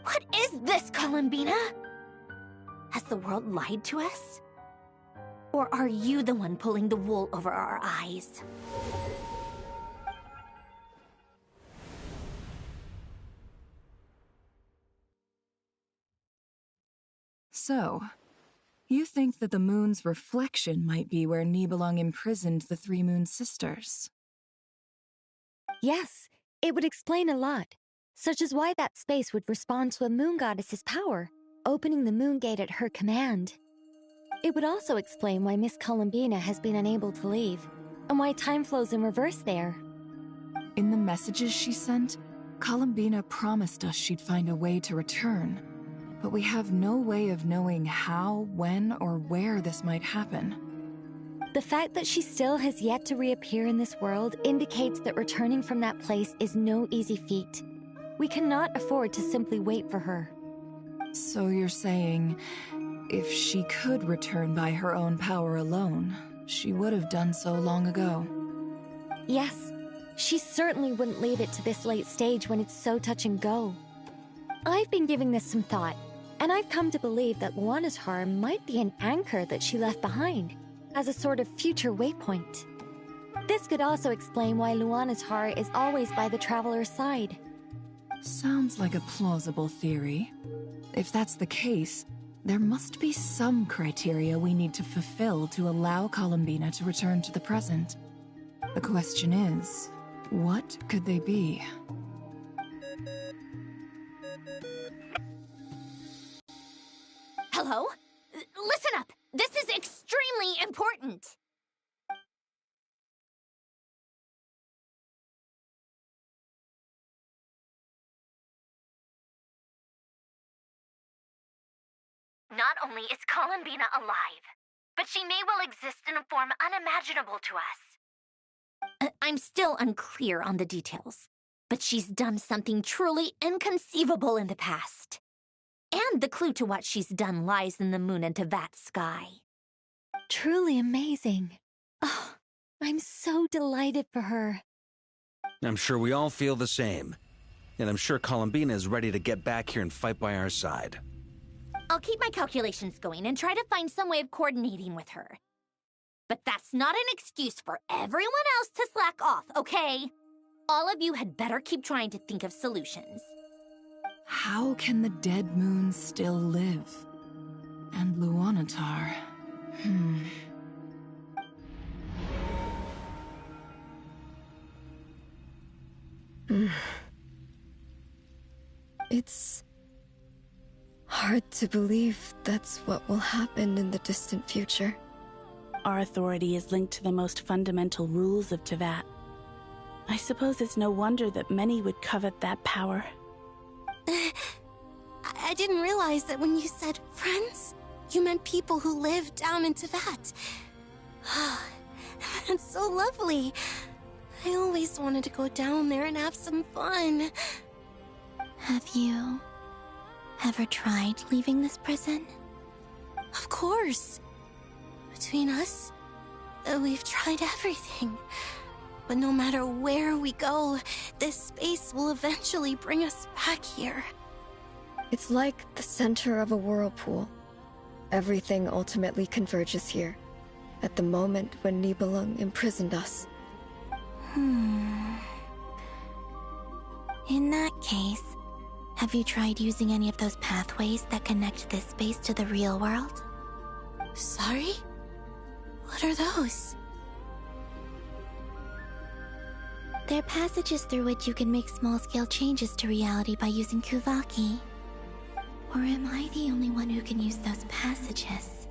What is this, Columbina? Has the world lied to us? Or are you the one pulling the wool over our eyes? So, you think that the moon's reflection might be where Nibelung imprisoned the 3 moon sisters? Yes, it would explain a lot, such as why that space would respond to a moon goddess's power, opening the moon gate at her command. It would also explain why Miss Columbina has been unable to leave, and why time flows in reverse there. In the messages she sent, Columbina promised us she'd find a way to return, but we have no way of knowing how, when, or where this might happen. The fact that she still has yet to reappear in this world indicates that returning from that place is no easy feat. We cannot afford to simply wait for her. So you're saying, if she could return by her own power alone, she would have done so long ago? Yes, she certainly wouldn't leave it to this late stage when it's so touch and go. I've been giving this some thought, and I've come to believe that Luana's heart might be an anchor that she left behind, as a sort of future waypoint. This could also explain why Luana's heart is always by the Traveler's side. Sounds like a plausible theory. If that's the case, there must be some criteria we need to fulfill to allow Columbina to return to the present. The question is, what could they be? Hello? Listen up! This is extremely important! Not only is Columbina alive, but she may well exist in a form unimaginable to us. I'm still unclear on the details, but she's done something truly inconceivable in the past. And the clue to what she's done lies in the moon and Tevat sky. Truly amazing. Oh, I'm so delighted for her. I'm sure we all feel the same. And I'm sure Columbina is ready to get back here and fight by our side. I'll keep my calculations going and try to find some way of coordinating with her. But that's not an excuse for everyone else to slack off, okay? All of you had better keep trying to think of solutions. How can the dead moon still live? And Luanatar... It's hard to believe that's what will happen in the distant future. Our authority is linked to the most fundamental rules of Tevat. I suppose it's no wonder that many would covet that power. I didn't realize that when you said friends, you meant people who live down in Tevat. That's so lovely. I always wanted to go down there and have some fun. Have you ever tried leaving this prison? Of course. Between us, we've tried everything. But no matter where we go, this space will eventually bring us back here. It's like the center of a whirlpool. Everything ultimately converges here, at the moment when Nibelung imprisoned us. In that case, have you tried using any of those pathways that connect this space to the real world? Sorry? What are those? They're passages through which you can make small-scale changes to reality by using Kuvaki. Or am I the only one who can use those passages?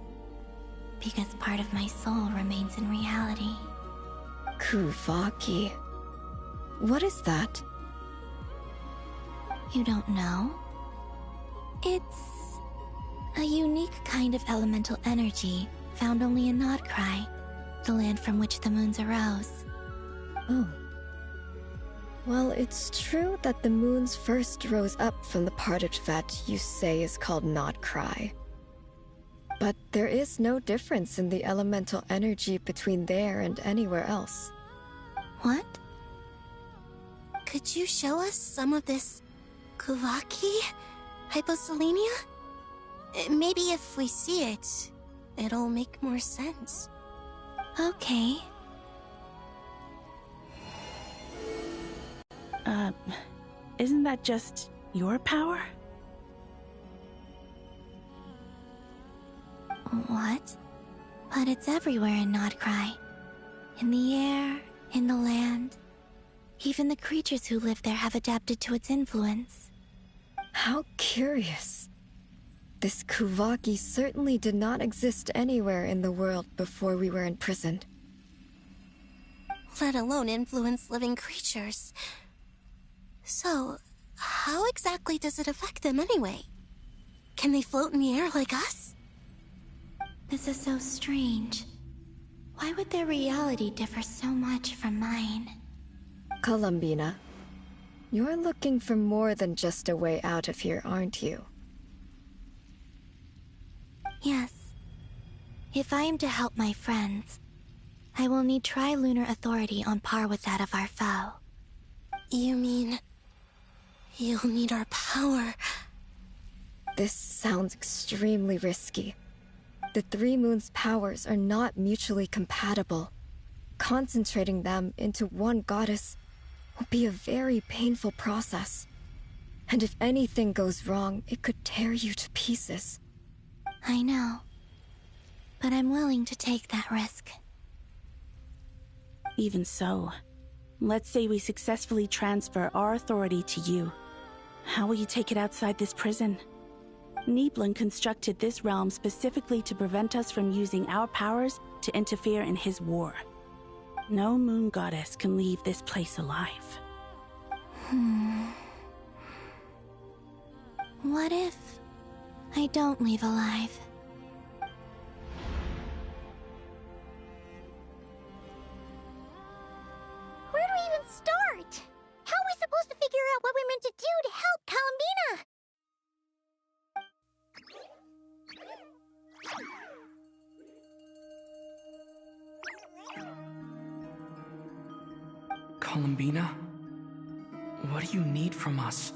Because part of my soul remains in reality. Kuvaki. What is that? You don't know? It's a unique kind of elemental energy found only in Nodcry, the land from which the moons arose. Oh. Well, it's true that the moons first rose up from the part of Tevat you say is called Nodcry. But there is no difference in the elemental energy between there and anywhere else. What? Could you show us some of this Kuvaki? Hyposelenia? Maybe if we see it, it'll make more sense. Okay. Isn't that just your power? What? But it's everywhere in Nodcry. In the air, in the land. Even the creatures who live there have adapted to its influence. How curious. This Kuvaki certainly did not exist anywhere in the world before we were imprisoned. Let alone influence living creatures. So, how exactly does it affect them anyway? Can they float in the air like us? This is so strange. Why would their reality differ so much from mine? Columbina, you're looking for more than just a way out of here, aren't you? Yes. If I am to help my friends, I will need tri-lunar authority on par with that of our foe. You mean... you'll need our power? This sounds extremely risky. The Three Moons' powers are not mutually compatible. Concentrating them into one goddess will be a very painful process. And if anything goes wrong, it could tear you to pieces. I know. But I'm willing to take that risk. Even so, let's say we successfully transfer our authority to you. How will you take it outside this prison? Niblin constructed this realm specifically to prevent us from using our powers to interfere in his war. No moon goddess can leave this place alive. What if I don't leave alive? Where do we even start? How are we supposed to figure out what we're meant to do to help Columbina? Columbina? What do you need from us?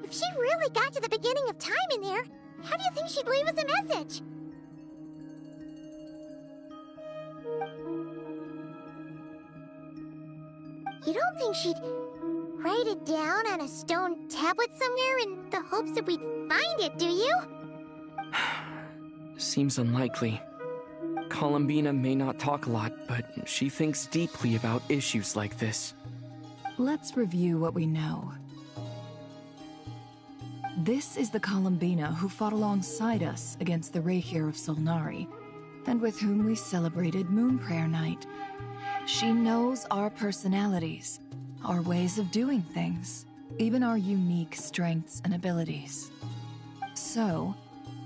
If she really got to the beginning of time in there, how do you think she'd leave us a message? You don't think she'd write it down on a stone tablet somewhere in the hopes that we'd find it, do you? Seems unlikely. Columbina may not talk a lot, but she thinks deeply about issues like this. Let's review what we know. This is the Columbina who fought alongside us against the Rahir of Solnari, and with whom we celebrated Moon Prayer Night. She knows our personalities, our ways of doing things, even our unique strengths and abilities. So,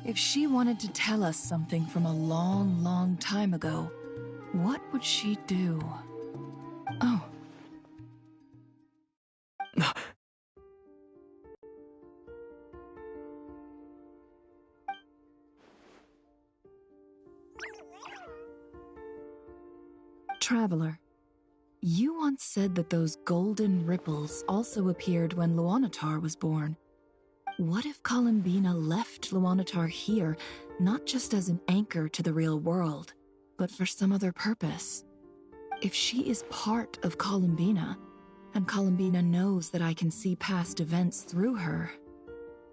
if she wanted to tell us something from a long, long time ago, what would she do? Oh. Traveler, you once said that those golden ripples also appeared when Luanatar was born. What if Columbina left Luanatar here, not just as an anchor to the real world, but for some other purpose? If she is part of Columbina, and Columbina knows that I can see past events through her...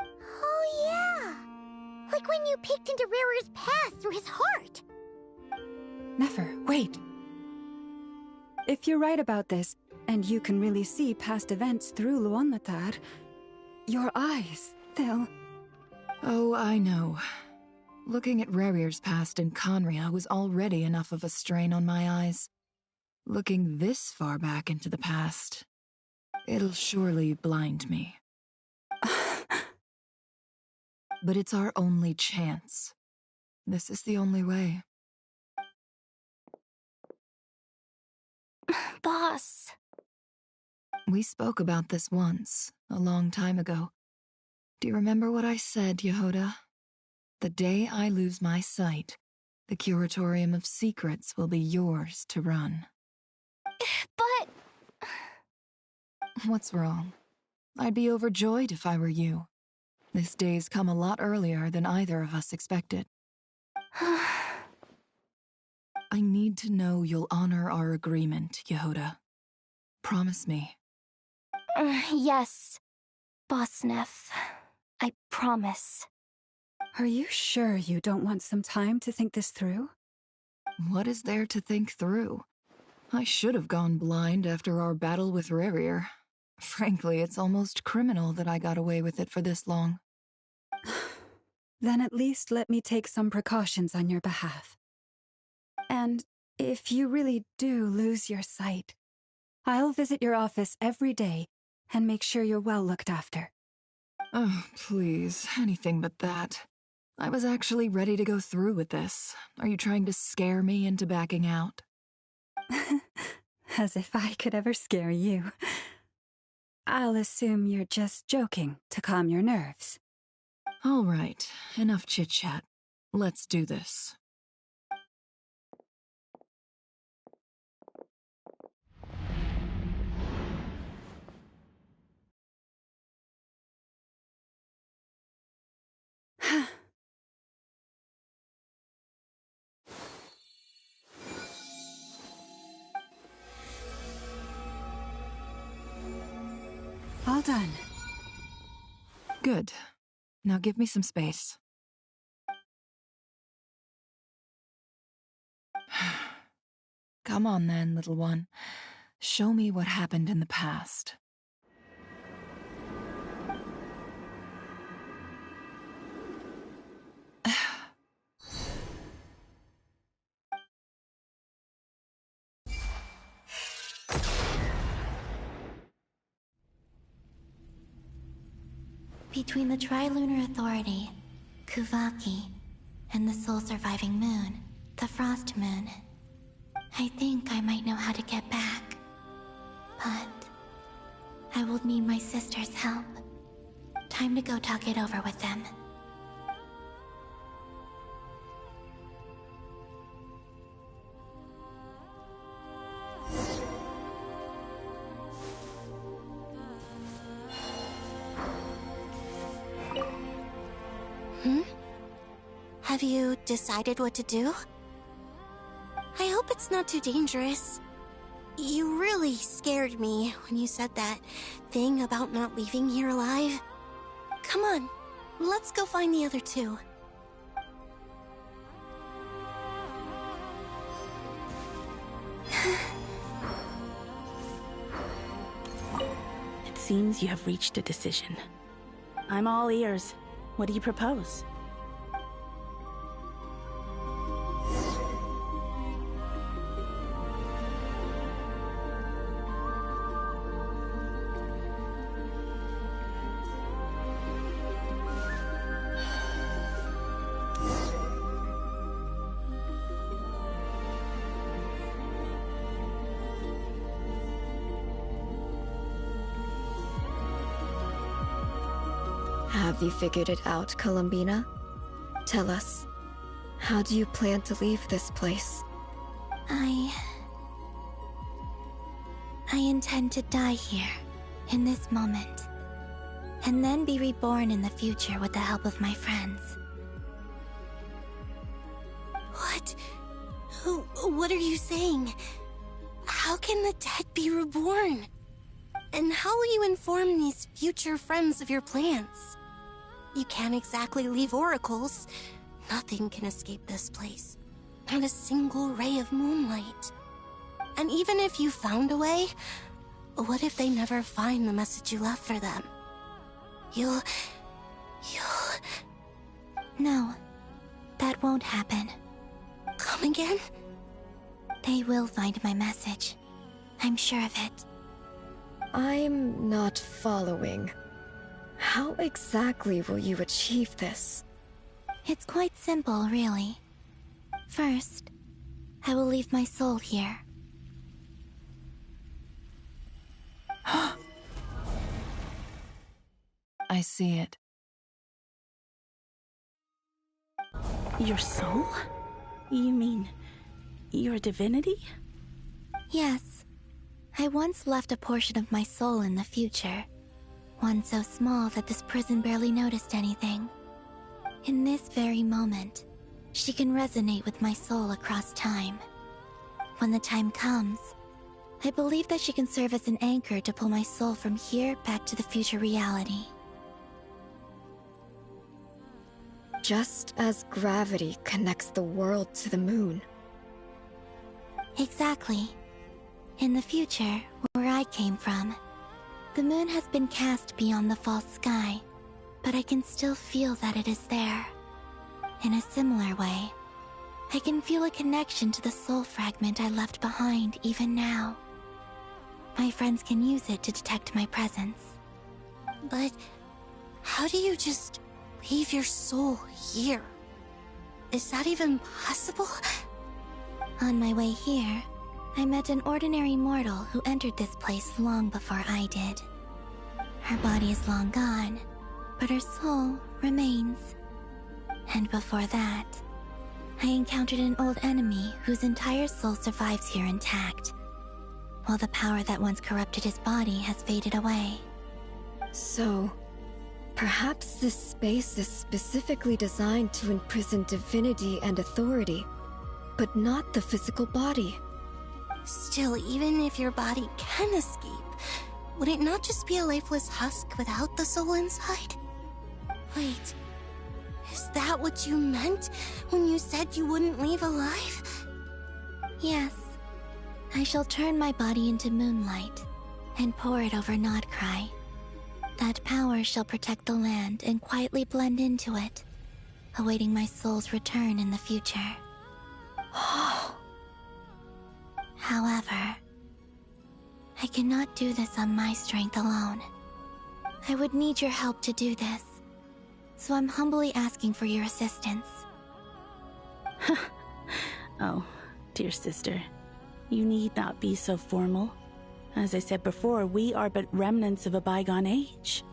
Oh yeah! Like when you peeked into Rare's past through his heart! Nefer, wait! If you're right about this, and you can really see past events through Luanatar, your eyes, they'll... Oh, I know. Looking at Rarir's past in Conria was already enough of a strain on my eyes. Looking this far back into the past, it'll surely blind me. But it's our only chance. This is the only way. Boss. We spoke about this once, a long time ago. Do you remember what I said, Yehoda? The day I lose my sight, the Curatorium of Secrets will be yours to run. But... What's wrong? I'd be overjoyed if I were you. This day's come a lot earlier than either of us expected. I need to know you'll honor our agreement, Yehoda. Promise me. Yes, Boss Neff. I promise. Are you sure you don't want some time to think this through? What is there to think through? I should have gone blind after our battle with Rarir. Frankly, it's almost criminal that I got away with it for this long. Then at least let me take some precautions on your behalf. And if you really do lose your sight, I'll visit your office every day and make sure you're well looked after. Oh, please, anything but that. I was actually ready to go through with this. Are you trying to scare me into backing out? As if I could ever scare you. I'll assume you're just joking to calm your nerves. All right, enough chit-chat. Let's do this. All done. Good. Now give me some space. Come on then, little one. Show me what happened in the past. Between the Trilunar Authority, Kuvaki, and the sole-surviving moon, the Frost Moon, I think I might know how to get back. But I will need my sister's help. Time to go talk it over with them. Have you decided what to do? I hope it's not too dangerous. You really scared me when you said that thing about not leaving here alive. Come on, let's go find the other two. It seems you have reached a decision. I'm all ears. What do you propose? Have you figured it out, Columbina? Tell us, how do you plan to leave this place? I intend to die here, in this moment, and then be reborn in the future with the help of my friends. What? What are you saying? How can the dead be reborn? And how will you inform these future friends of your plans? You can't exactly leave oracles. Nothing can escape this place. Not a single ray of moonlight. And even if you found a way, what if they never find the message you left for them? You'll... No, that won't happen. Come again? They will find my message. I'm sure of it. I'm not following. How exactly will you achieve this? It's quite simple, really. First, I will leave my soul here. I see it. Your soul? You mean your divinity? Yes. I once left a portion of my soul in the future. One so small that this prison barely noticed anything. In this very moment, she can resonate with my soul across time. When the time comes, I believe that she can serve as an anchor to pull my soul from here back to the future reality. Just as gravity connects the world to the moon. Exactly. In the future, where I came from, the moon has been cast beyond the false sky, but I can still feel that it is there. In a similar way, I can feel a connection to the soul fragment I left behind even now. My friends can use it to detect my presence. But how do you just leave your soul here. Is that even possible? On my way here, I met an ordinary mortal who entered this place long before I did. Her body is long gone, but her soul remains. And before that, I encountered an old enemy whose entire soul survives here intact, while the power that once corrupted his body has faded away. So, perhaps this space is specifically designed to imprison divinity and authority, but not the physical body. Still, even if your body can escape, would it not just be a lifeless husk without the soul inside? Wait, is that what you meant when you said you wouldn't leave alive? Yes. I shall turn my body into moonlight and pour it over Nodcry. That power shall protect the land and quietly blend into it, awaiting my soul's return in the future. However, I cannot do this on my strength alone. I would need your help to do this, so I'm humbly asking for your assistance. Oh, dear sister, you need not be so formal. As I said before, we are but remnants of a bygone age.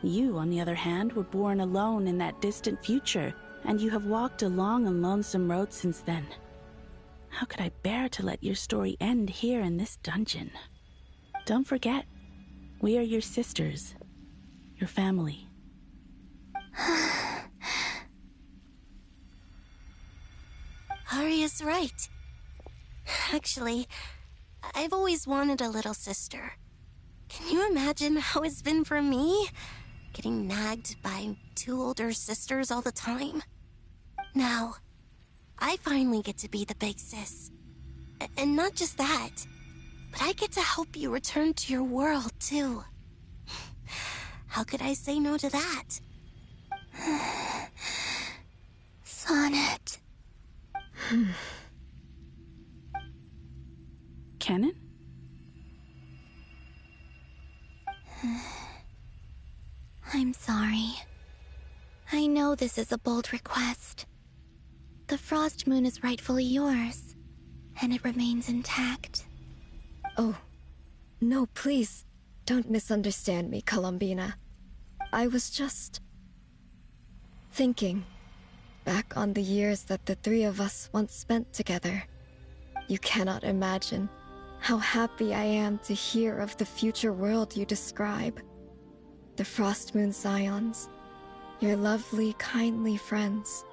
You, on the other hand, were born alone in that distant future, and you have walked a long and lonesome road since then. How could I bear to let your story end here in this dungeon? Don't forget, we are your sisters, your family. Arya's right. Actually, I've always wanted a little sister. Can you imagine how it's been for me? Getting nagged by two older sisters all the time. Now, I finally get to be the big sis. And not just that, but I get to help you return to your world, too. How could I say no to that? Sonnet. Canon? I'm sorry. I know this is a bold request. The Frost Moon is rightfully yours, and it remains intact. Oh, no, please, don't misunderstand me, Columbina. I was just thinking back on the years that the three of us once spent together. You cannot imagine how happy I am to hear of the future world you describe. The Frost Moon Scions, your lovely, kindly friends.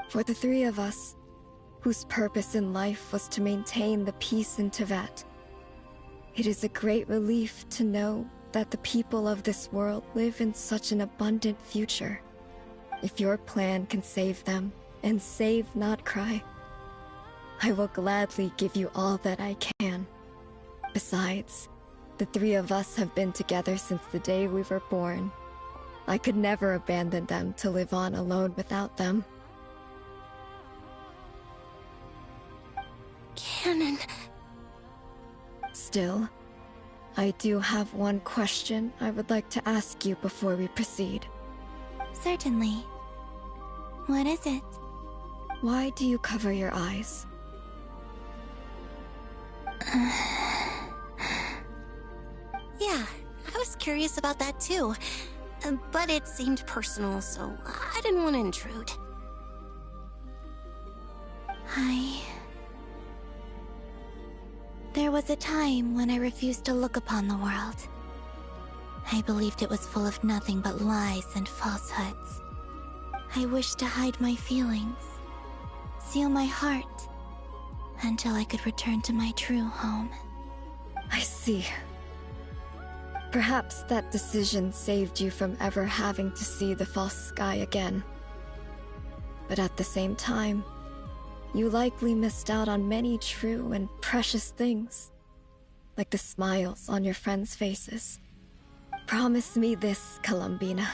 For the three of us, whose purpose in life was to maintain the peace in Teyvat, it is a great relief to know that the people of this world live in such an abundant future. If your plan can save them, and save Nodcry, I will gladly give you all that I can. Besides, the three of us have been together since the day we were born. I could never abandon them to live on alone without them. Canon. Still, I do have one question I would like to ask you before we proceed. Certainly. What is it? Why do you cover your eyes? Yeah, I was curious about that too. But it seemed personal, so I didn't want to intrude. There was a time when I refused to look upon the world. I believed it was full of nothing but lies and falsehoods. I wished to hide my feelings, seal my heart, until I could return to my true home. I see. Perhaps that decision saved you from ever having to see the false sky again. But at the same time, you likely missed out on many true and precious things, like the smiles on your friends' faces. Promise me this, Columbina.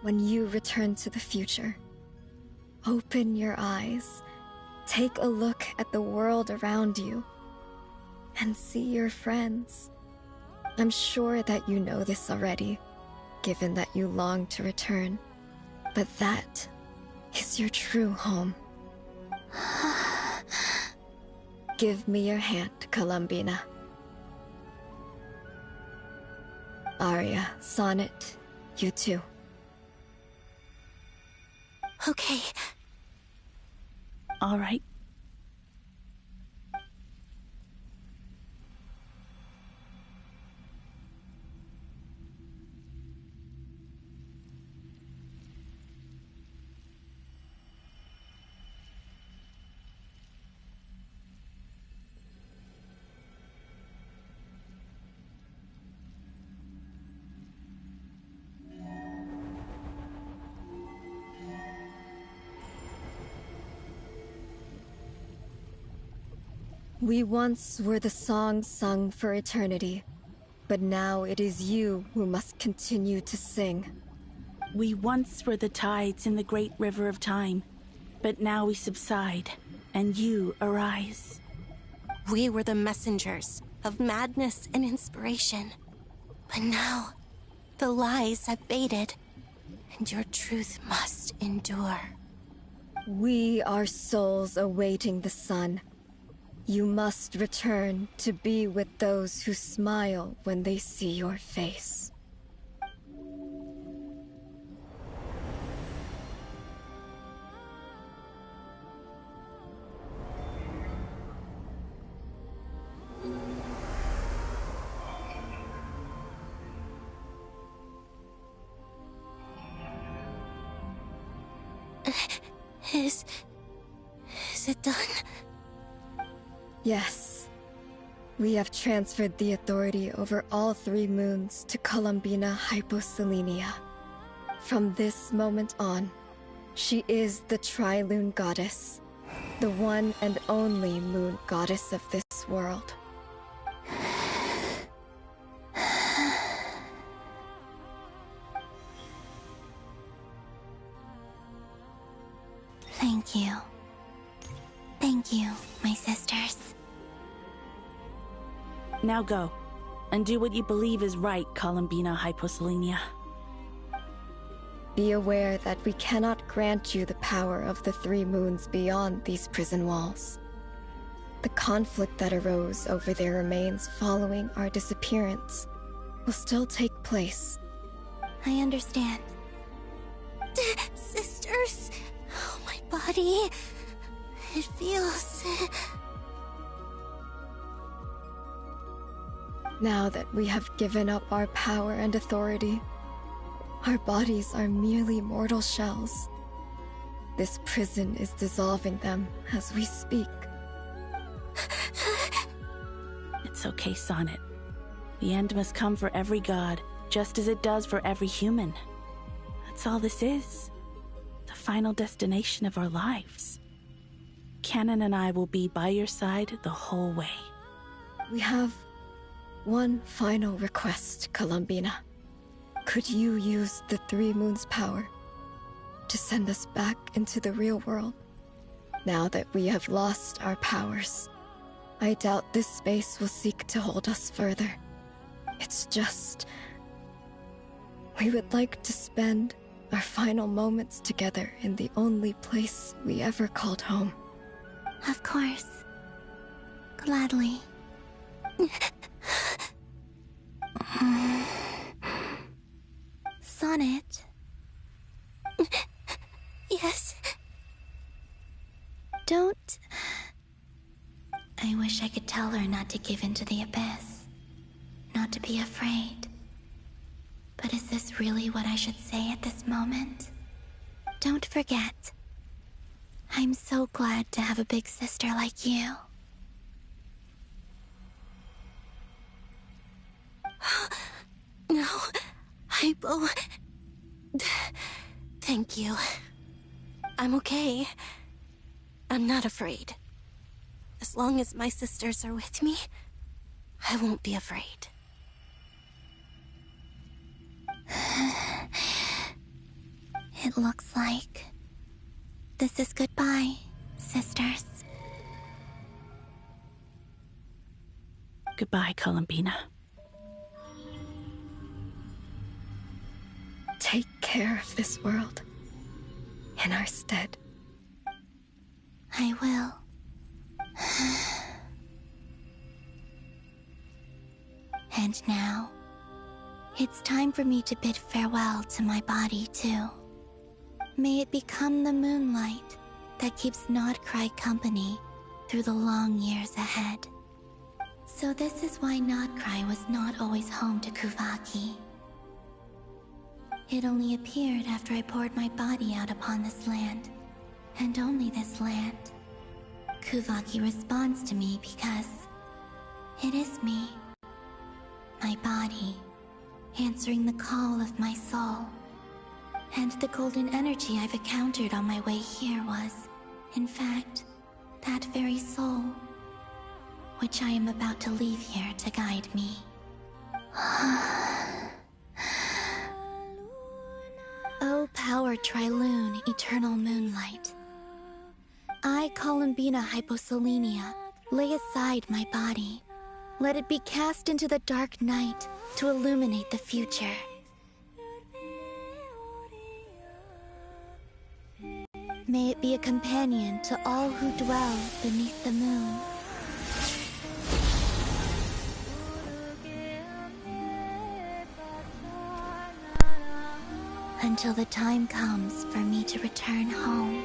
When you return to the future, open your eyes, take a look at the world around you, and see your friends. I'm sure that you know this already, given that you long to return. But that is your true home. Give me your hand, Columbina. Arya, Sonnet, you too. Okay. All right. We once were the song sung for eternity, but now it is you who must continue to sing. We once were the tides in the great river of time, but now we subside, and you arise. We were the messengers of madness and inspiration. But now, the lies have faded, and your truth must endure. We are souls awaiting the sun. You must return to be with those who smile when they see your face. Is it done? Yes. We have transferred the authority over all 3 moons to Columbina Hyposelenia. From this moment on, she is the Tri-Lune Goddess, the one and only moon goddess of this world. Thank you. Thank you, my sisters. Now go, and do what you believe is right, Columbina Hyposelenia. Be aware that we cannot grant you the power of the 3 moons beyond these prison walls. The conflict that arose over their remains following our disappearance will still take place. I understand. Sisters, oh, my body. It feels... Now that we have given up our power and authority, our bodies are merely mortal shells. This prison is dissolving them as we speak. It's okay, Sonnet. The end must come for every god, just as it does for every human. That's all this is. The final destination of our lives. Canon and I will be by your side the whole way. We have one final request, Columbina. Could you use the 3 moons' power to send us back into the real world? Now that we have lost our powers, I doubt this space will seek to hold us further. It's just... we would like to spend our final moments together in the only place we ever called home. Of course. Gladly. Sonnet? Yes? Don't... I wish I could tell her not to give in to the abyss. Not to be afraid. But is this really what I should say at this moment? Don't forget. I'm so glad to have a big sister like you. No, Hypo. Thank you. I'm okay. I'm not afraid. As long as my sisters are with me, I won't be afraid. It looks like this is goodbye, sisters. Goodbye, Columbina. Take care of this world. in our stead. I will. And now, it's time for me to bid farewell to my body, too. May it become the moonlight that keeps Nodcry company through the long years ahead. So this is why Nodcry was not always home to Kuvaki. It only appeared after I poured my body out upon this land, and only this land. Kuvaki responds to me because it is me, my body, answering the call of my soul. And the golden energy I've encountered on my way here was, in fact, that very soul, which I am about to leave here to guide me. O power Trilune, eternal moonlight. I, Columbina Hyposelenia, lay aside my body. Let it be cast into the dark night to illuminate the future. May it be a companion to all who dwell beneath the moon. Until the time comes for me to return home.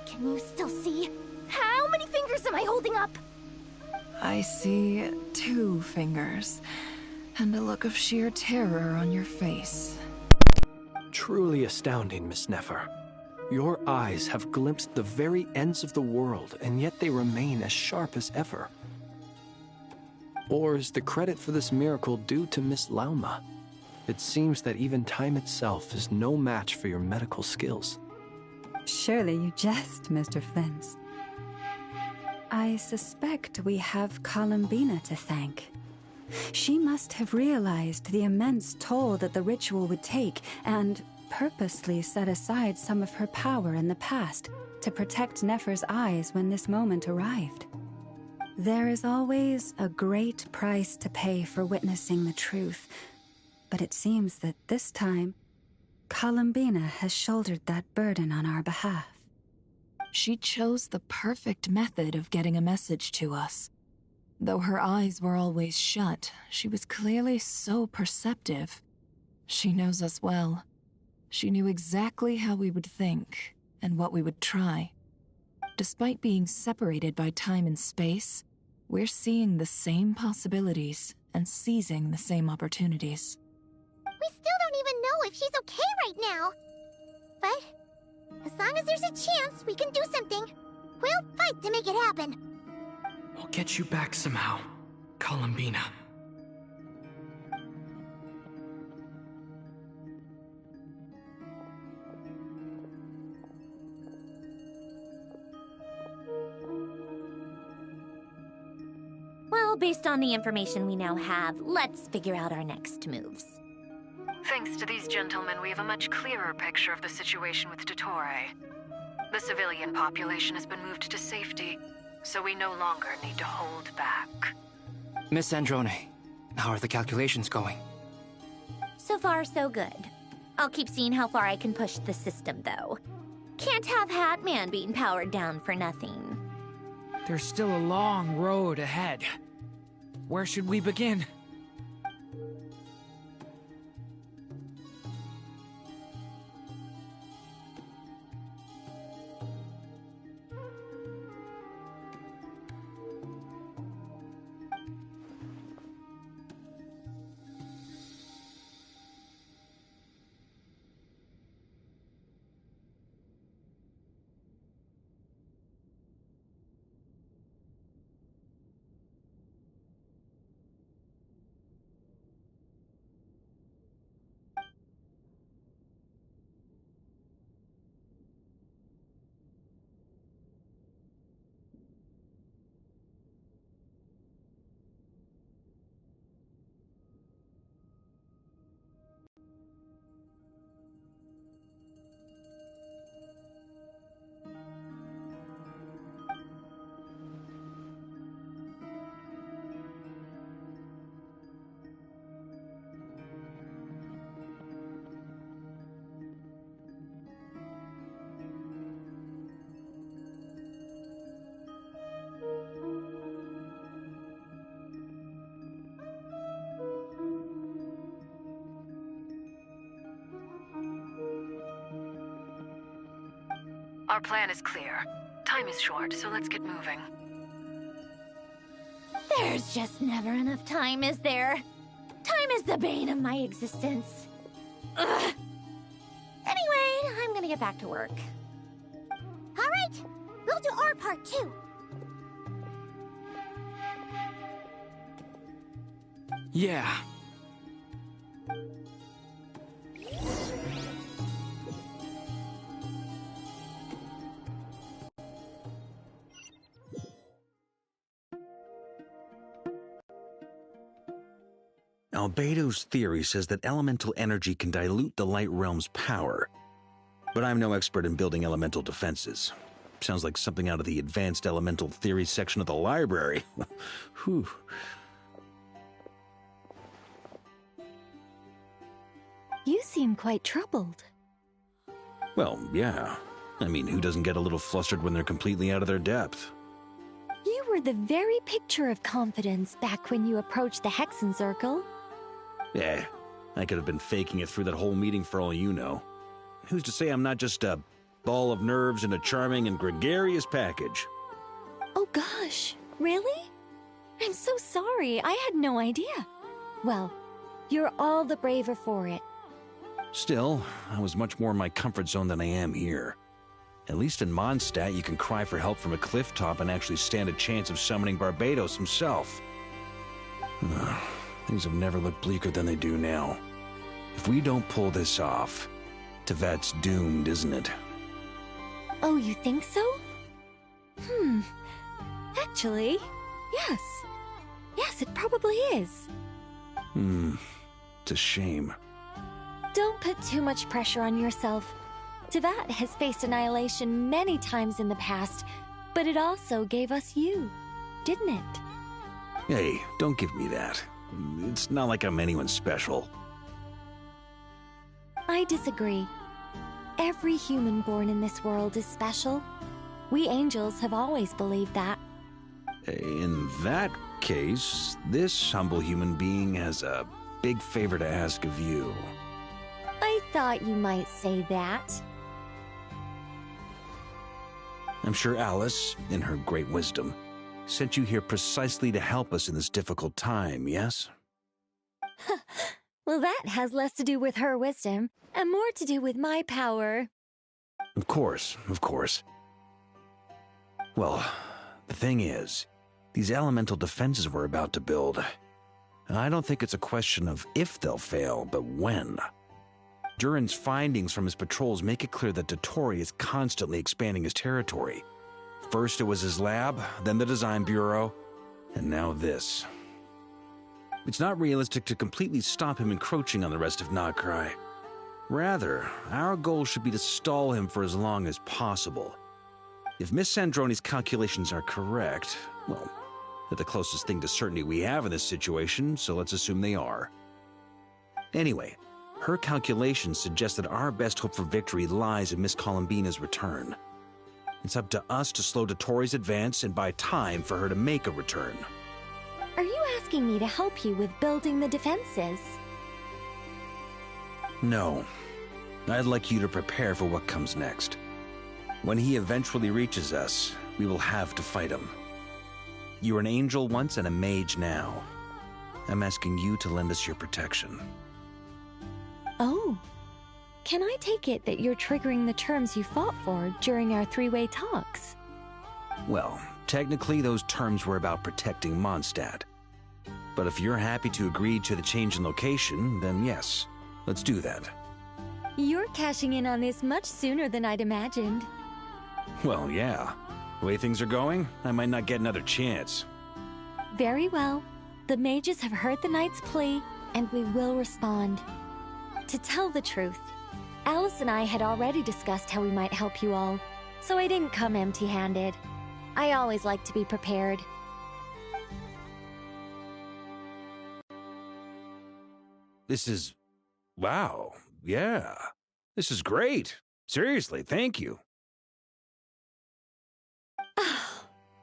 Can you still see? How many fingers am I holding up? I see 2 fingers, and a look of sheer terror on your face. Truly astounding, Miss Nefer. Your eyes have glimpsed the very ends of the world, and yet they remain as sharp as ever. Or is the credit for this miracle due to Miss Lauma? It seems that even time itself is no match for your medical skills. Surely you jest, Mr. Flins. I suspect we have Columbina to thank. She must have realized the immense toll that the ritual would take and purposely set aside some of her power in the past to protect Nefer's eyes when this moment arrived. There is always a great price to pay for witnessing the truth, but it seems that this time, Columbina has shouldered that burden on our behalf. She chose the perfect method of getting a message to us. Though her eyes were always shut, she was clearly so perceptive. She knows us well. She knew exactly how we would think and what we would try. Despite being separated by time and space, we're seeing the same possibilities and seizing the same opportunities. We still don't even know if she's okay right now. But as long as there's a chance we can do something, we'll fight to make it happen. We'll get you back somehow, Columbina. Well, based on the information we now have, let's figure out our next moves. Thanks to these gentlemen, we have a much clearer picture of the situation with Dottore. The civilian population has been moved to safety, so we no longer need to hold back. Miss Androne, how are the calculations going? So far, so good. I'll keep seeing how far I can push the system, though. Can't have Hat Man being powered down for nothing. There's still a long road ahead. Where should we begin? Our plan is clear. Time is short, so let's get moving. There's just never enough time, is there? Time is the bane of my existence. Ugh. Anyway, I'm gonna get back to work. All right, we'll do our part too. Yeah. Albedo's theory says that elemental energy can dilute the light realm's power. But I'm no expert in building elemental defenses. Sounds like something out of the advanced elemental theory section of the library. Whew. You seem quite troubled. Well, yeah. I mean, who doesn't get a little flustered when they're completely out of their depth? You were the very picture of confidence back when you approached the Hexen Circle. Yeah, I could have been faking it through that whole meeting for all you know. Who's to say I'm not just a ball of nerves in a charming and gregarious package? Oh gosh, really? I'm so sorry, I had no idea. Well, you're all the braver for it. Still, I was much more in my comfort zone than I am here. At least in Mondstadt, you can cry for help from a cliff top and actually stand a chance of summoning Barbados himself. Things have never looked bleaker than they do now. If we don't pull this off, Tevat's doomed, isn't it? Oh, you think so? Actually, yes. Yes, it probably is. It's a shame. Don't put too much pressure on yourself. Tevat has faced annihilation many times in the past, but it also gave us you, didn't it? Hey, don't give me that. It's not like I'm anyone special. I disagree. Every human born in this world is special. We angels have always believed that. In that case, this humble human being has a big favor to ask of you. thought you might say that. I'm sure Alice, in her great wisdom, sent you here precisely to help us in this difficult time, yes? Well, that has less to do with her wisdom and more to do with my power. Of course, of course. Well, the thing is, these elemental defenses we're about to build, I don't think it's a question of if they'll fail, but when. Durin's findings from his patrols make it clear that Dottore is constantly expanding his territory. First it was his lab, then the design bureau, and now this. It's not realistic to completely stop him encroaching on the rest of Nagrai. Rather, our goal should be to stall him for as long as possible. If Miss Sandroni's calculations are correct, well, they're the closest thing to certainty we have in this situation, so let's assume they are. Anyway, her calculations suggest that our best hope for victory lies in Miss Columbina's return. It's up to us to slow Dottore's advance and buy time for her to make a return. Are you asking me to help you with building the defenses? No. I'd like you to prepare for what comes next. When he eventually reaches us, we will have to fight him. You were an angel once and a mage now. I'm asking you to lend us your protection. Oh. Can I take it that you're triggering the terms you fought for during our three-way talks? Well, technically those terms were about protecting Mondstadt. But if you're happy to agree to the change in location, then yes, let's do that. You're cashing in on this much sooner than I'd imagined. Well, yeah. The way things are going, I might not get another chance. Very well. The mages have heard the knight's plea, and we will respond. To tell the truth, Alice and I had already discussed how we might help you all, so I didn't come empty-handed. I always like to be prepared. This is... wow. Yeah. This is great. Seriously, thank you.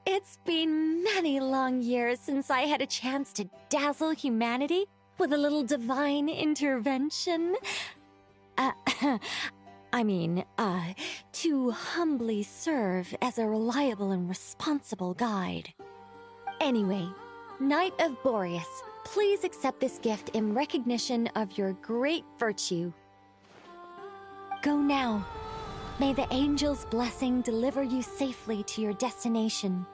It's been many long years since I had a chance to dazzle humanity with a little divine intervention. To humbly serve as a reliable and responsible guide. Anyway, Knight of Boreas, please accept this gift in recognition of your great virtue. Go now. May the angel's blessing deliver you safely to your destination.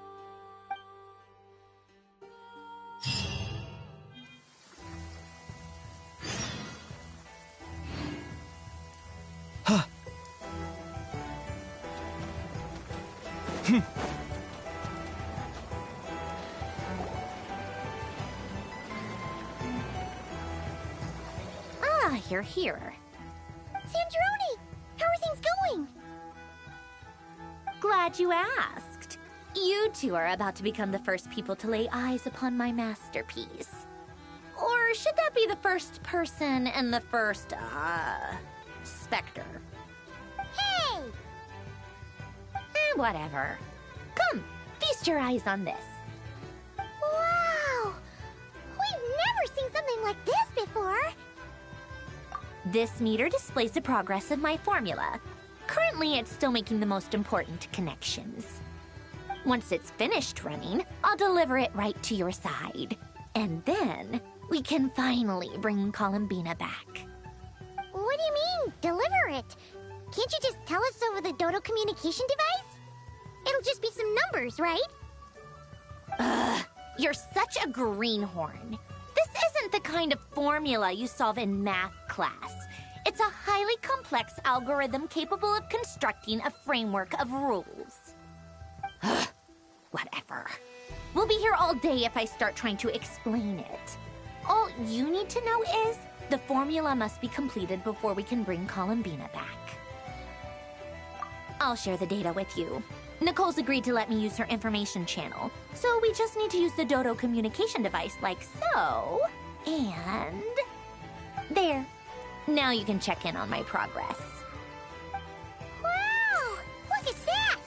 You're here. Sandroni! How are things going? Glad you asked. You two are about to become the first people to lay eyes upon my masterpiece. Or should that be the first person and the first, specter? Hey! Whatever. Come, feast your eyes on this. Wow! We've never seen something like this before! This meter displays the progress of my formula. Currently, it's still making the most important connections. Once it's finished running, I'll deliver it right to your side. And then, we can finally bring Columbina back. What do you mean, deliver it? Can't you just tell us over the Dodo communication device? It'll just be some numbers, right? Ugh, you're such a greenhorn. This isn't the kind of formula you solve in math class. It's a highly complex algorithm capable of constructing a framework of rules. Ugh, whatever. We'll be here all day if I start trying to explain it. All you need to know is the formula must be completed before we can bring Columbina back. I'll share the data with you. Nicole's agreed to let me use her information channel, so we just need to use the Dodo communication device like so, and... there. Now you can check in on my progress. Wow! Look at that!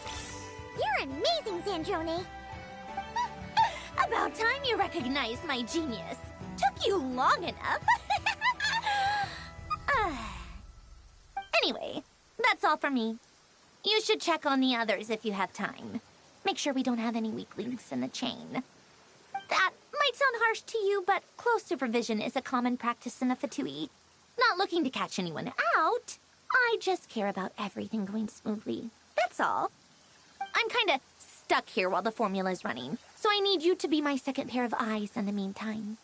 You're amazing, Sandroni! About time you recognized my genius. Took you long enough. That's all for me. You should check on the others if you have time. Make sure we don't have any weak links in the chain. That might sound harsh to you, but close supervision is a common practice in the Fatui. Not looking to catch anyone out. I just care about everything going smoothly. That's all. I'm kinda stuck here while the formula's running, so I need you to be my second pair of eyes in the meantime.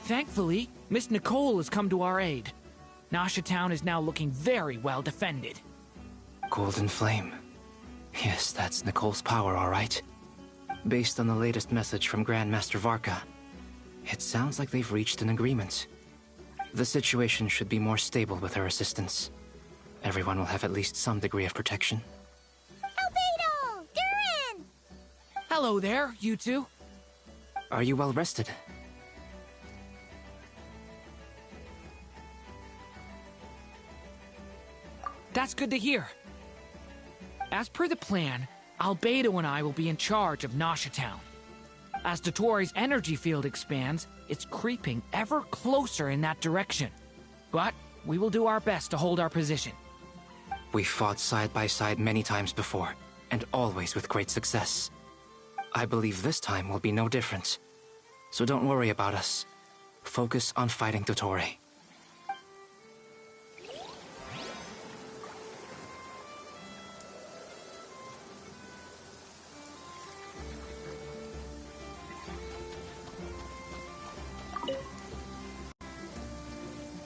Thankfully, Miss Nicole has come to our aid. Nasha Town is now looking very well defended. Golden Flame. Yes, that's Nicole's power, all right. Based on the latest message from Grandmaster Varka, it sounds like they've reached an agreement. The situation should be more stable with her assistance. Everyone will have at least some degree of protection. Albedo! Durin! Hello there, you two. Are you well rested? That's good to hear. As per the plan, Albedo and I will be in charge of Nasha Town. As Dotori's energy field expands, it's creeping ever closer in that direction. But we will do our best to hold our position. We've fought side by side many times before, and always with great success. I believe this time will be no different. So don't worry about us. Focus on fighting Dotori.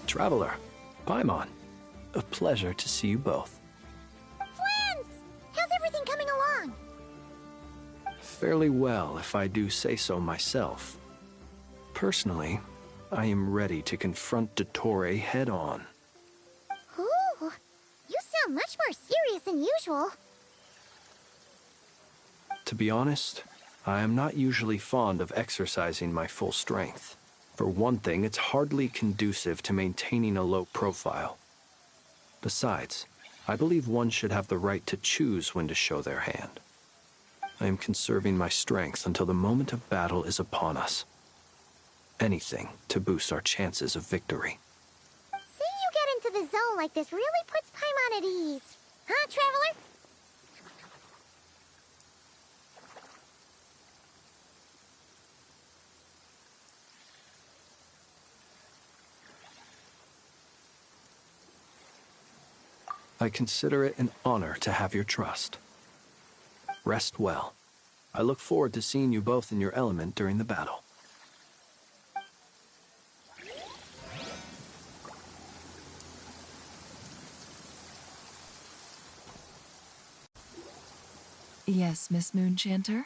Traveler, Paimon, a pleasure to see you both. Friends! How's everything coming along? Fairly well, if I do say so myself. Personally, I am ready to confront Dottore head-on. Ooh, you sound much more serious than usual. To be honest, I am not usually fond of exercising my full strength. For one thing, it's hardly conducive to maintaining a low profile. Besides, I believe one should have the right to choose when to show their hand. I am conserving my strength until the moment of battle is upon us. Anything to boost our chances of victory. Seeing you get into the zone like this really puts Paimon at ease. Huh, Traveler? I consider it an honor to have your trust. Rest well. I look forward to seeing you both in your element during the battle. Yes, Miss Moonchanter?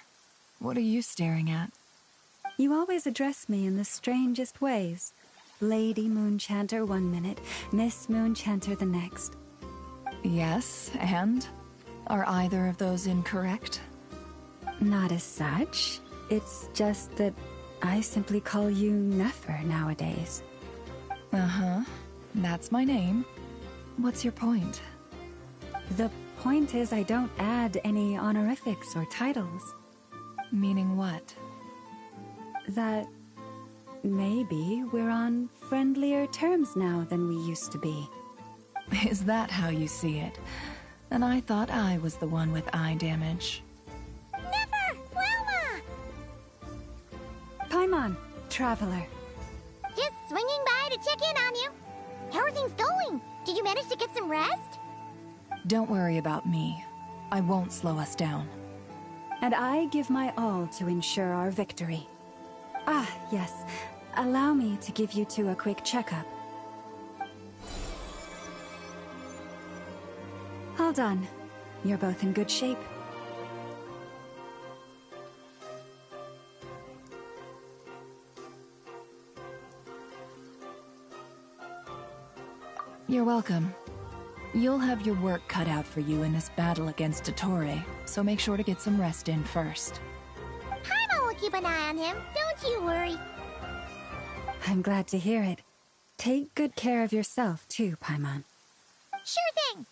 What are you staring at? You always address me in the strangest ways. Lady Moonchanter one minute, Miss Moonchanter the next. Yes, and? Are either of those incorrect? Not as such. It's just that I simply call you Nefer nowadays. Uh-huh. That's my name. What's your point? The point is I don't add any honorifics or titles. Meaning what? That maybe we're on friendlier terms now than we used to be. Is that how you see it? And I thought I was the one with eye damage. Never! Wilma! Paimon, Traveler. Just swinging by to check in on you. How are things going? Did you manage to get some rest? Don't worry about me. I won't slow us down. And I give my all to ensure our victory. Ah, yes. Allow me to give you two a quick checkup. All done. You're both in good shape. You're welcome. You'll have your work cut out for you in this battle against Dottore, so make sure to get some rest in first. Paimon will keep an eye on him, don't you worry. I'm glad to hear it. Take good care of yourself, too, Paimon. Sure thing!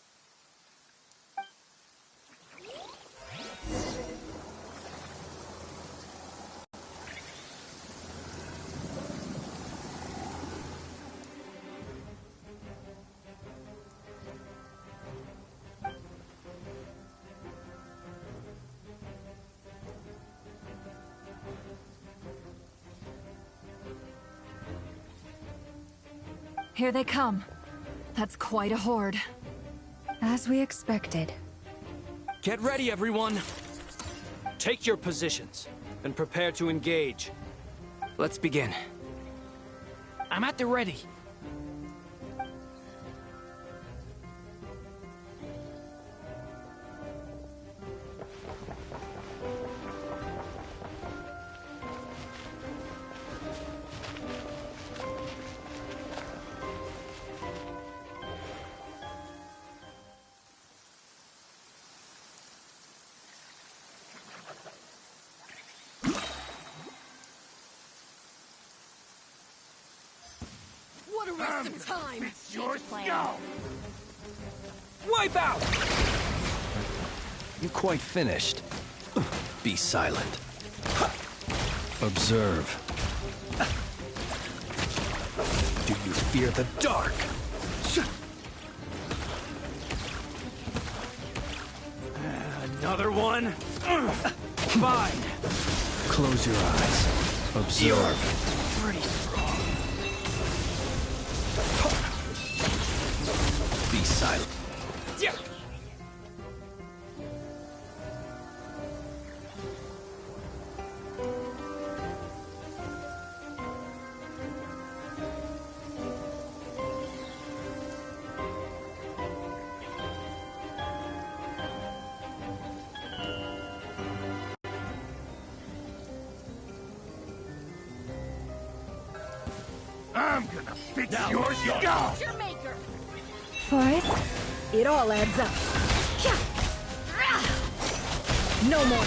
Here they come. That's quite a horde. As we expected. Get ready, everyone! Take your positions, and prepare to engage. Let's begin. I'm at the ready. What a waste of time! It's your skull! Wipe out! You quite finished. Be silent. Observe. Do you fear the dark? Another one? Fine. Close your eyes. Observe. Pretty strong. Be silent. Yeah. I'm gonna fix your skull! Your maker! Forrest? It all adds up. No more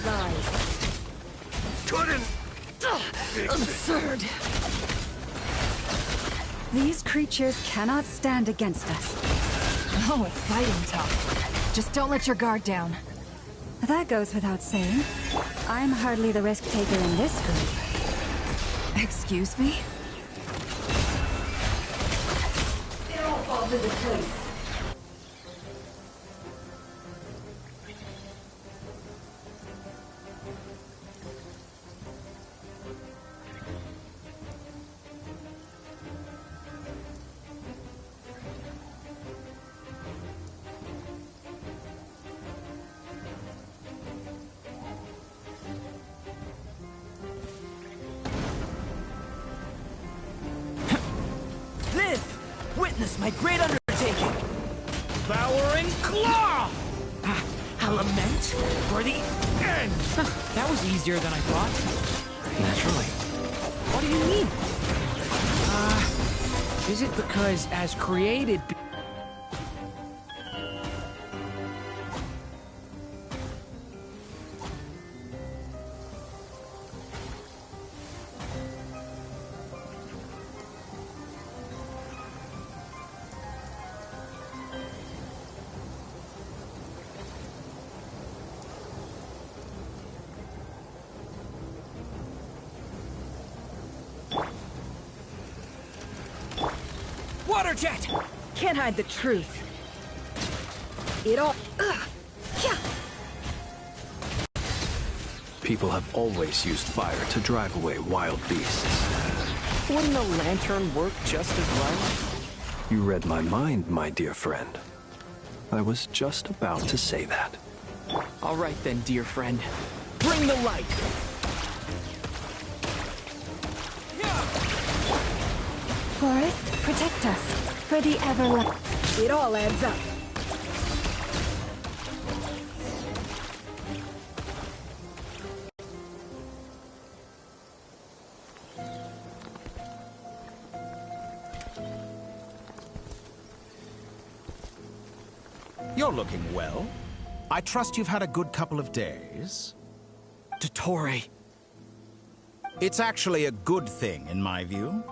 lies. Couldn't! Absurd. These creatures cannot stand against us. Oh, it's fighting tough. Just don't let your guard down. That goes without saying. I'm hardly the risk taker in this group. Excuse me? It all falls into place. Witness my great undertaking! Devouring Claw! A lament for the end! That was easier than I thought. Naturally. What do you mean? Is it because as created... Water jet! Can't hide the truth. It all... People have always used fire to drive away wild beasts. Wouldn't a lantern work just as well? You read my mind, my dear friend. I was just about to say that. All right then, dear friend. Bring the light! Forest, protect us. For the ever... It all adds up. You're looking well. I trust you've had a good couple of days. Dottore. It's actually a good thing, in my view.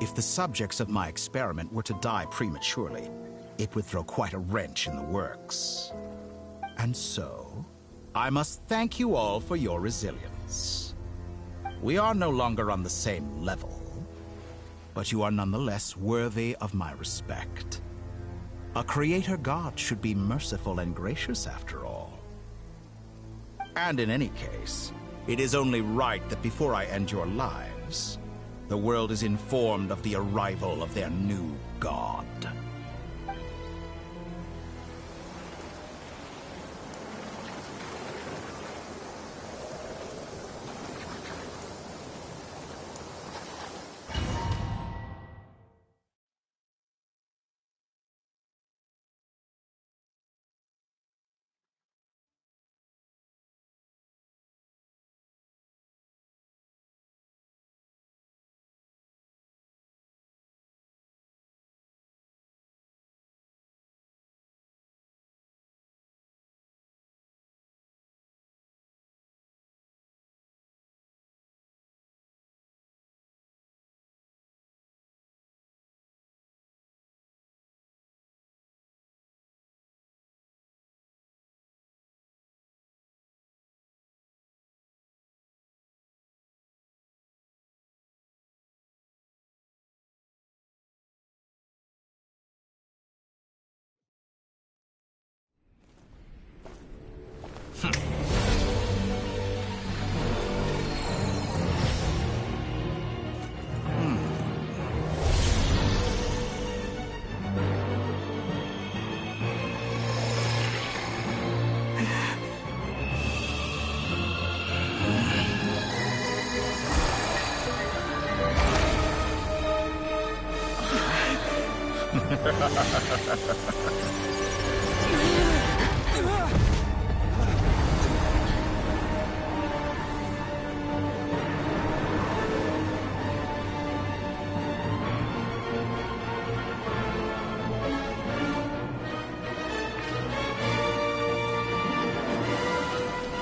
If the subjects of my experiment were to die prematurely, it would throw quite a wrench in the works. And so, I must thank you all for your resilience. We are no longer on the same level, but you are nonetheless worthy of my respect. A creator god should be merciful and gracious after all. And in any case, it is only right that before I end your lives, the world is informed of the arrival of their new god.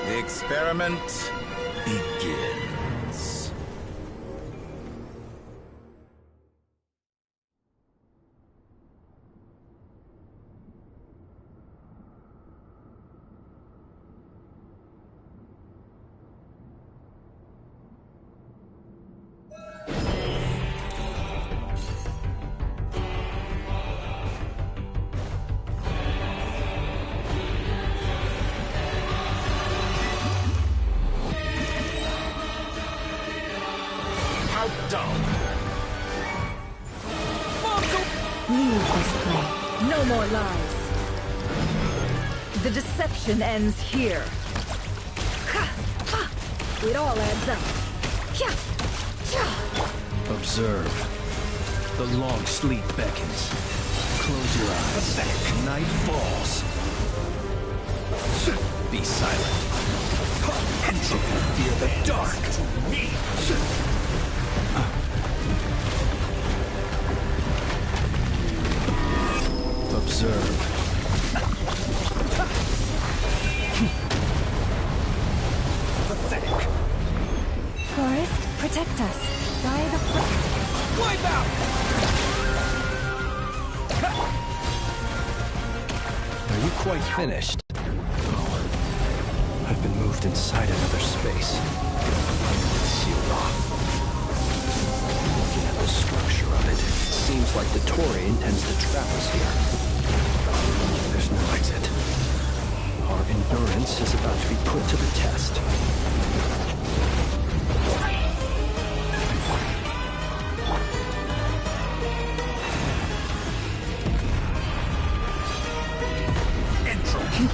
The experiment begins. No more lies. The deception ends here. It all adds up. Observe. The long sleep beckons. Close your eyes. Pathetic. Night falls. Be silent. Entropy fear the dark. To me. Observe. Pathetic. Forest, protect us. By the Wipe out! Are you quite finished? I've been moved inside another space. Sealed off. Looking at the structure of it, seems like Dottore intends to trap us here. There's no exit. endurance is about to be put to the test. Entropy.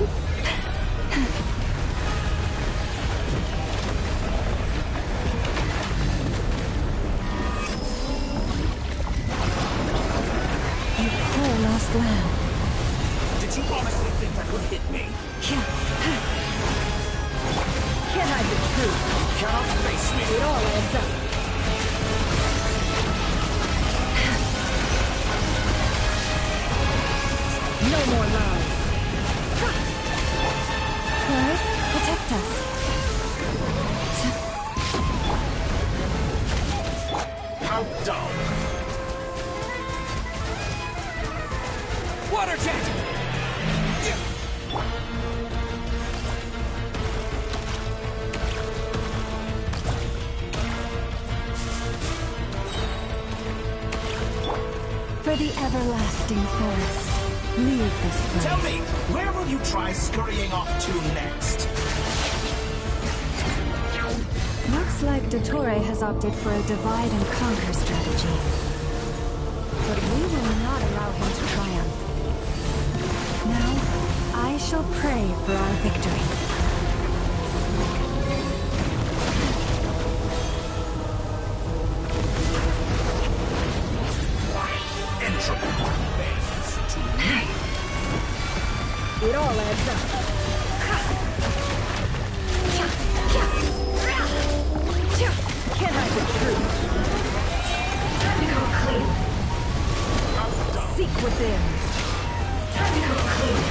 Lost lamb. Did you honestly think that would hit me? Can't hide the truth. Cannot face me. It all adds up. No more lies. Chorus, protect us. How dull. Water jet! For the everlasting forest, leave this place. Tell me, where will you try scurrying off to next? Looks like Dottore has opted for a divide and conquer strategy. But we will not allow him to triumph. Now, I shall pray for our victory. Entropy bends to me. It all adds up. Can't hide the truth. Time to go clean. Seek within. Time to go clean.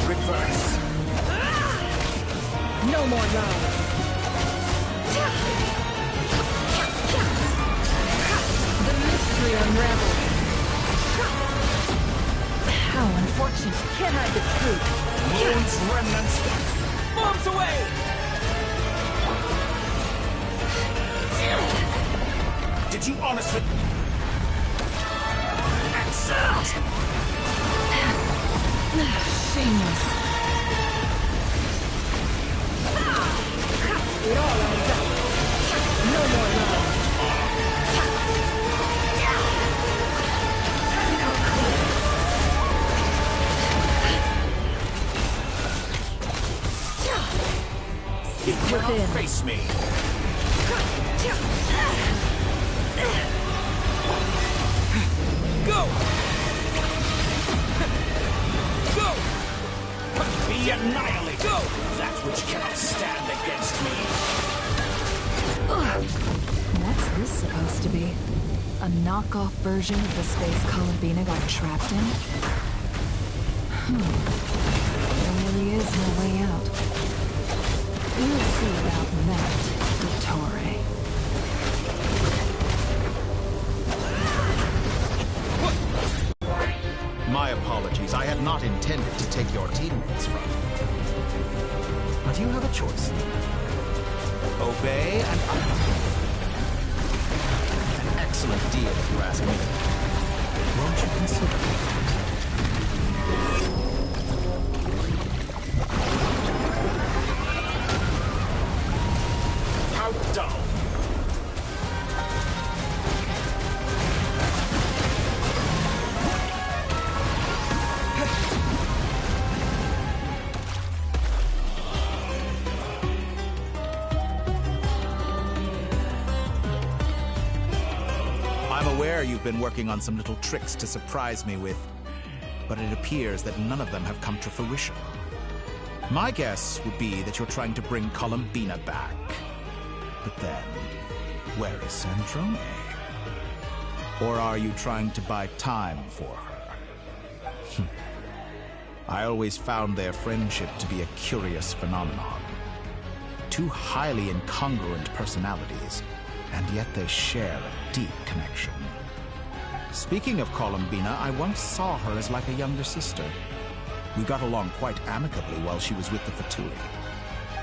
Reverse. No more lies. The mystery unravels. How unfortunate. Can't hide the truth. Moon's remnants. Bombs away! Did you honestly? Excellent. Shameless. It all adds up. No more love. You cannot face me. Go! Go! Be annihilated. Go! That which cannot stand against me. What's this supposed to be? A knockoff version of the space Columbina got trapped in? There really is no way out. We'll see about that, Dottore. My apologies. I had not intended to take your teammates from you. But you have a choice. Obey and an excellent deal, if you ask me. Won't you consider it? How dull. I'm aware you've been working on some little tricks to surprise me with, but it appears that none of them have come to fruition. My guess would be that you're trying to bring Columbina back. But then, where is Sandrone? Or are you trying to buy time for her? I always found their friendship to be a curious phenomenon. Two highly incongruent personalities, and yet they share a deep connection. Speaking of Columbina, I once saw her as like a younger sister. We got along quite amicably while she was with the Fatui.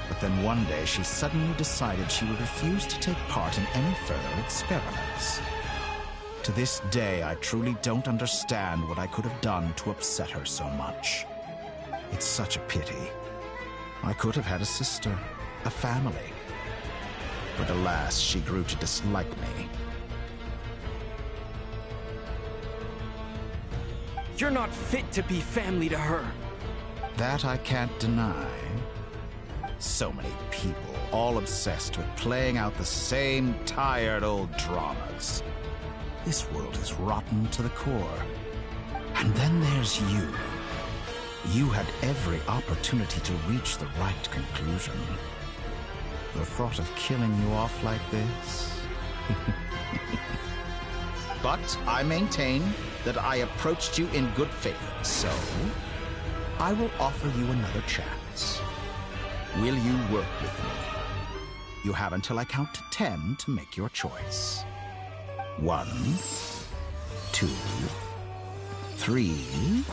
But then one day she suddenly decided she would refuse to take part in any further experiments. To this day, I truly don't understand what I could have done to upset her so much. It's such a pity. I could have had a sister, a family. But alas, she grew to dislike me. You're not fit to be family to her. That I can't deny. So many people, all obsessed with playing out the same tired old dramas. This world is rotten to the core. And then there's you. You had every opportunity to reach the right conclusion. The thought of killing you off like this? But I maintain that I approached you in good faith, so I will offer you another chance. Will you work with me? You have until I count to 10 to make your choice. 1, 2, 3...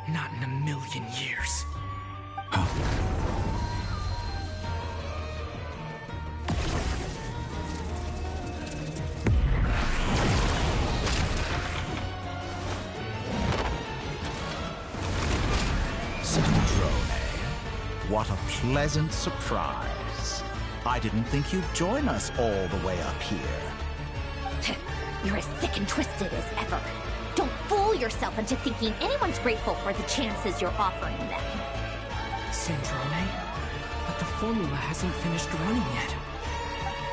Not in a million years. Sandrone, what a pleasant surprise. I didn't think you'd join us all the way up here. You're as sick and twisted as ever. Don't fool yourself into thinking anyone's grateful for the chances you're offering them. Sandrone? But the formula hasn't finished running yet.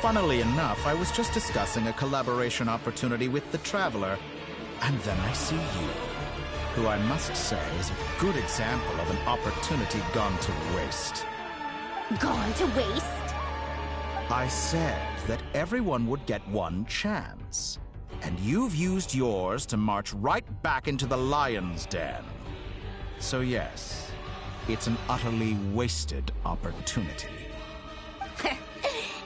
Funnily enough, I was just discussing a collaboration opportunity with the Traveler, and then I see you, who I must say is a good example of an opportunity gone to waste. Gone to waste? I said that everyone would get one chance. And you've used yours to march right back into the lion's den. So yes, it's an utterly wasted opportunity.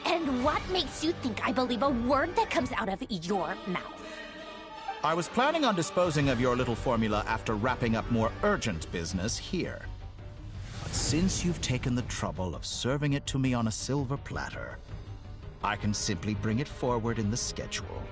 And what makes you think I believe a word that comes out of your mouth? I was planning on disposing of your little formula after wrapping up more urgent business here. But since you've taken the trouble of serving it to me on a silver platter, I can simply bring it forward in the schedule.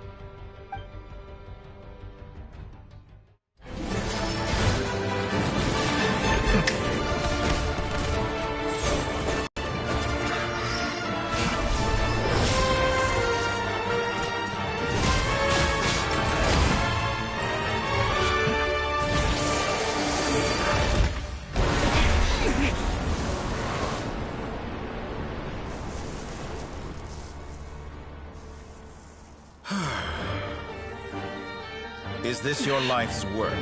Is this your life's work?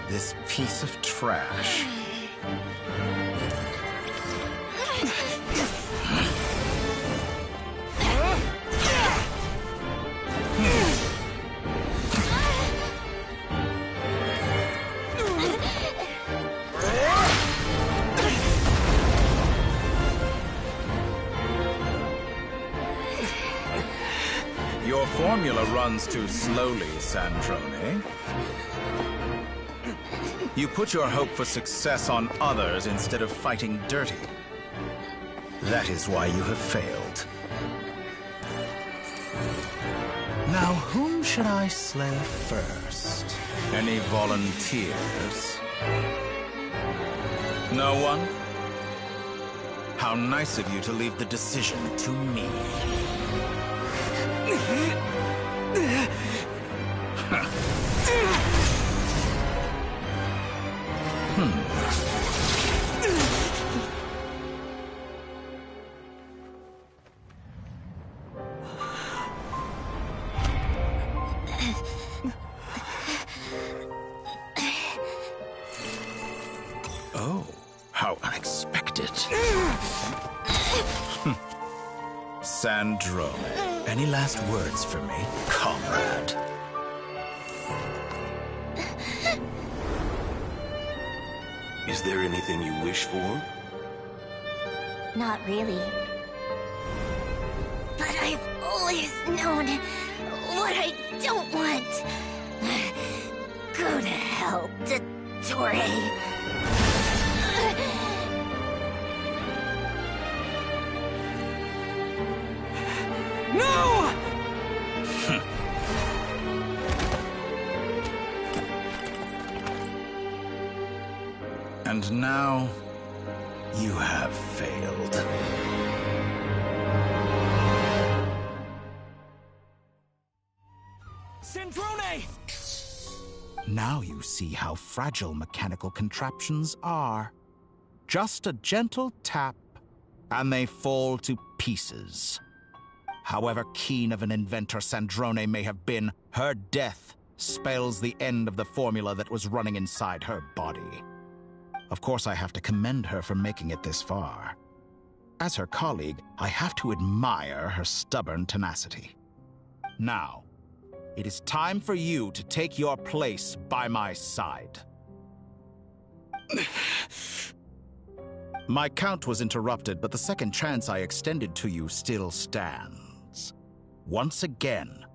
This piece of trash? Your formula runs too slowly, Sandrone. You put your hope for success on others instead of fighting dirty. That is why you have failed. Now, whom should I slay first? Any volunteers? No one? How nice of you to leave the decision to me. Oh, how unexpected. Sandrone, any last words for me, comrade? Is there anything you wish for? Not really. But I've always known what I don't want. Go to hell, Dottore. No! And now, you have failed. Sandrone! Now you see how fragile mechanical contraptions are. Just a gentle tap, and they fall to pieces. However keen of an inventor Sandrone may have been, her death spells the end of the formula that was running inside her body. Of course, I have to commend her for making it this far. As her colleague, I have to admire her stubborn tenacity. Now, it is time for you to take your place by my side. My count was interrupted, but the second chance I extended to you still stands. Once again,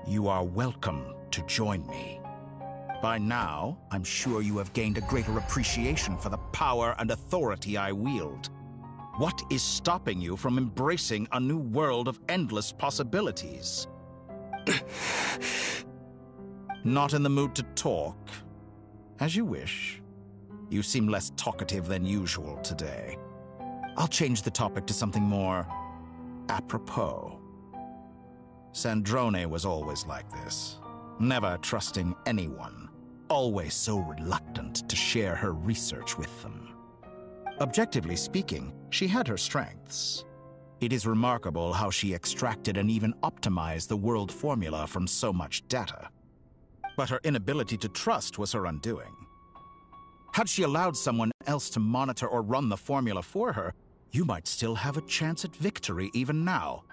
you are welcome to join me. By now, I'm sure you have gained a greater appreciation for the power and authority I wield. What is stopping you from embracing a new world of endless possibilities? Not in the mood to talk? As you wish. You seem less talkative than usual today. I'll change the topic to something more apropos. Sandrone was always like this, never trusting anyone, always so reluctant to share her research with them. Objectively speaking, she had her strengths. It is remarkable how she extracted and even optimized the world formula from so much data. But her inability to trust was her undoing. Had she allowed someone else to monitor or run the formula for her, you might still have a chance at victory even now.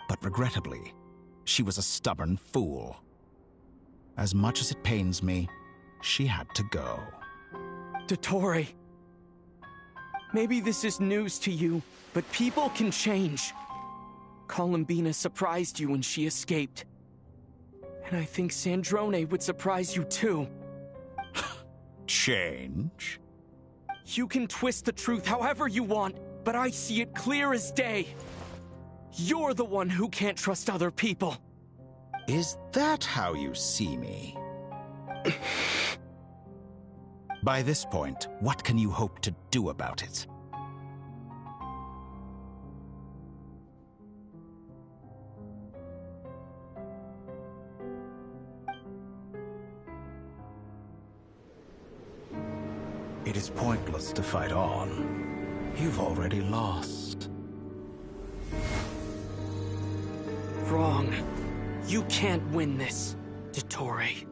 But regrettably, she was a stubborn fool. As much as it pains me, she had to go. Dottore. Maybe this is news to you, but people can change. Columbina surprised you when she escaped. And I think Sandrone would surprise you too. Change? You can twist the truth however you want, but I see it clear as day. You're the one who can't trust other people. Is that how you see me? By this point, what can you hope to do about it? It is pointless to fight on. You've already lost. Wrong. You can't win this, Dottore.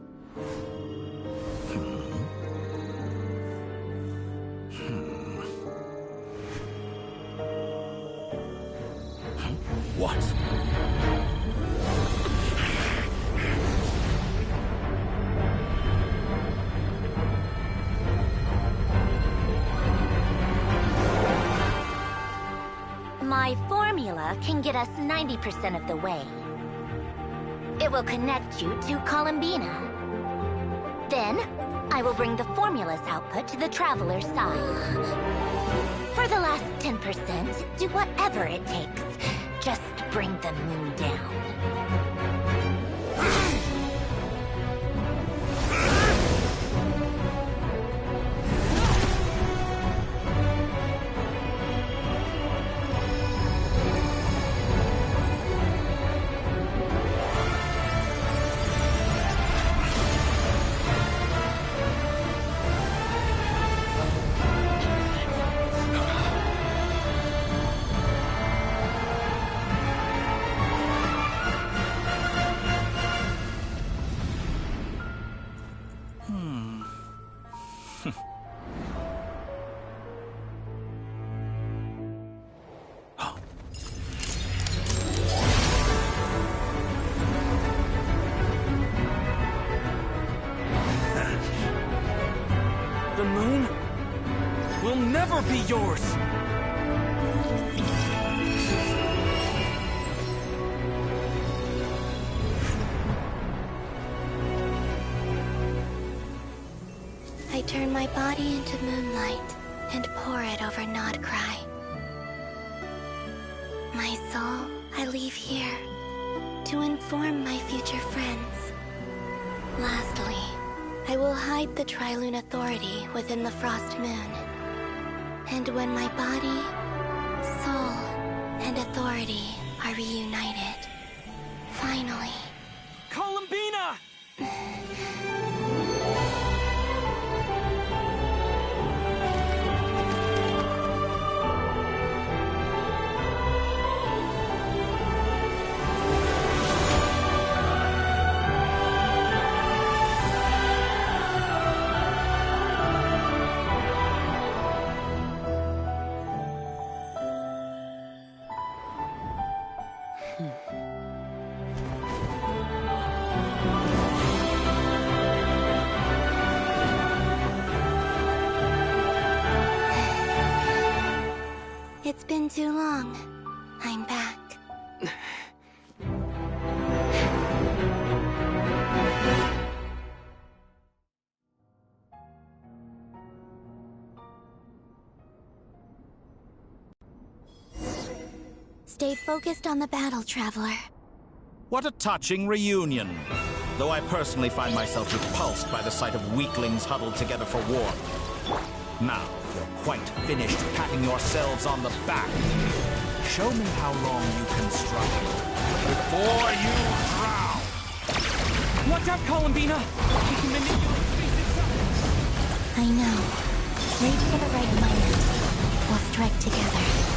What? My formula can get us 90% of the way. It will connect you to Columbina. Then, I will bring the formula's output to the Traveler's side. For the last 10%, do whatever it takes. Just bring the moon down. The moon will never be yours! I turn my body into moonlight and pour it over Nodcry. My soul I leave here to inform my future friends. Lastly, I I will hide the Trilune Authority within the Frost Moon. And when my body, soul, and authority are reunited, finally... Columbina! It's been too long. I'm back. Stay focused on the battle, Traveler. What a touching reunion. Though I personally find myself repulsed by the sight of weaklings huddled together for war. Now, you're quite finished patting yourselves on the back. Show me how long you can struggle before you drown. Watch out, Columbina! He can manipulate space itself! I know. Wait for the right moment. We'll strike together.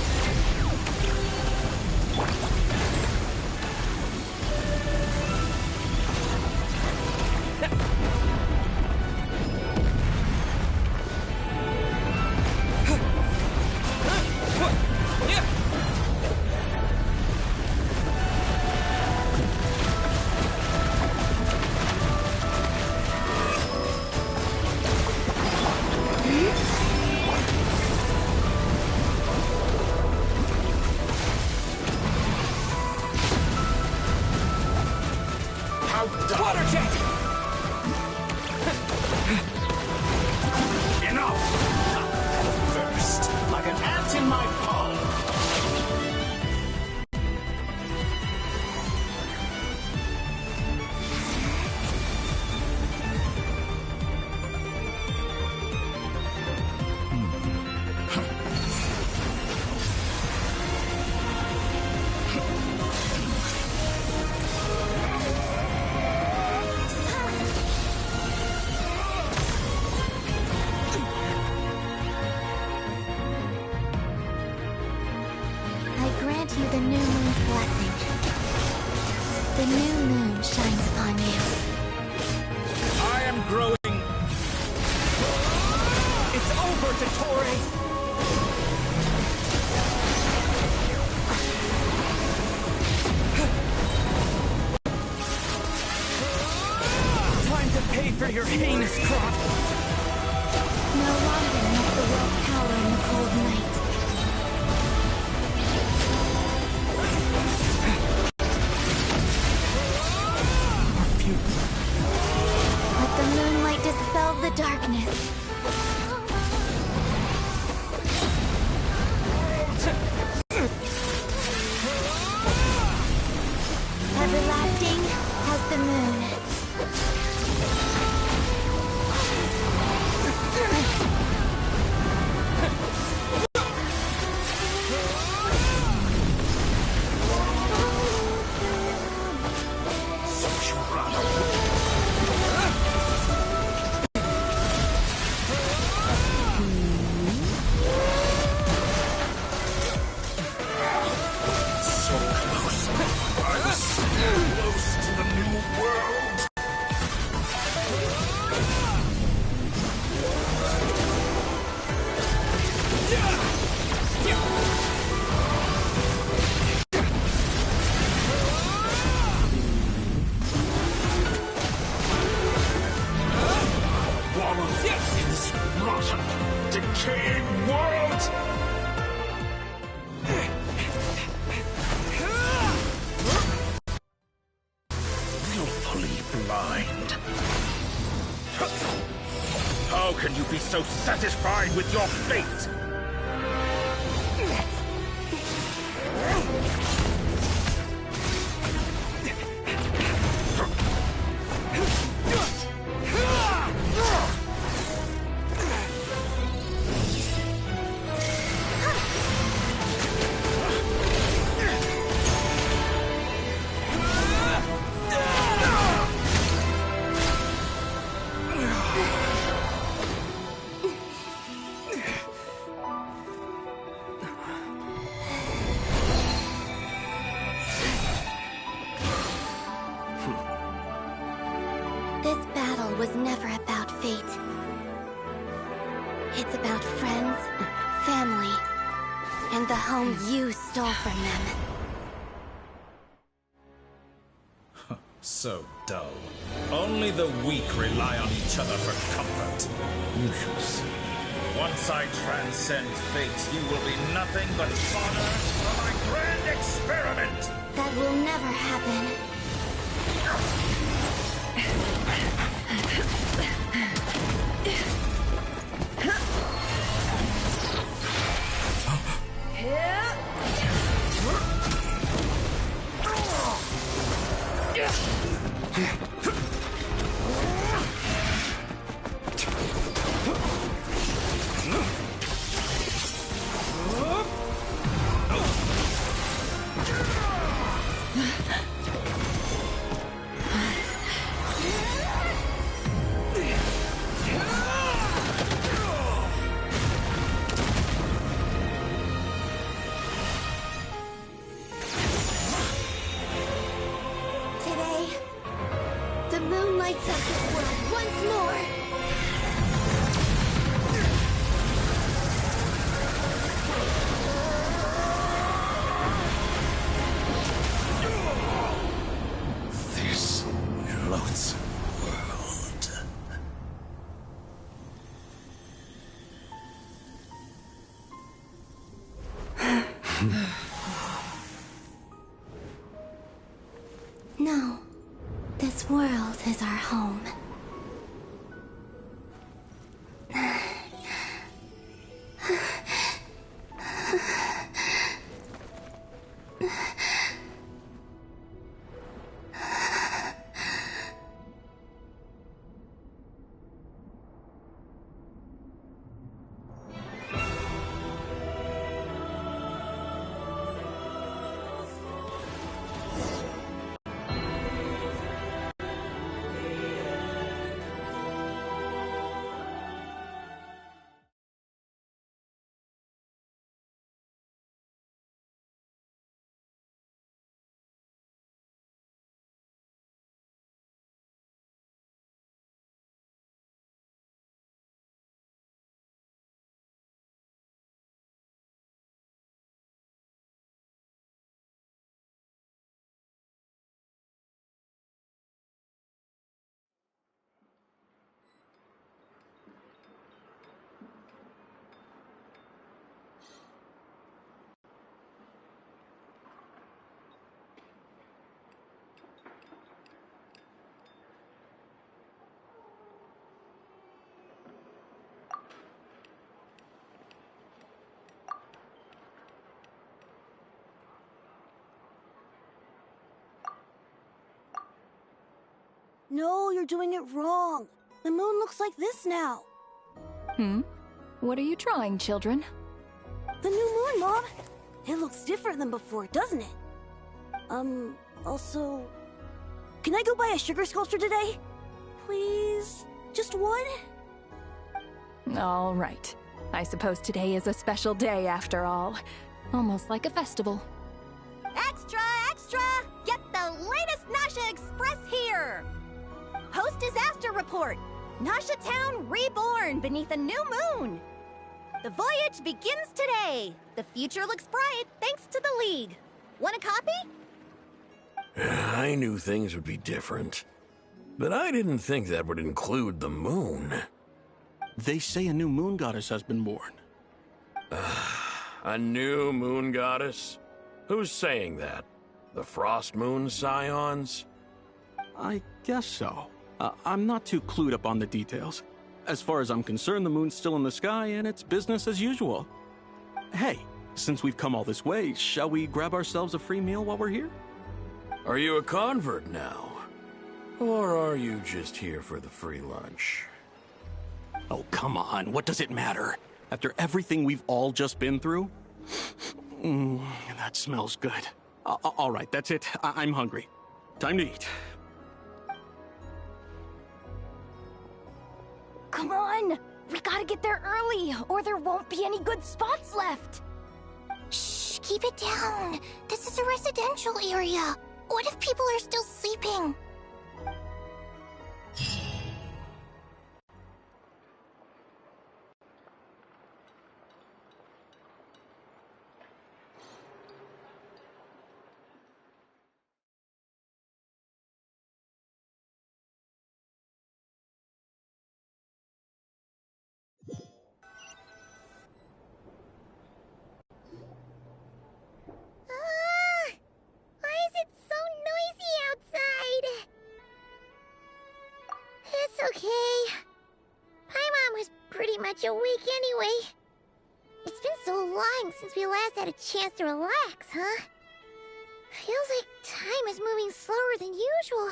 How can you be so satisfied with your fate? was never about fate. It's about friends, family, and the home you stole from them. So dull. Only the weak rely on each other for comfort. You shall see. Once I transcend fate, you will be nothing but fodder for my grand experiment! That will never happen. No. This world is our home. No, you're doing it wrong. The moon looks like this now. What are you trying, children? The new moon, Mom! It looks different than before, doesn't it? Also... Can I go buy a sugar sculpture today? Please? Just one? All right. I suppose today is a special day after all. Almost like a festival. Extra, extra! Get the latest Nasha Express here! Post-disaster report! Nasha Town reborn beneath a new moon! The voyage begins today! The future looks bright thanks to the League. Want a copy? I knew things would be different. But I didn't think that would include the moon. They say a new moon goddess has been born. A new moon goddess? Who's saying that? The Frost Moon Scions? I guess so. I'm not too clued up on the details. As far as I'm concerned, the moon's still in the sky and it's business as usual. Hey, since we've come all this way, shall we grab ourselves a free meal while we're here? Are you a convert now? Or are you just here for the free lunch? Oh, come on. What does it matter? After everything we've all just been through? That smells good. All right, that's it. I'm hungry. Time to eat. Come on! We gotta get there early, or there won't be any good spots left! Shh, keep it down. This is a residential area. What if people are still sleeping? mom was pretty much awake anyway. It's been so long since we last had a chance to relax, huh? Feels like time is moving slower than usual.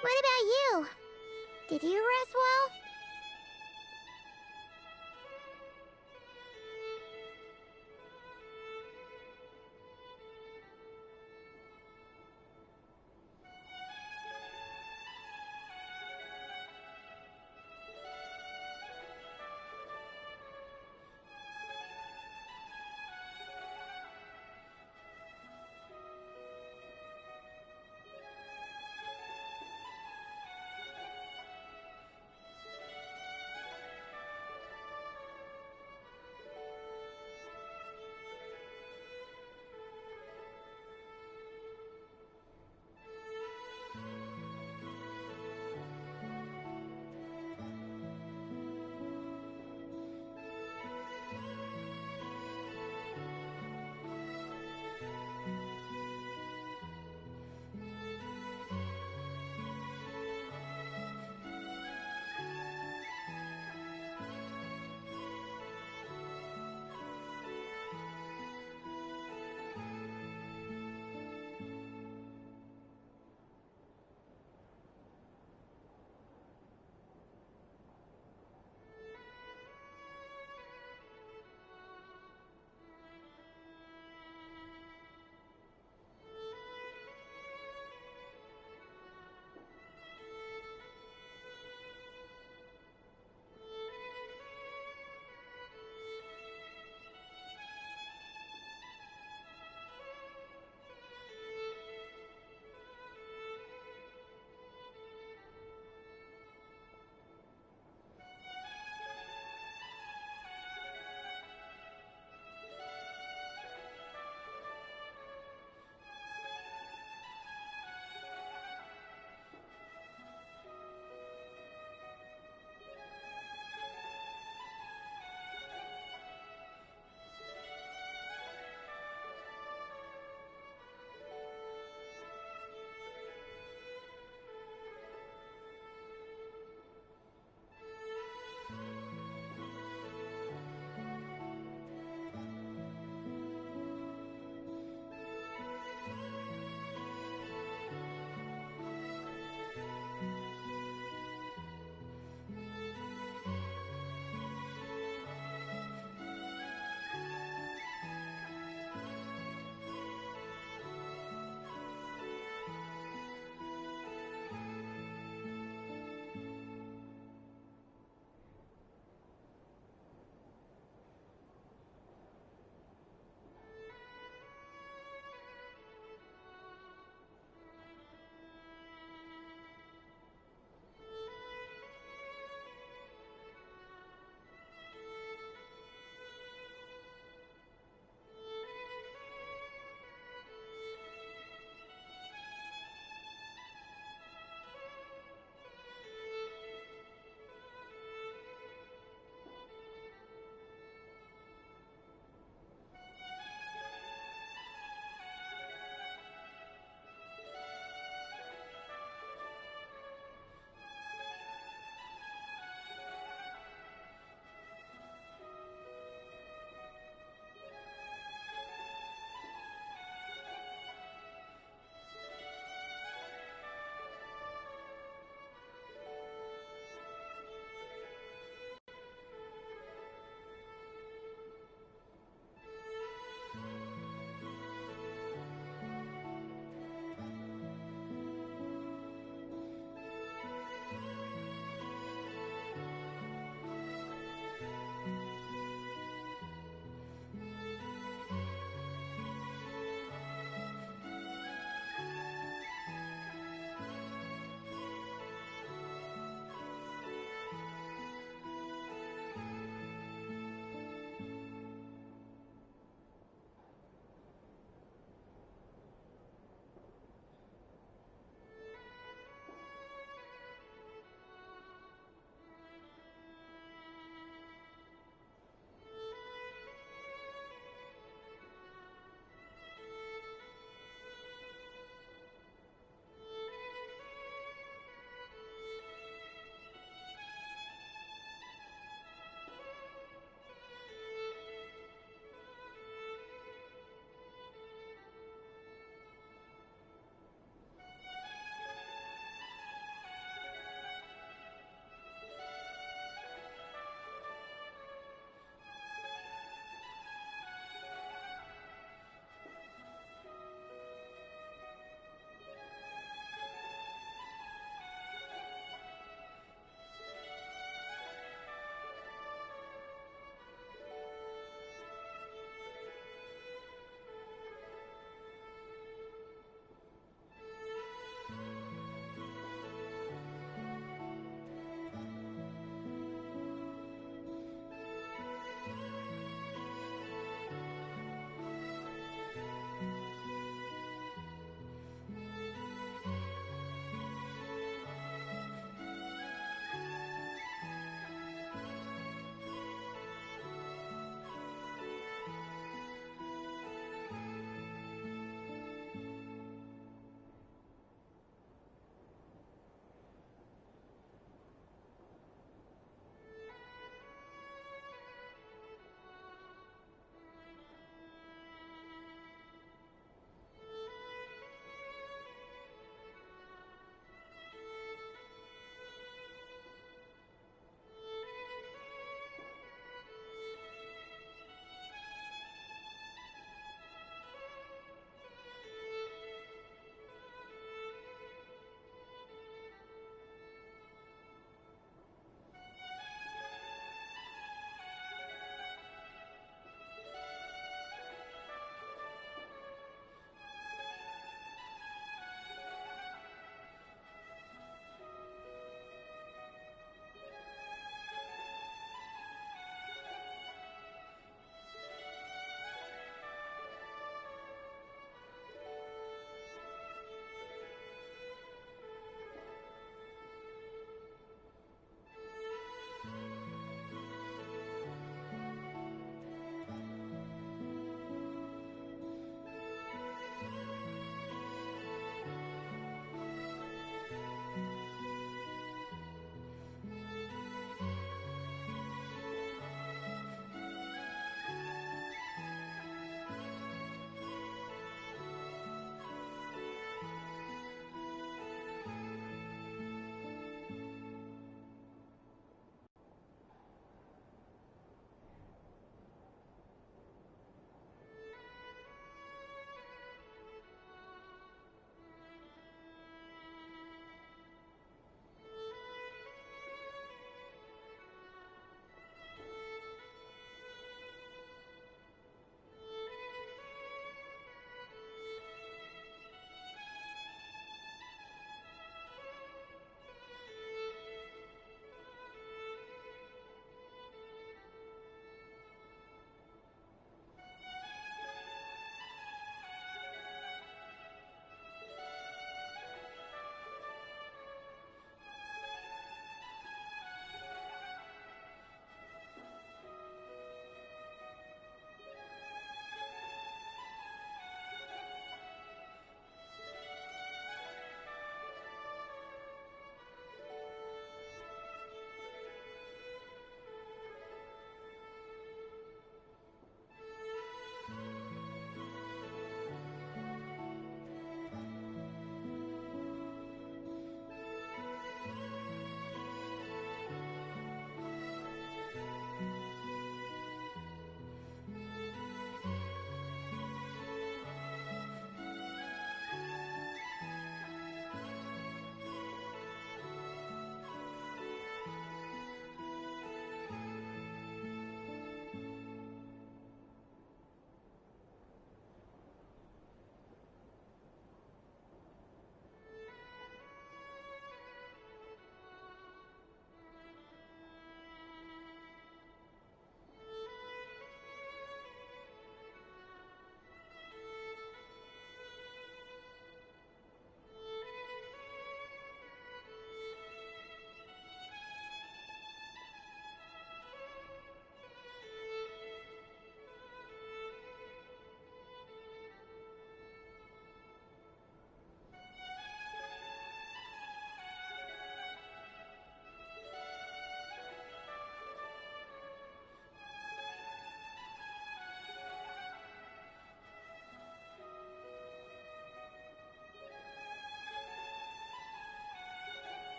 What about you? Did you rest well?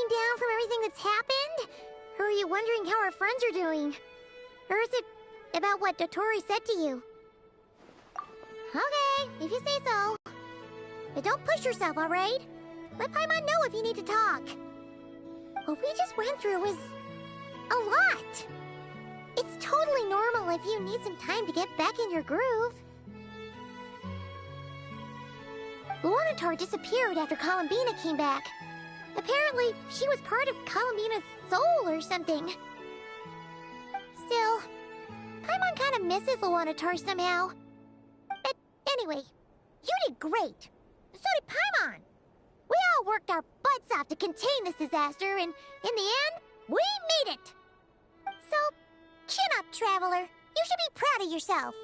down from everything that's happened? Or are you wondering how our friends are doing? Or is it about what Dotori said to you? Okay, if you say so. But don't push yourself, alright? Let Paimon know if you need to talk. What we just went through was a lot. It's totally normal if you need some time to get back in your groove. Luanatar disappeared after Columbina came back. Apparently, she was part of Columbina's soul or something. Still, Paimon kind of misses Luanatar somehow. But anyway, you did great. So did Paimon. We all worked our butts off to contain this disaster, and in the end, we made it. So, chin up, Traveler. You should be proud of yourself.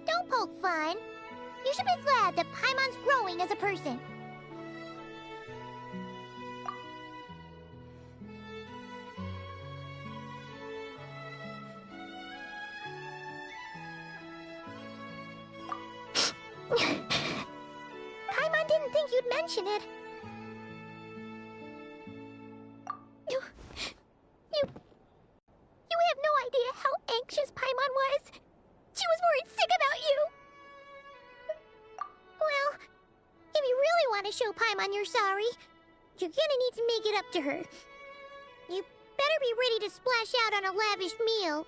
Don't poke fun. You should be glad that Paimon's growing as a person. Paimon didn't think you'd mention it. You have no idea how anxious Paimon was. She was worried sick about you. Well, if you really want to show Paimon you're sorry, you're gonna need to make it up to her. You better be ready to splash out on a lavish meal.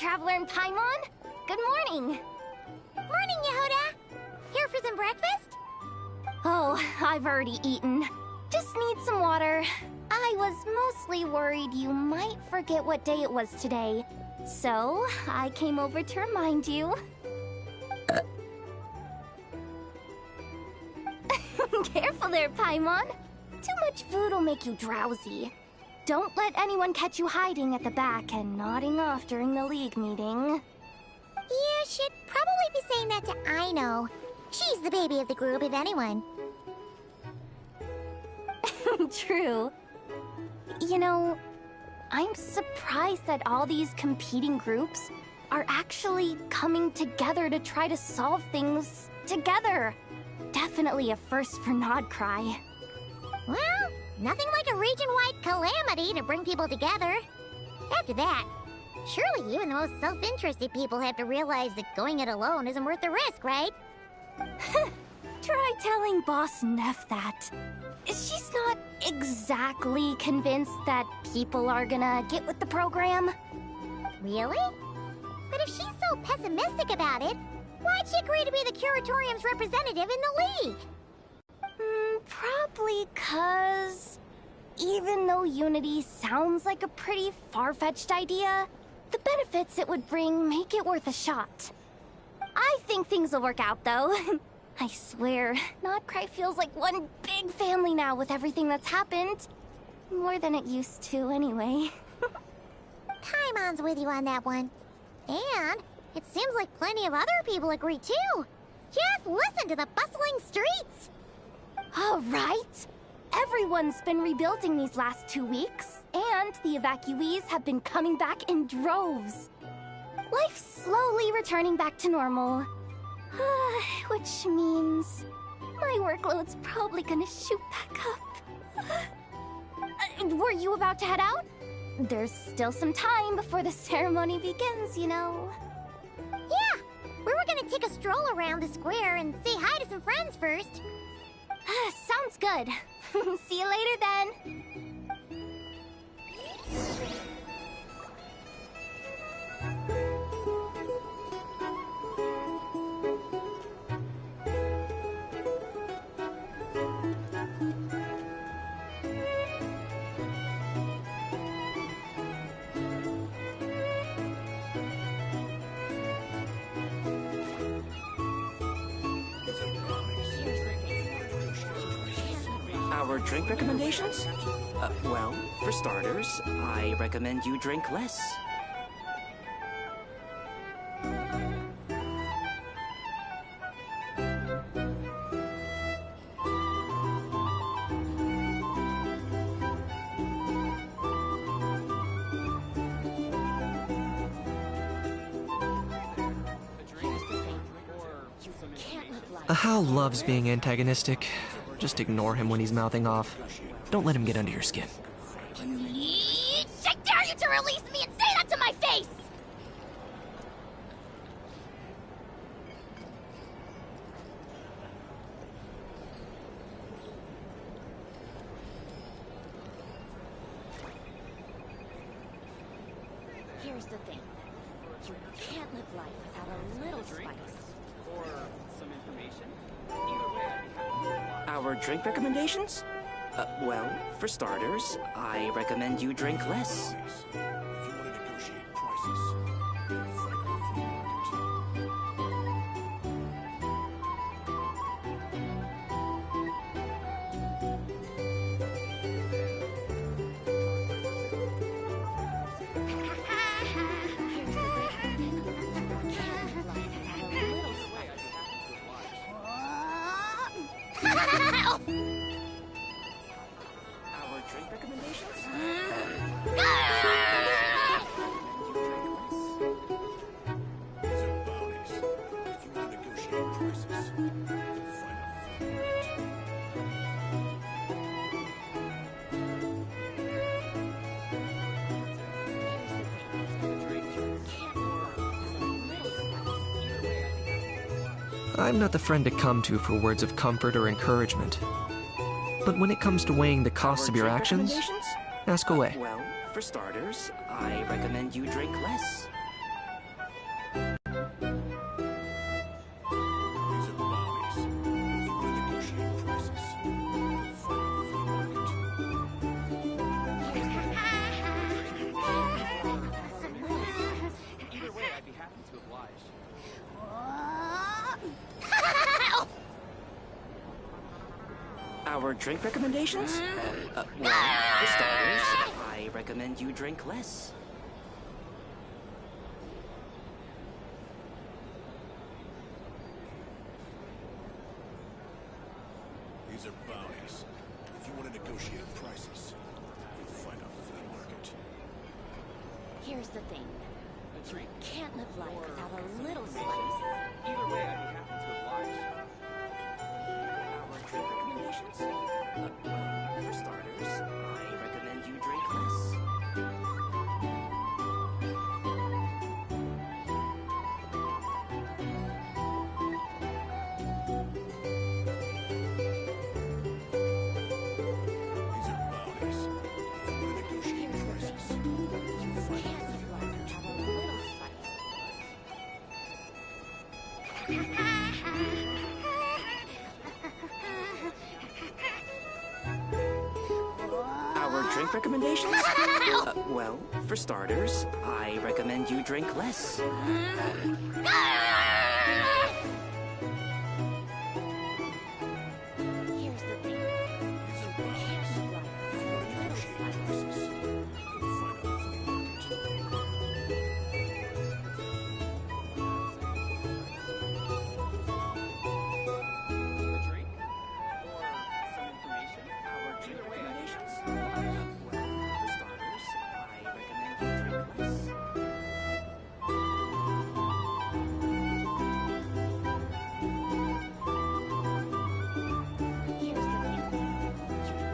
Traveler and Paimon. Good morning. Morning, Yehuda. Here for some breakfast? Oh, I've already eaten. Just need some water. I was mostly worried you might forget what day it was today. So, I came over to remind you. Careful there, Paimon. Too much food will make you drowsy. Don't let anyone catch you hiding at the back and nodding off during the League meeting. You should probably be saying that to Aino. She's the baby of the group, if anyone. True. You know, I'm surprised that all these competing groups are actually coming together to try to solve things together. Definitely a first for Nodcry. Well, nothing like a region-wide calamity to bring people together. After that, surely even the most self-interested people have to realize that going it alone isn't worth the risk, right? Try telling Boss Neff that. She's not exactly convinced that people are gonna get with the program. Really? But if she's so pessimistic about it, why'd she agree to be the Curatorium's representative in the League? Probably 'cause even though Unity sounds like a pretty far-fetched idea, the benefits it would bring make it worth a shot. I think things will work out, though. I swear, Nodcry feels like one big family now with everything that's happened. More than it used to, anyway. Paimon's with you on that one. And it seems like plenty of other people agree, too. Just listen to the bustling streets. All right. Everyone's been rebuilding these last 2 weeks, and the evacuees have been coming back in droves. Life's slowly returning back to normal. Which means my workload's probably gonna shoot back up. Were you about to head out? There's still some time before the ceremony begins, you know. Yeah, we were gonna take a stroll around the square and say hi to some friends first. Sounds good. See you later then. Our drink recommendations? Well, for starters, I recommend you drink less. Hal loves being antagonistic. Just ignore him when he's mouthing off. Don't let him get under your skin. I dare you to release me and say that to my face! Here's the thing. You can't live life without a little spice. Or some information? Our drink recommendations? Well, for starters, I recommend you drink less. Our drink recommendations? I'm not the friend to come to for words of comfort or encouragement. But when it comes to weighing the costs of your actions, ask away. Well, for starters, I recommend you drink less. Our drink recommendations? Well, for starters, I recommend you drink less. These are bounties. If you want to negotiate prices, you'll find a flea market. Here's the thing. You can't live life without a little spice. Either way, I'd be happy to oblige. Our drink recommendations? Well, for starters, I recommend you drink less. These are bounties. If you want to negotiate prices, you'll find a flea market. Our drink recommendations? Well, for starters, I recommend you drink less. Here's the thing. These are bounties. If you want to negotiate prices, you'll find a flea market. A drink? Or some information? Our drink recommendations? Well, for starters, I recommend you drink less. Here's the thing. You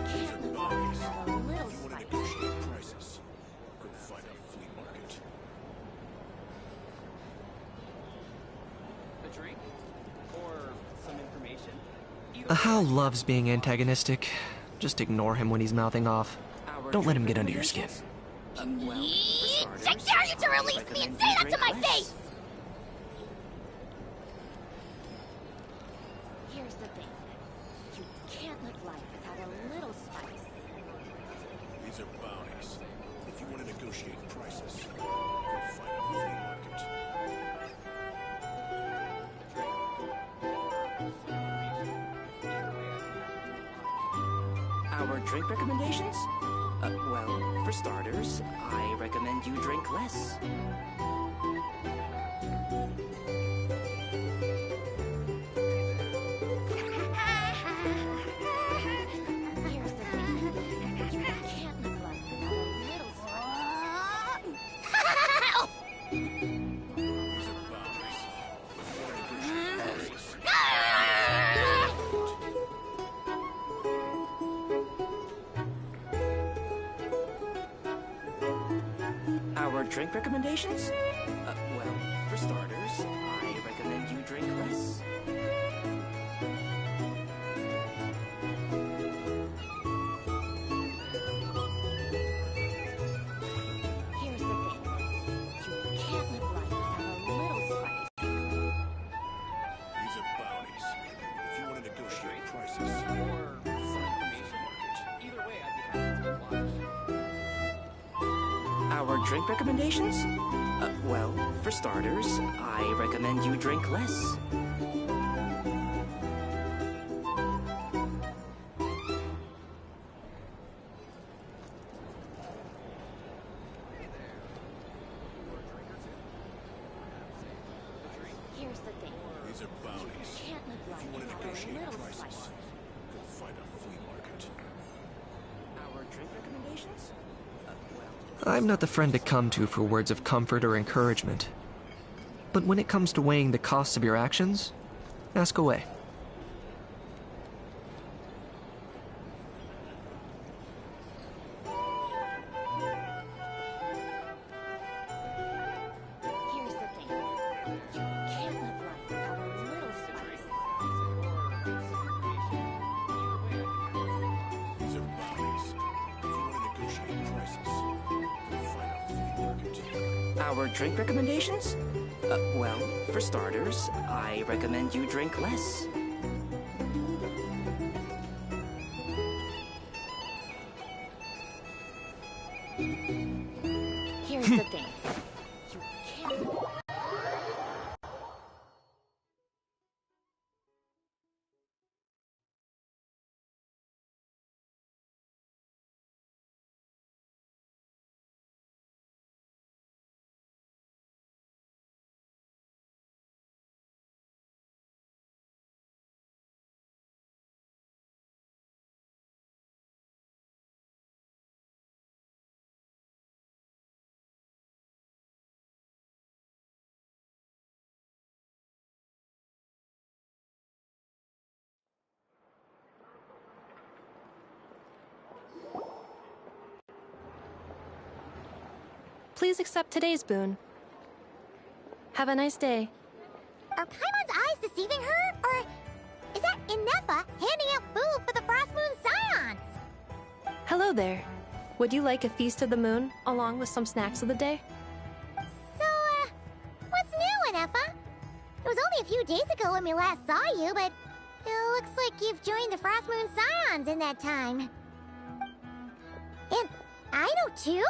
can't live life without a little If you want to spice. negotiate prices, you'll find a flea market. A drink? Or some information? How loves being antagonistic. Just ignore him when he's mouthing off. Don't let him get under your skin. I dare you to release me and say that to my face! Here's the thing. You can't live life without a little spice. These are bounties. If you want to negotiate prices, you'll find a flea market. Our drink recommendations? Well, for starters, I recommend you drink less. Here's the thing. You can't live life without a little spice. These are bounties. If you want to negotiate prices, Our drink recommendations? Well, for starters, I recommend you drink less. Here's the thing. You can't live life without a little spice. these are bounties. If you want to negotiate prices, Or you'll some find a flea information? market. Either way, I'd be happy to oblige. Our drink recommendations? Well, for starters, I recommend you drink less. Here's the thing. These are bounties. You can't live If life you want to without a negotiate little prices, spice. you'll find a flea market. Our drink recommendations? I'm not the friend to come to for words of comfort or encouragement. But when it comes to weighing the costs of your actions, ask away. Here's the thing. You can't live life without a little spice. These are bounties. If you want to negotiate prices, you'll find a flea market. Our drink recommendations? Well, for starters, I recommend you drink less. Here's the thing. You can't. please accept today's boon. Have a nice day. Are Paimon's eyes deceiving her? Or is that Inefa handing out food for the Frost Moon Scions? Hello there. Would you like a feast of the moon, along with some snacks of the day? So, what's new, Inefa? It was only a few days ago when we last saw you, but it looks like you've joined the Frost Moon Scions in that time. And I know too?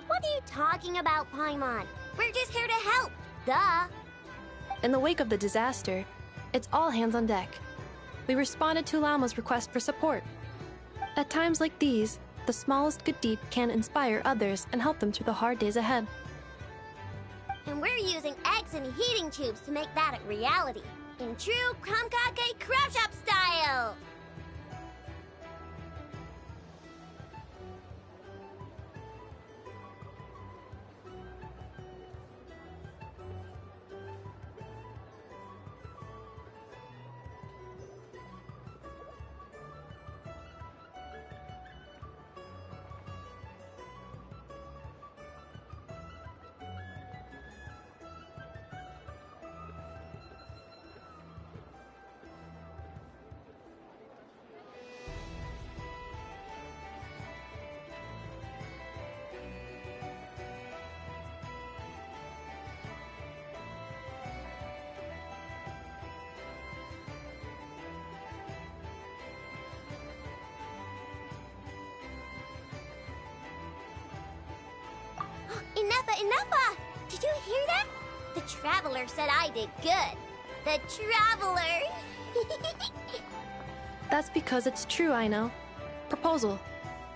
What are you talking about, Paimon? We're just here to help. Duh. In the wake of the disaster, it's all hands on deck. We responded to Lama's request for support. At times like these, the smallest good deed can inspire others and help them through the hard days ahead. And we're using eggs and heating tubes to make that a reality. In true Krumkake Crab Shop style! Inefa! Did you hear that? The Traveler said I did good. The Traveler! That's because it's true, I know. Proposal.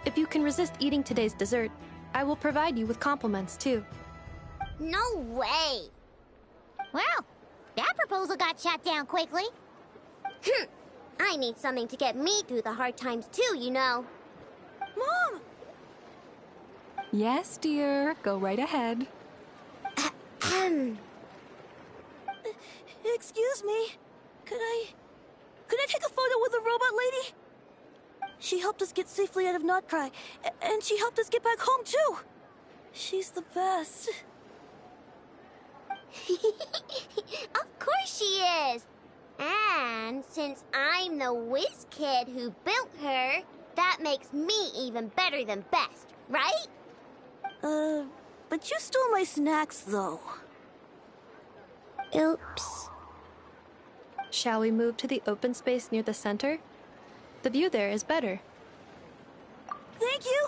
If you can resist eating today's dessert, I will provide you with compliments, too. No way! Well, that proposal got shot down quickly. I need something to get me through the hard times too, you know. Mom! Yes, dear. Go right ahead. Excuse me. Could I take a photo with the robot lady? She helped us get safely out of Notcry, and she helped us get back home too. She's the best. Of course she is. And since I'm the whiz kid who built her, that makes me even better than best, right? But you stole my snacks, though. Oops. Shall we move to the open space near the center? The view there is better. Thank you!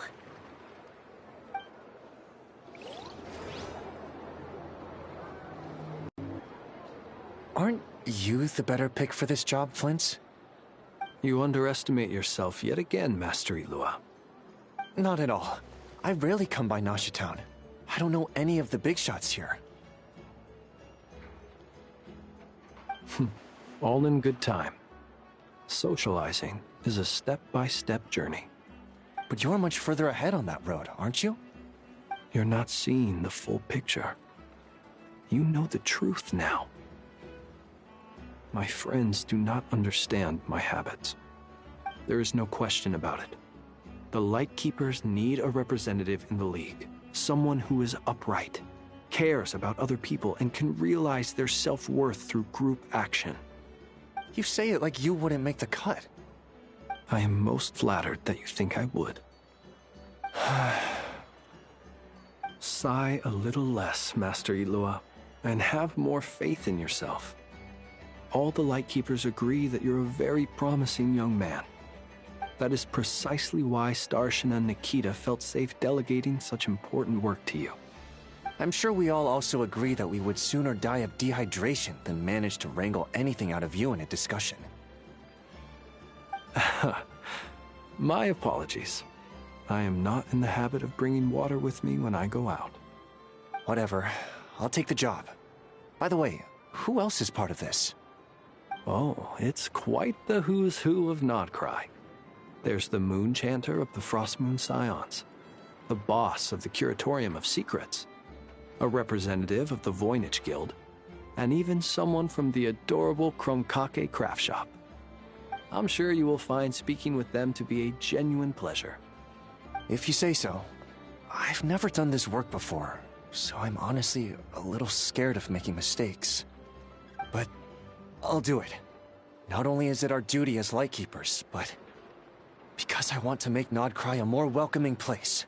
Aren't you the better pick for this job, Flint? You underestimate yourself yet again, Master Ilua. Not at all. I rarely come by Nasha Town. I don't know any of the big shots here. All in good time. Socializing is a step-by-step journey. But you're much further ahead on that road, aren't you? You're not seeing the full picture. You know the truth now. My friends do not understand my habits. There is no question about it. The Lightkeepers need a representative in the League. Someone who is upright, cares about other people, and can realize their self-worth through group action. You say it like you wouldn't make the cut. I am most flattered that you think I would. Sigh a little less, Master Ilua, and have more faith in yourself. All the Lightkeepers agree that you're a very promising young man. That is precisely why Starshin and Nikita felt safe delegating such important work to you. I'm sure we all also agree that we would sooner die of dehydration than manage to wrangle anything out of you in a discussion. My apologies. I am not in the habit of bringing water with me when I go out. Whatever. I'll take the job. By the way, who else is part of this? Oh, it's quite the who's who of Notcry. There's the Moon Chanter of the Frost Moon Scions, the boss of the Curatorium of Secrets, a representative of the Voynich Guild, and even someone from the adorable Krumkake Craft Shop. I'm sure you will find speaking with them to be a genuine pleasure. If you say so. I've never done this work before, so I'm honestly a little scared of making mistakes. But I'll do it. Not only is it our duty as Lightkeepers, but because I want to make Nodcry a more welcoming place.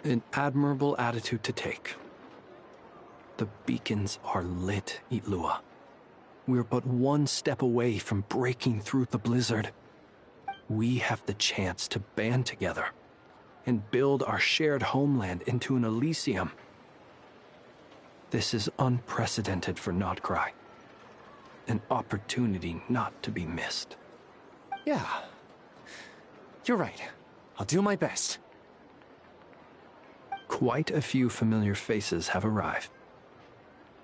An admirable attitude to take. The beacons are lit, Itlua. We're but one step away from breaking through the blizzard. We have the chance to band together and build our shared homeland into an Elysium. This is unprecedented for Nodcry. An opportunity not to be missed. Yeah. You're right. I'll do my best. Quite a few familiar faces have arrived.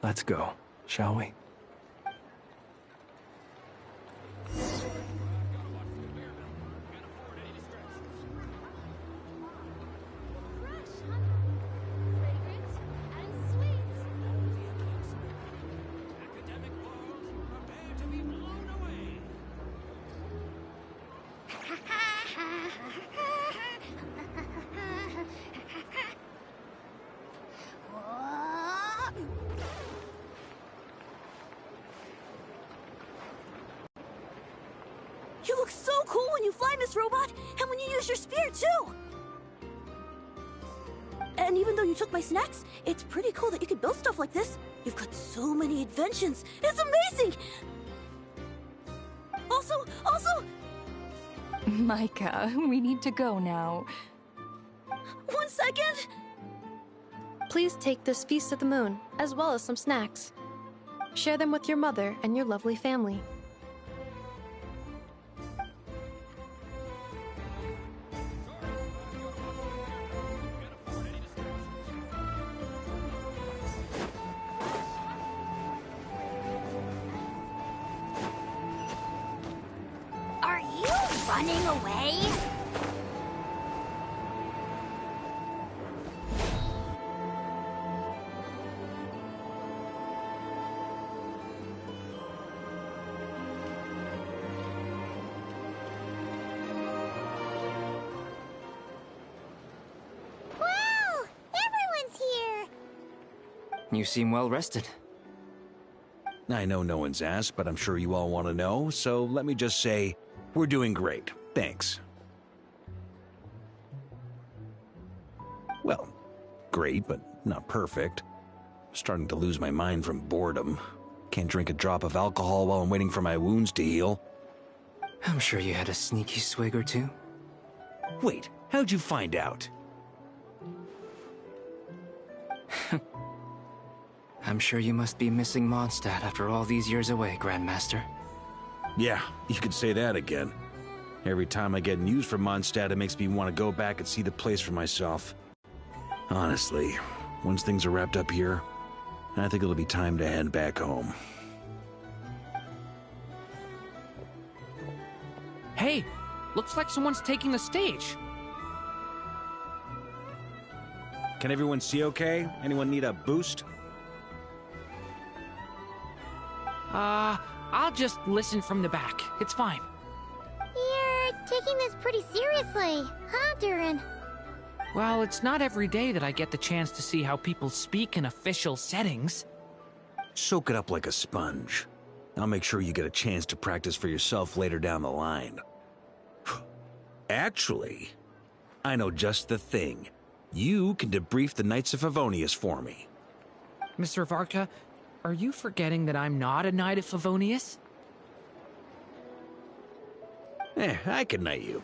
Let's go, shall we? You look so cool when you fly, Miss Robot, and when you use your spear, too! And even though you took my snacks, it's pretty cool that you can build stuff like this. You've got so many inventions. It's amazing! Also... Micah, we need to go now. 1 second! Please take this Feast of the Moon, as well as some snacks. Share them with your mother and your lovely family. Are you running away? Wow! Everyone's here! You seem well rested. I know no one's asked, but I'm sure you all want to know, so let me just say, we're doing great. Thanks. Well, great, but not perfect. Starting to lose my mind from boredom. Can't drink a drop of alcohol while I'm waiting for my wounds to heal. I'm sure you had a sneaky swig or two. Wait, how'd you find out? I'm sure you must be missing Mondstadt after all these years away, Grandmaster. Yeah, you could say that again. Every time I get news from Mondstadt, it makes me want to go back and see the place for myself. Honestly, once things are wrapped up here, I think it'll be time to head back home. Hey, looks like someone's taking the stage. Can everyone see okay? Anyone need a boost? I'll just listen from the back. It's fine. You're taking this pretty seriously, huh, Durin? Well, it's not every day that I get the chance to see how people speak in official settings. Soak it up like a sponge. I'll make sure you get a chance to practice for yourself later down the line. Actually, I know just the thing. You can debrief the Knights of Favonius for me. Mr. Varka, are you forgetting that I'm not a Knight of Favonius? I can knight you.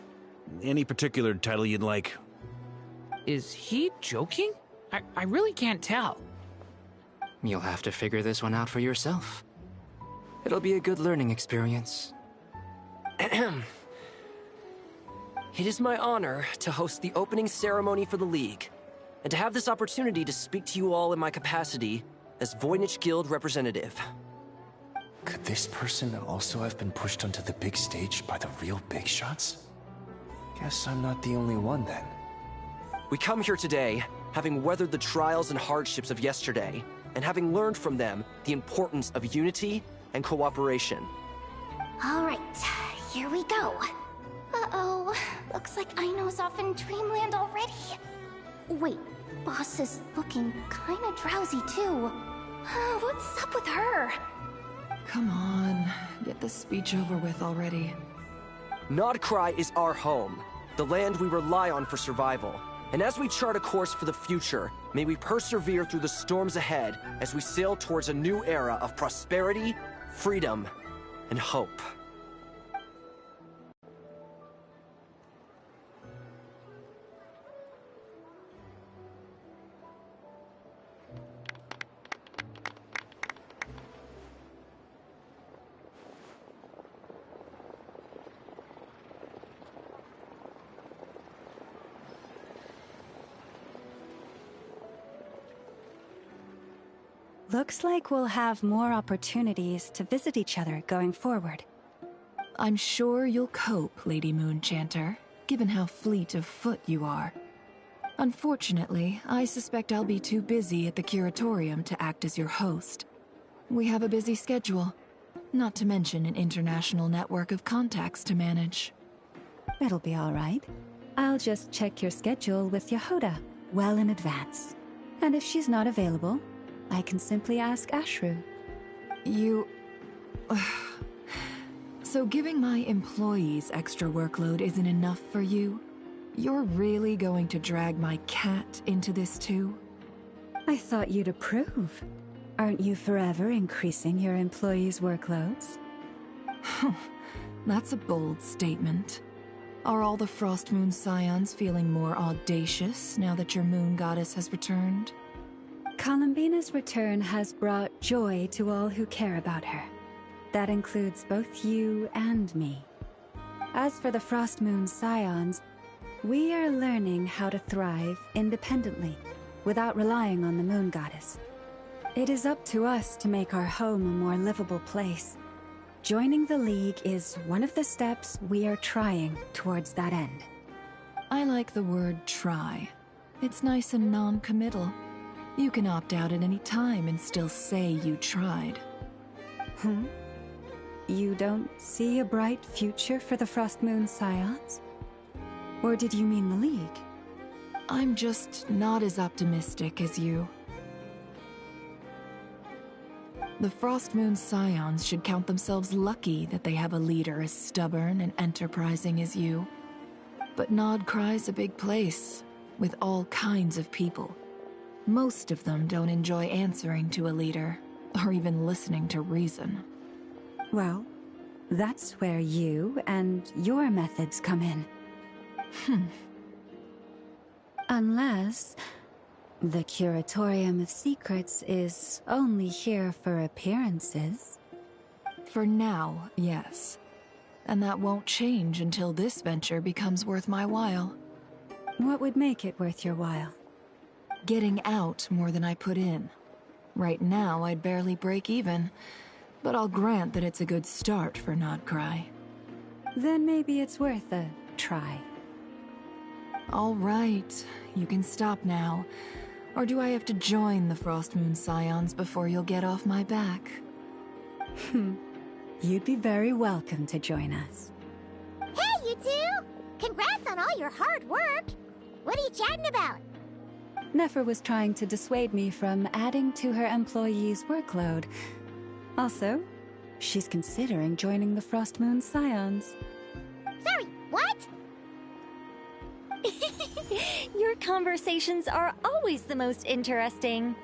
Any particular title you'd like? Is he joking? I really can't tell. You'll have to figure this one out for yourself. It'll be a good learning experience. It is my honor to host the opening ceremony for the League, and to have this opportunity to speak to you all in my capacity as Voynich Guild representative. Could this person also have been pushed onto the big stage by the real big shots? Guess I'm not the only one then. We come here today, having weathered the trials and hardships of yesterday, and having learned from them the importance of unity and cooperation. All right, here we go. Uh-oh, looks like Aino's off in Dreamland already. Wait, boss is looking kinda drowsy too. What's up with her? Come on, get this speech over with already. Nodcry is our home, the land we rely on for survival. And as we chart a course for the future, may we persevere through the storms ahead as we sail towards a new era of prosperity, freedom, and hope. Looks like we'll have more opportunities to visit each other going forward. I'm sure you'll cope, Lady Moonchanter, given how fleet of foot you are. Unfortunately, I suspect I'll be too busy at the Curatorium to act as your host. We have a busy schedule, not to mention an international network of contacts to manage. It'll be all right. I'll just check your schedule with Yehoda well in advance. And if she's not available, I can simply ask Ashru. You... So giving my employees extra workload isn't enough for you? You're really going to drag my cat into this too? I thought you'd approve. Aren't you forever increasing your employees' workloads? That's a bold statement. Are all the Frost Moon Scions feeling more audacious now that your moon goddess has returned? Columbina's return has brought joy to all who care about her. That includes both you and me. As for the Frost Moon Scions, we are learning how to thrive independently, without relying on the moon goddess. It is up to us to make our home a more livable place. Joining the League is one of the steps we are trying towards that end. I like the word try. It's nice and non-committal. You can opt out at any time and still say you tried. You don't see a bright future for the Frost Moon Scions? Or did you mean the League? I'm just not as optimistic as you. The Frost Moon Scions should count themselves lucky that they have a leader as stubborn and enterprising as you. But Nodcry's a big place, with all kinds of people. Most of them don't enjoy answering to a leader, or even listening to reason. Well, that's where you and your methods come in. Unless the Curatorium of Secrets is only here for appearances. For now, yes. And that won't change until this venture becomes worth my while. What would make it worth your while? Getting out more than I put in. Right now, I'd barely break even, but I'll grant that it's a good start for Nodcry. Then maybe it's worth a try. All right, you can stop now. Or do I have to join the Frost Moon Scions before you'll get off my back? You'd be very welcome to join us. Hey, you two! Congrats on all your hard work! What are you chatting about? Nefer was trying to dissuade me from adding to her employees' workload. Also, she's considering joining the Frost Moon Scions. Sorry, what? Your conversations are always the most interesting.